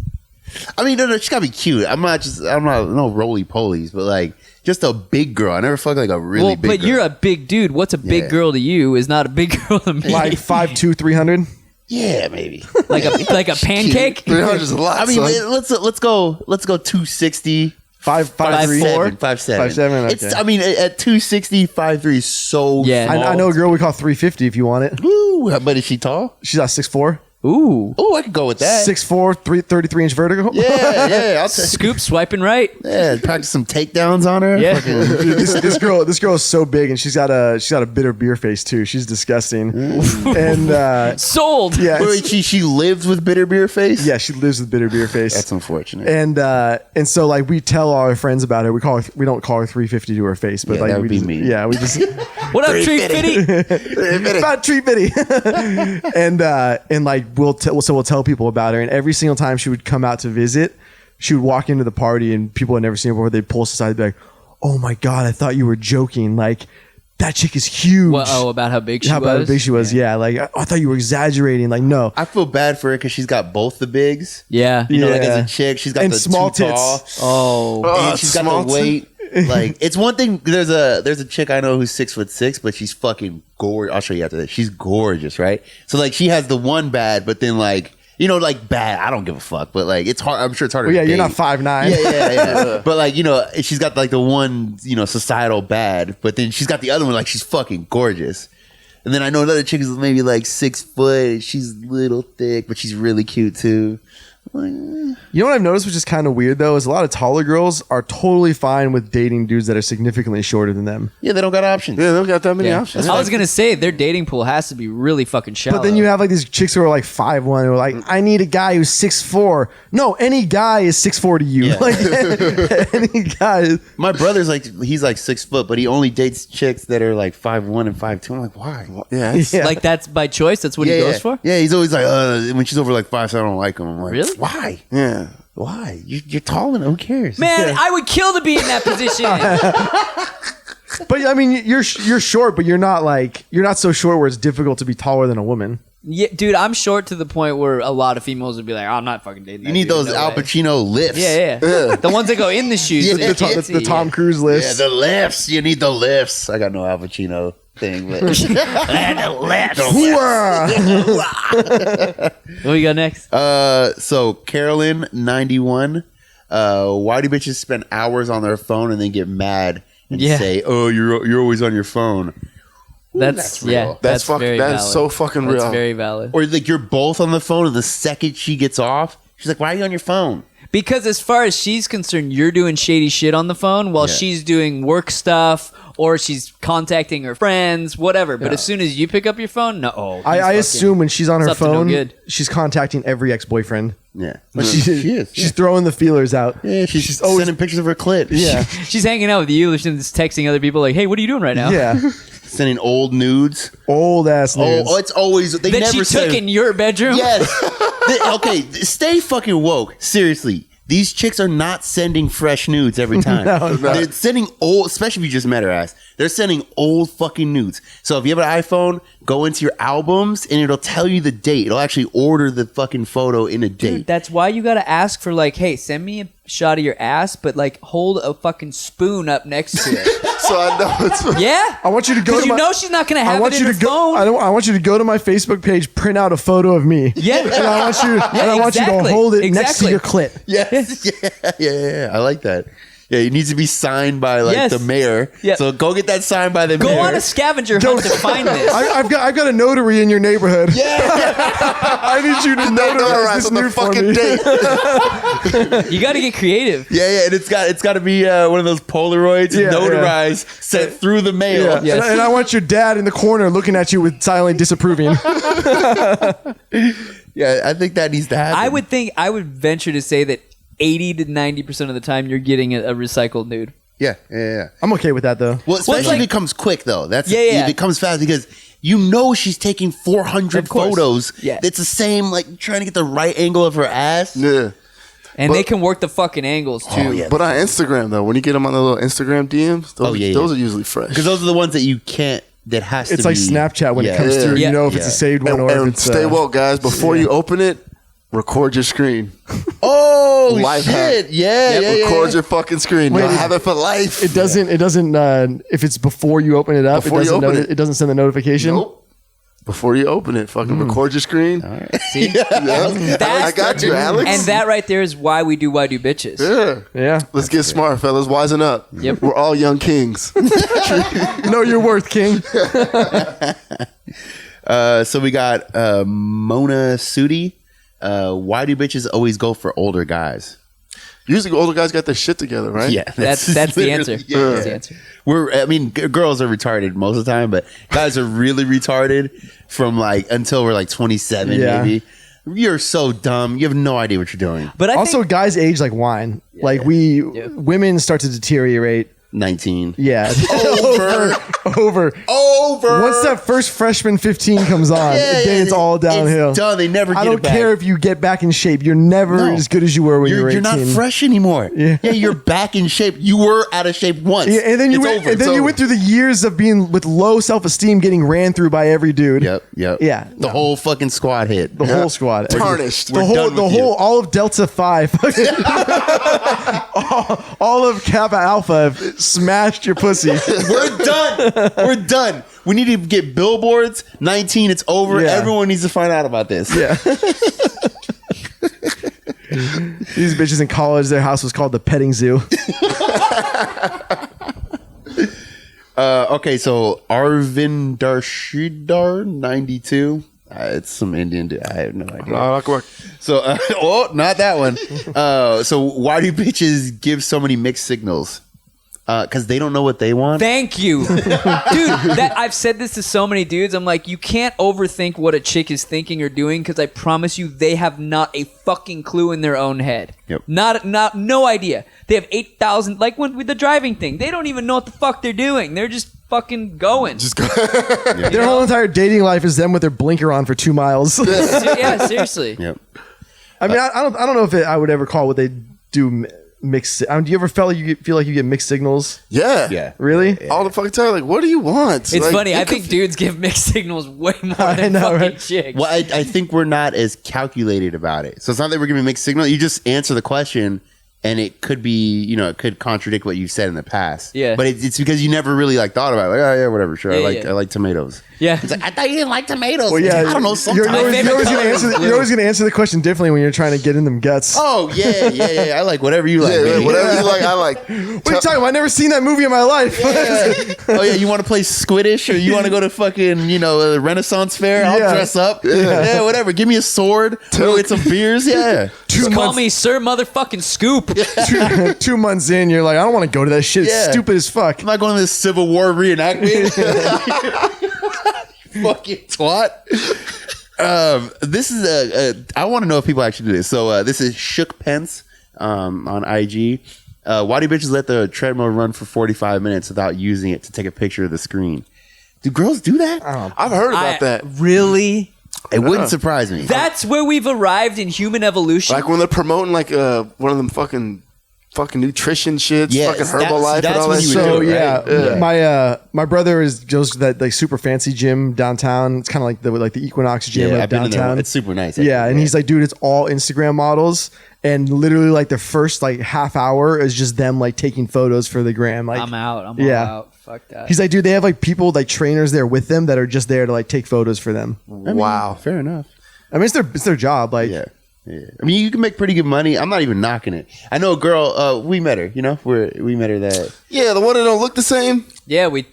[SPEAKER 3] no, she's gotta be cute. I'm not no roly polies, but like just a big girl. I never fucked like a really
[SPEAKER 2] Well,
[SPEAKER 3] big
[SPEAKER 2] but
[SPEAKER 3] girl.
[SPEAKER 2] you're a big dude. What's a big
[SPEAKER 3] Yeah.
[SPEAKER 2] girl to you is not a big girl to me.
[SPEAKER 1] Like 5'2", 300.
[SPEAKER 3] yeah, maybe.
[SPEAKER 2] like a pancake.
[SPEAKER 4] 300 is a lot.
[SPEAKER 3] I mean,
[SPEAKER 4] son.
[SPEAKER 3] let's go 260.
[SPEAKER 1] 5'4".
[SPEAKER 3] 5'7".
[SPEAKER 1] 5'7",
[SPEAKER 3] It's
[SPEAKER 1] okay.
[SPEAKER 3] I mean at 260, 5'3" is so
[SPEAKER 2] Yeah.
[SPEAKER 3] small.
[SPEAKER 1] I know a girl we call 350 if you want it.
[SPEAKER 3] Ooh, but is she tall?
[SPEAKER 1] She's at 6'4".
[SPEAKER 2] Ooh,
[SPEAKER 3] Oh, I could go with that.
[SPEAKER 1] 6'4", 33-inch vertical.
[SPEAKER 3] Yeah, I'll take.
[SPEAKER 2] scoop swiping right.
[SPEAKER 3] Yeah, practice some takedowns on her.
[SPEAKER 2] Yeah.
[SPEAKER 1] Dude, this girl is so big, and she's got a bitter beer face too. She's disgusting. And
[SPEAKER 2] Sold.
[SPEAKER 1] yeah,
[SPEAKER 3] Wait, she lives with bitter beer face.
[SPEAKER 1] yeah, she lives with bitter beer face.
[SPEAKER 3] That's unfortunate.
[SPEAKER 1] And so like we tell all our friends about her. We don't call her 350 to her face, but
[SPEAKER 3] Yeah,
[SPEAKER 1] like
[SPEAKER 3] that would
[SPEAKER 1] we
[SPEAKER 3] be
[SPEAKER 1] just,
[SPEAKER 3] mean.
[SPEAKER 1] yeah, we just
[SPEAKER 2] What up, Tree Fitty?
[SPEAKER 1] about treat Biddy. and like we'll tell people about her, and every single time she would come out to visit, she would walk into the party and people had never seen her before. They'd pull us aside and be like, "Oh my god, I thought you were joking. Like that chick is huge."
[SPEAKER 2] About how big she
[SPEAKER 1] How
[SPEAKER 2] was.
[SPEAKER 1] about big she was? Yeah, like I thought you were exaggerating. Like no,
[SPEAKER 3] I feel bad for her because she's got both the bigs.
[SPEAKER 2] Yeah.
[SPEAKER 3] You know, like
[SPEAKER 1] Yeah.
[SPEAKER 3] as a chick, she's got
[SPEAKER 1] And
[SPEAKER 3] the
[SPEAKER 1] small
[SPEAKER 3] too
[SPEAKER 1] tits.
[SPEAKER 3] tall,
[SPEAKER 2] Oh.
[SPEAKER 3] and she's got
[SPEAKER 4] small
[SPEAKER 3] the weight. Like it's one thing. There's a chick I know who's 6'6", but she's fucking gorgeous. I'll show you after this. She's gorgeous, right? So like she has the one bad, but then like like bad. I don't give a fuck, but like it's hard. I'm sure it's harder.
[SPEAKER 1] well, yeah,
[SPEAKER 3] to
[SPEAKER 1] you're
[SPEAKER 3] date.
[SPEAKER 1] not 5'9".
[SPEAKER 3] Yeah. But like she's got like the one societal bad, but then she's got the other one like she's fucking gorgeous. And then I know another chick is maybe like 6 foot. She's little thick, but she's really cute too. Like,
[SPEAKER 1] You know what I've noticed, which is kind of weird though, is a lot of taller girls are totally fine with dating dudes that are significantly shorter than them.
[SPEAKER 3] yeah, they don't got options.
[SPEAKER 4] Yeah, they don't got that many
[SPEAKER 2] Yeah.
[SPEAKER 4] options.
[SPEAKER 2] I was gonna say their dating pool has to be really fucking shallow.
[SPEAKER 1] But then you have like these chicks who are like 5'1", who are like, I need a guy who's 6'4". No, any guy is 6'4" to you.
[SPEAKER 3] Yeah.
[SPEAKER 1] Like any guy.
[SPEAKER 3] My brother's he's like 6 foot, but he only dates chicks that are like 5'1" and 5'2". I'm like, why?
[SPEAKER 4] Yeah, it's-
[SPEAKER 1] Yeah.
[SPEAKER 2] like that's by choice. That's what he goes for.
[SPEAKER 3] Yeah, he's always like, when she's over like 5'7", I don't like him. I'm like,
[SPEAKER 2] Really?
[SPEAKER 3] Why?
[SPEAKER 4] yeah.
[SPEAKER 3] Why? You're tall enough. Who cares?
[SPEAKER 2] Man, I would kill to be in that position.
[SPEAKER 1] But I mean, you're short, but you're not so short where it's difficult to be taller than a woman.
[SPEAKER 2] Yeah, dude, I'm short to the point where a lot of females would be like, oh, I'm not fucking dating that
[SPEAKER 3] You need
[SPEAKER 2] dude,
[SPEAKER 3] those
[SPEAKER 2] no
[SPEAKER 3] Al
[SPEAKER 2] way."
[SPEAKER 3] Pacino lifts.
[SPEAKER 2] Yeah. The ones that go in the shoes.
[SPEAKER 3] Yeah,
[SPEAKER 2] so they
[SPEAKER 1] The,
[SPEAKER 2] can't
[SPEAKER 1] the
[SPEAKER 2] see.
[SPEAKER 1] Tom Cruise
[SPEAKER 3] Yeah,
[SPEAKER 1] list.
[SPEAKER 3] the lifts. You need the lifts. I got no Al Pacino thing, but the lifts.
[SPEAKER 2] What we got next?
[SPEAKER 3] So Carolyn 91. Why do bitches spend hours on their phone and then get mad and
[SPEAKER 2] Yeah.
[SPEAKER 3] say, "Oh, you're always on your phone"?
[SPEAKER 2] That's
[SPEAKER 3] real.
[SPEAKER 2] yeah.
[SPEAKER 4] That's fucking-
[SPEAKER 2] very
[SPEAKER 4] that is
[SPEAKER 2] valid.
[SPEAKER 4] so fucking
[SPEAKER 2] That's
[SPEAKER 4] real.
[SPEAKER 2] very valid.
[SPEAKER 3] Or like you're both on the phone, and the second she gets off, she's like, "Why are you on your phone?"
[SPEAKER 2] Because as far as she's concerned, you're doing shady shit on the phone while
[SPEAKER 3] Yeah.
[SPEAKER 2] she's doing work stuff or she's contacting her friends, whatever. But as soon as you pick up your phone, no. Oh, he's
[SPEAKER 1] I
[SPEAKER 2] fucking-
[SPEAKER 1] assume when she's on her
[SPEAKER 2] it's up to no
[SPEAKER 1] phone,
[SPEAKER 2] good.
[SPEAKER 1] she's contacting every ex-boyfriend.
[SPEAKER 3] Yeah,
[SPEAKER 1] Like
[SPEAKER 3] she is.
[SPEAKER 1] She's throwing the feelers out.
[SPEAKER 3] Yeah, she's
[SPEAKER 1] always
[SPEAKER 3] sending pictures of her clit.
[SPEAKER 1] yeah.
[SPEAKER 2] she's hanging out with you. She's texting other people like, "Hey, what are you doing right now?"
[SPEAKER 1] Yeah.
[SPEAKER 3] Sending old nudes.
[SPEAKER 1] Old ass nudes.
[SPEAKER 3] Oh, it's always they
[SPEAKER 2] That
[SPEAKER 3] never
[SPEAKER 2] she
[SPEAKER 3] say
[SPEAKER 2] took in your bedroom.
[SPEAKER 3] Yes. Okay, stay fucking woke. Seriously. These chicks are not sending fresh nudes every time.
[SPEAKER 1] No.
[SPEAKER 3] They're sending old, especially if you just met her ass. They're sending old fucking nudes. So if you have an iPhone, go into your albums and it'll tell you the date. It'll actually order the fucking photo in a date.
[SPEAKER 2] Dude, that's why you gotta ask for like, hey, send me a shot of your ass, but like hold a fucking spoon up next to it.
[SPEAKER 4] So I know it's
[SPEAKER 2] Yeah,
[SPEAKER 1] I want you to go
[SPEAKER 2] because
[SPEAKER 1] to
[SPEAKER 2] you
[SPEAKER 1] my,
[SPEAKER 2] know she's not gonna
[SPEAKER 1] I
[SPEAKER 2] have
[SPEAKER 1] want
[SPEAKER 2] it
[SPEAKER 1] you
[SPEAKER 2] in
[SPEAKER 1] to
[SPEAKER 2] her
[SPEAKER 1] go.
[SPEAKER 2] phone.
[SPEAKER 1] I want you to go to my Facebook page, print out a photo of me.
[SPEAKER 2] Yeah.
[SPEAKER 1] And I want you. and I want you to
[SPEAKER 2] exactly.
[SPEAKER 1] hold it next to
[SPEAKER 2] Exactly.
[SPEAKER 1] your clit.
[SPEAKER 3] Yes. Yeah. I like that. Yeah, it needs to be signed by like the mayor.
[SPEAKER 2] Yeah.
[SPEAKER 3] So go get that signed by the
[SPEAKER 2] Go
[SPEAKER 3] mayor.
[SPEAKER 2] on a scavenger hunt to find this.
[SPEAKER 1] I've got a notary in your neighborhood.
[SPEAKER 3] Yeah.
[SPEAKER 1] I need you to notarize this
[SPEAKER 4] on the
[SPEAKER 1] nude for
[SPEAKER 4] fucking
[SPEAKER 1] me.
[SPEAKER 4] date.
[SPEAKER 2] You got to get creative.
[SPEAKER 3] Yeah, and it's got to be one of those Polaroids notarized, sent through the mail.
[SPEAKER 1] Yeah.
[SPEAKER 2] Yes.
[SPEAKER 1] And I want your dad in the corner looking at you with silently disapproving.
[SPEAKER 3] Yeah, I think that needs to happen.
[SPEAKER 2] I would venture to say that 80 to 90% of the time you're getting a recycled nude.
[SPEAKER 3] Yeah.
[SPEAKER 1] I'm okay with that though.
[SPEAKER 3] Well, especially
[SPEAKER 2] it's like-
[SPEAKER 3] if it comes quick though. That's
[SPEAKER 2] Yeah.
[SPEAKER 3] It comes fast because you know she's taking 400
[SPEAKER 2] Of course.
[SPEAKER 3] photos.
[SPEAKER 2] Yeah.
[SPEAKER 3] It's the same like trying to get the right angle of her ass.
[SPEAKER 4] Yeah.
[SPEAKER 2] And they can work the fucking angles too.
[SPEAKER 3] yeah.
[SPEAKER 4] But on Instagram though, when you get them on the little Instagram DMs, those are usually fresh.
[SPEAKER 3] Because those are the ones that you can't. That has to
[SPEAKER 1] It's
[SPEAKER 3] be.
[SPEAKER 1] like Snapchat when it comes
[SPEAKER 4] Yeah.
[SPEAKER 1] through.
[SPEAKER 2] Yeah.
[SPEAKER 1] You know if it's a saved one or if
[SPEAKER 4] And
[SPEAKER 1] it's
[SPEAKER 4] stay woke, guys. Before you open it, record your screen.
[SPEAKER 3] Oh
[SPEAKER 4] Life
[SPEAKER 3] shit!
[SPEAKER 4] hack.
[SPEAKER 3] Yeah.
[SPEAKER 4] Record your fucking screen.
[SPEAKER 1] Wait,
[SPEAKER 4] You'll have it for life.
[SPEAKER 1] It doesn't if it's before you open it up,
[SPEAKER 4] Before you open it.
[SPEAKER 1] it doesn't send the notification.
[SPEAKER 4] Nope. Before you open it, fucking record your screen.
[SPEAKER 2] See?
[SPEAKER 4] I got you, Alex.
[SPEAKER 2] And that right there is why we do bitches.
[SPEAKER 4] Yeah.
[SPEAKER 1] Yeah.
[SPEAKER 4] Let's get smart, fellas. Wisen up.
[SPEAKER 2] Yep.
[SPEAKER 4] We're all young kings.
[SPEAKER 1] Know your worth, King.
[SPEAKER 3] So we got Mona Sudi. Why do bitches always go for older guys?
[SPEAKER 4] Usually older guys got their shit together, right?
[SPEAKER 3] Yeah,
[SPEAKER 2] That's the answer.
[SPEAKER 3] Yeah.
[SPEAKER 2] That's the answer.
[SPEAKER 3] Girls are retarded most of the time, but guys are really retarded from like until we're like 27,
[SPEAKER 1] Yeah.
[SPEAKER 3] maybe. You're so dumb. You have no idea what you're doing.
[SPEAKER 2] But I
[SPEAKER 1] Also,
[SPEAKER 2] think,
[SPEAKER 1] guys age like wine. Like women start to deteriorate.
[SPEAKER 3] 19.
[SPEAKER 1] Yeah.
[SPEAKER 3] Over.
[SPEAKER 1] Over. Once that first freshman 15 comes on, then it's all downhill.
[SPEAKER 3] It's done. They never get
[SPEAKER 1] I don't
[SPEAKER 3] it back.
[SPEAKER 1] care if you get back in shape. You're never
[SPEAKER 3] No.
[SPEAKER 1] as good as you were when you were 18.
[SPEAKER 3] You're not fresh anymore.
[SPEAKER 1] Yeah.
[SPEAKER 3] You're back in shape. You were out of shape once.
[SPEAKER 1] Yeah, and then you
[SPEAKER 3] It's
[SPEAKER 1] went,
[SPEAKER 3] over.
[SPEAKER 1] and then
[SPEAKER 3] It's
[SPEAKER 1] you
[SPEAKER 3] over.
[SPEAKER 1] went through the years of being with low self-esteem, getting ran through by every dude.
[SPEAKER 3] Yep.
[SPEAKER 1] Yeah.
[SPEAKER 3] The whole fucking squad hit.
[SPEAKER 1] The whole squad.
[SPEAKER 4] Tarnished.
[SPEAKER 1] The
[SPEAKER 3] We're done with you.
[SPEAKER 1] all of Delta 5. all of Kappa Alpha have smashed your pussy.
[SPEAKER 3] We're done. We're done. We need to get billboards. 19, it's over.
[SPEAKER 1] Yeah.
[SPEAKER 3] Everyone needs to find out about this.
[SPEAKER 1] Yeah. These bitches in college, their house was called the petting zoo.
[SPEAKER 3] Okay, so Arvinder Shridhar, 92. It's some Indian dude. I have no idea. So, not that one. So why do bitches give so many mixed signals? Because they don't know what they want.
[SPEAKER 2] thank you. Dude, I've said this to so many dudes. I'm like, you can't overthink what a chick is thinking or doing because I promise you they have not a fucking clue in their own head.
[SPEAKER 3] Yep.
[SPEAKER 2] No idea. They have 8,000, like with the driving thing. They don't even know what the fuck they're doing. They're just fucking going.
[SPEAKER 1] Their whole entire dating life is them with their blinker on for 2 miles.
[SPEAKER 2] Yeah, seriously.
[SPEAKER 3] Yep.
[SPEAKER 1] I mean, I don't know if I would ever call what they do mixed. Do you ever feel like you get mixed signals?
[SPEAKER 4] Yeah.
[SPEAKER 3] Yeah.
[SPEAKER 1] Really?
[SPEAKER 4] All the fucking time. Like, what do you want?
[SPEAKER 2] It's
[SPEAKER 4] Like,
[SPEAKER 2] funny.
[SPEAKER 4] you
[SPEAKER 2] I
[SPEAKER 4] could-
[SPEAKER 2] think dudes give mixed signals way more
[SPEAKER 1] I
[SPEAKER 2] than
[SPEAKER 1] know,
[SPEAKER 2] fucking
[SPEAKER 1] right?
[SPEAKER 2] chicks.
[SPEAKER 3] Well, I think we're not as calculated about it. So it's not that we're giving mixed signal. You just answer the question, and it could be, it could contradict what you've said in the past.
[SPEAKER 2] Yeah.
[SPEAKER 3] But it's because you never really like thought about it. Like, oh yeah, whatever, sure.
[SPEAKER 2] Yeah,
[SPEAKER 3] I like tomatoes.
[SPEAKER 2] Yeah.
[SPEAKER 3] It's like I thought you didn't like tomatoes.
[SPEAKER 1] Well, yeah.
[SPEAKER 3] I don't know.
[SPEAKER 1] You're,
[SPEAKER 3] Sometimes.
[SPEAKER 1] you're always,
[SPEAKER 2] favorite
[SPEAKER 1] you're always gonna
[SPEAKER 2] color is
[SPEAKER 1] answer.
[SPEAKER 2] blue.
[SPEAKER 1] You're always gonna answer the question differently when you're trying to get in them guts.
[SPEAKER 3] Oh yeah. I like whatever you like.
[SPEAKER 4] Yeah,
[SPEAKER 3] baby.
[SPEAKER 4] whatever you like, I like.
[SPEAKER 1] What are you talking about? I've never seen that movie in my life.
[SPEAKER 3] Oh yeah, you want to play Squiddish or you want to go to fucking a Renaissance fair? I'll
[SPEAKER 1] Yeah.
[SPEAKER 3] dress up. Yeah, whatever. Give me a sword. Go get some beers. Yeah.
[SPEAKER 1] Two
[SPEAKER 2] Call
[SPEAKER 1] months,
[SPEAKER 2] me Sir Motherfucking Scoop.
[SPEAKER 1] 2 months in, you're like, I don't want to go to that shit. It's
[SPEAKER 3] Yeah.
[SPEAKER 1] stupid as fuck.
[SPEAKER 3] I'm not going to this Civil War reenactment. Fucking twat. This is I want to know if people actually do this. So this is Shook Pence on IG. Why do bitches let the treadmill run for 45 minutes without using it to take a picture of the screen? Do girls do that?
[SPEAKER 4] I've heard about that.
[SPEAKER 2] Really?
[SPEAKER 3] It wouldn't surprise me.
[SPEAKER 2] That's where we've arrived in human evolution.
[SPEAKER 4] Like when they're promoting like one of them fucking nutrition shits,
[SPEAKER 3] Yes,
[SPEAKER 4] fucking
[SPEAKER 3] that's-
[SPEAKER 4] Herbalife and
[SPEAKER 3] that's
[SPEAKER 4] all
[SPEAKER 3] when
[SPEAKER 4] that
[SPEAKER 3] you
[SPEAKER 4] shit.
[SPEAKER 3] would
[SPEAKER 1] So
[SPEAKER 3] do it, right?
[SPEAKER 1] yeah, my brother goes to that like super fancy gym downtown. It's kind of like the Equinox gym
[SPEAKER 3] Yeah,
[SPEAKER 1] of
[SPEAKER 3] I've been in there.
[SPEAKER 1] downtown.
[SPEAKER 3] It's super nice.
[SPEAKER 1] Yeah, and he's like, dude, it's all Instagram models, and literally like the first like half hour is just them like taking photos for the gram. Like
[SPEAKER 2] I'm out. I'm
[SPEAKER 1] Yeah.
[SPEAKER 2] all out. Fuck that.
[SPEAKER 1] he's like, dude, they have like people like trainers there with them that are just there to like take photos for them.
[SPEAKER 4] Wow.
[SPEAKER 3] fair enough.
[SPEAKER 1] I mean, it's their job. Like,
[SPEAKER 3] Yeah. Yeah. I mean, you can make pretty good money. I'm not even knocking it. I know a girl. We met her. You know, we met her that.
[SPEAKER 4] Yeah, the one that don't look the same.
[SPEAKER 2] Yeah, we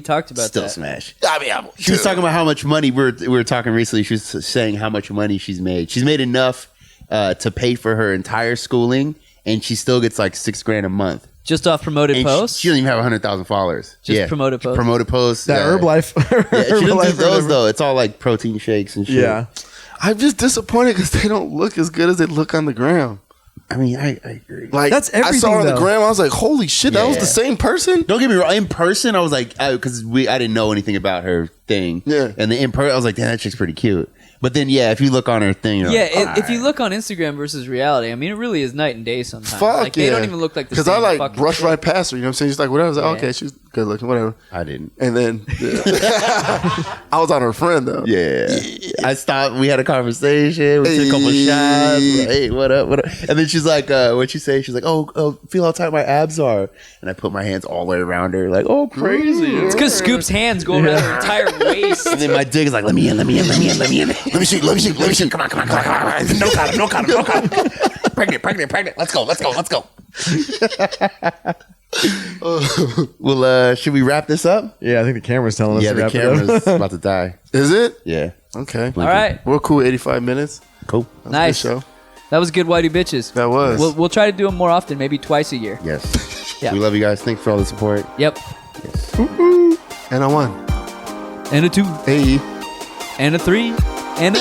[SPEAKER 2] talked about
[SPEAKER 3] Still
[SPEAKER 2] that.
[SPEAKER 3] smash.
[SPEAKER 4] I mean,
[SPEAKER 3] She was talking about how much money we were talking recently. She was saying how much money she's made. She's made enough to pay for her entire schooling, and she still gets like $6,000 a month.
[SPEAKER 2] Just off promoted
[SPEAKER 3] And
[SPEAKER 2] posts.
[SPEAKER 3] She doesn't even have 100,000 followers.
[SPEAKER 2] Just promoted posts.
[SPEAKER 3] Promoted posts.
[SPEAKER 1] That Herbalife.
[SPEAKER 3] Yeah, she doesn't do
[SPEAKER 1] Herbalife or
[SPEAKER 3] those
[SPEAKER 1] whatever.
[SPEAKER 3] though. It's all like protein shakes and shit.
[SPEAKER 1] Yeah.
[SPEAKER 4] I'm just disappointed because they don't look as good as they look on the gram.
[SPEAKER 3] I mean, I agree.
[SPEAKER 4] Like
[SPEAKER 1] That's
[SPEAKER 4] I saw her on
[SPEAKER 1] everything,
[SPEAKER 4] the
[SPEAKER 1] though.
[SPEAKER 4] gram. I was like, holy shit, that was
[SPEAKER 3] Yeah.
[SPEAKER 4] the same person.
[SPEAKER 3] Don't get me wrong. In person, I was like, because I didn't know anything about her thing.
[SPEAKER 4] Yeah.
[SPEAKER 3] And then in person, I was like, damn, that chick's pretty cute. But then, yeah, if you look on her thing, you're
[SPEAKER 2] Yeah,
[SPEAKER 3] like,
[SPEAKER 2] if you look on Instagram versus reality, I mean, it really is night and day sometimes.
[SPEAKER 4] Fuck
[SPEAKER 2] like, they don't even look like the same.
[SPEAKER 4] Because I like
[SPEAKER 2] fucking
[SPEAKER 4] brush
[SPEAKER 2] thing.
[SPEAKER 4] right past her. You know what I'm saying? She's like, whatever. I was like,
[SPEAKER 2] Yeah.
[SPEAKER 4] okay, she's good looking, whatever.
[SPEAKER 3] I didn't.
[SPEAKER 4] And then I was on her friend though.
[SPEAKER 3] Yeah. I stopped. We had a conversation. We took a couple shots. Like, hey, what up? What up? And then she's like, what'd she say? She's like, oh, feel how tight my abs are. And I put my hands all the way around her, like, oh, crazy.
[SPEAKER 2] It's because Scoop's hands go around her entire waist.
[SPEAKER 3] And then my dick is like, let me in. Let me shoot. Come on. No condom. Pregnant. Let's go. Well, should we wrap this up?
[SPEAKER 1] Yeah, I think the camera's telling us
[SPEAKER 3] Yeah,
[SPEAKER 1] to
[SPEAKER 3] the
[SPEAKER 1] wrap it up.
[SPEAKER 3] camera's about to die.
[SPEAKER 4] Is it?
[SPEAKER 3] Yeah.
[SPEAKER 4] Okay.
[SPEAKER 2] All right,
[SPEAKER 4] We're cool. 85 minutes.
[SPEAKER 3] Cool.
[SPEAKER 4] That was a
[SPEAKER 2] Nice.
[SPEAKER 4] good show.
[SPEAKER 2] that was good, Whitey bitches.
[SPEAKER 4] That was.
[SPEAKER 2] We'll try to do them more often, maybe twice a year.
[SPEAKER 3] Yes.
[SPEAKER 2] Yeah.
[SPEAKER 3] We love you guys. Thanks for all the support.
[SPEAKER 2] Yep.
[SPEAKER 3] Yes.
[SPEAKER 4] And I won.
[SPEAKER 2] And a 2,
[SPEAKER 4] Hey.
[SPEAKER 2] and a 3, and a.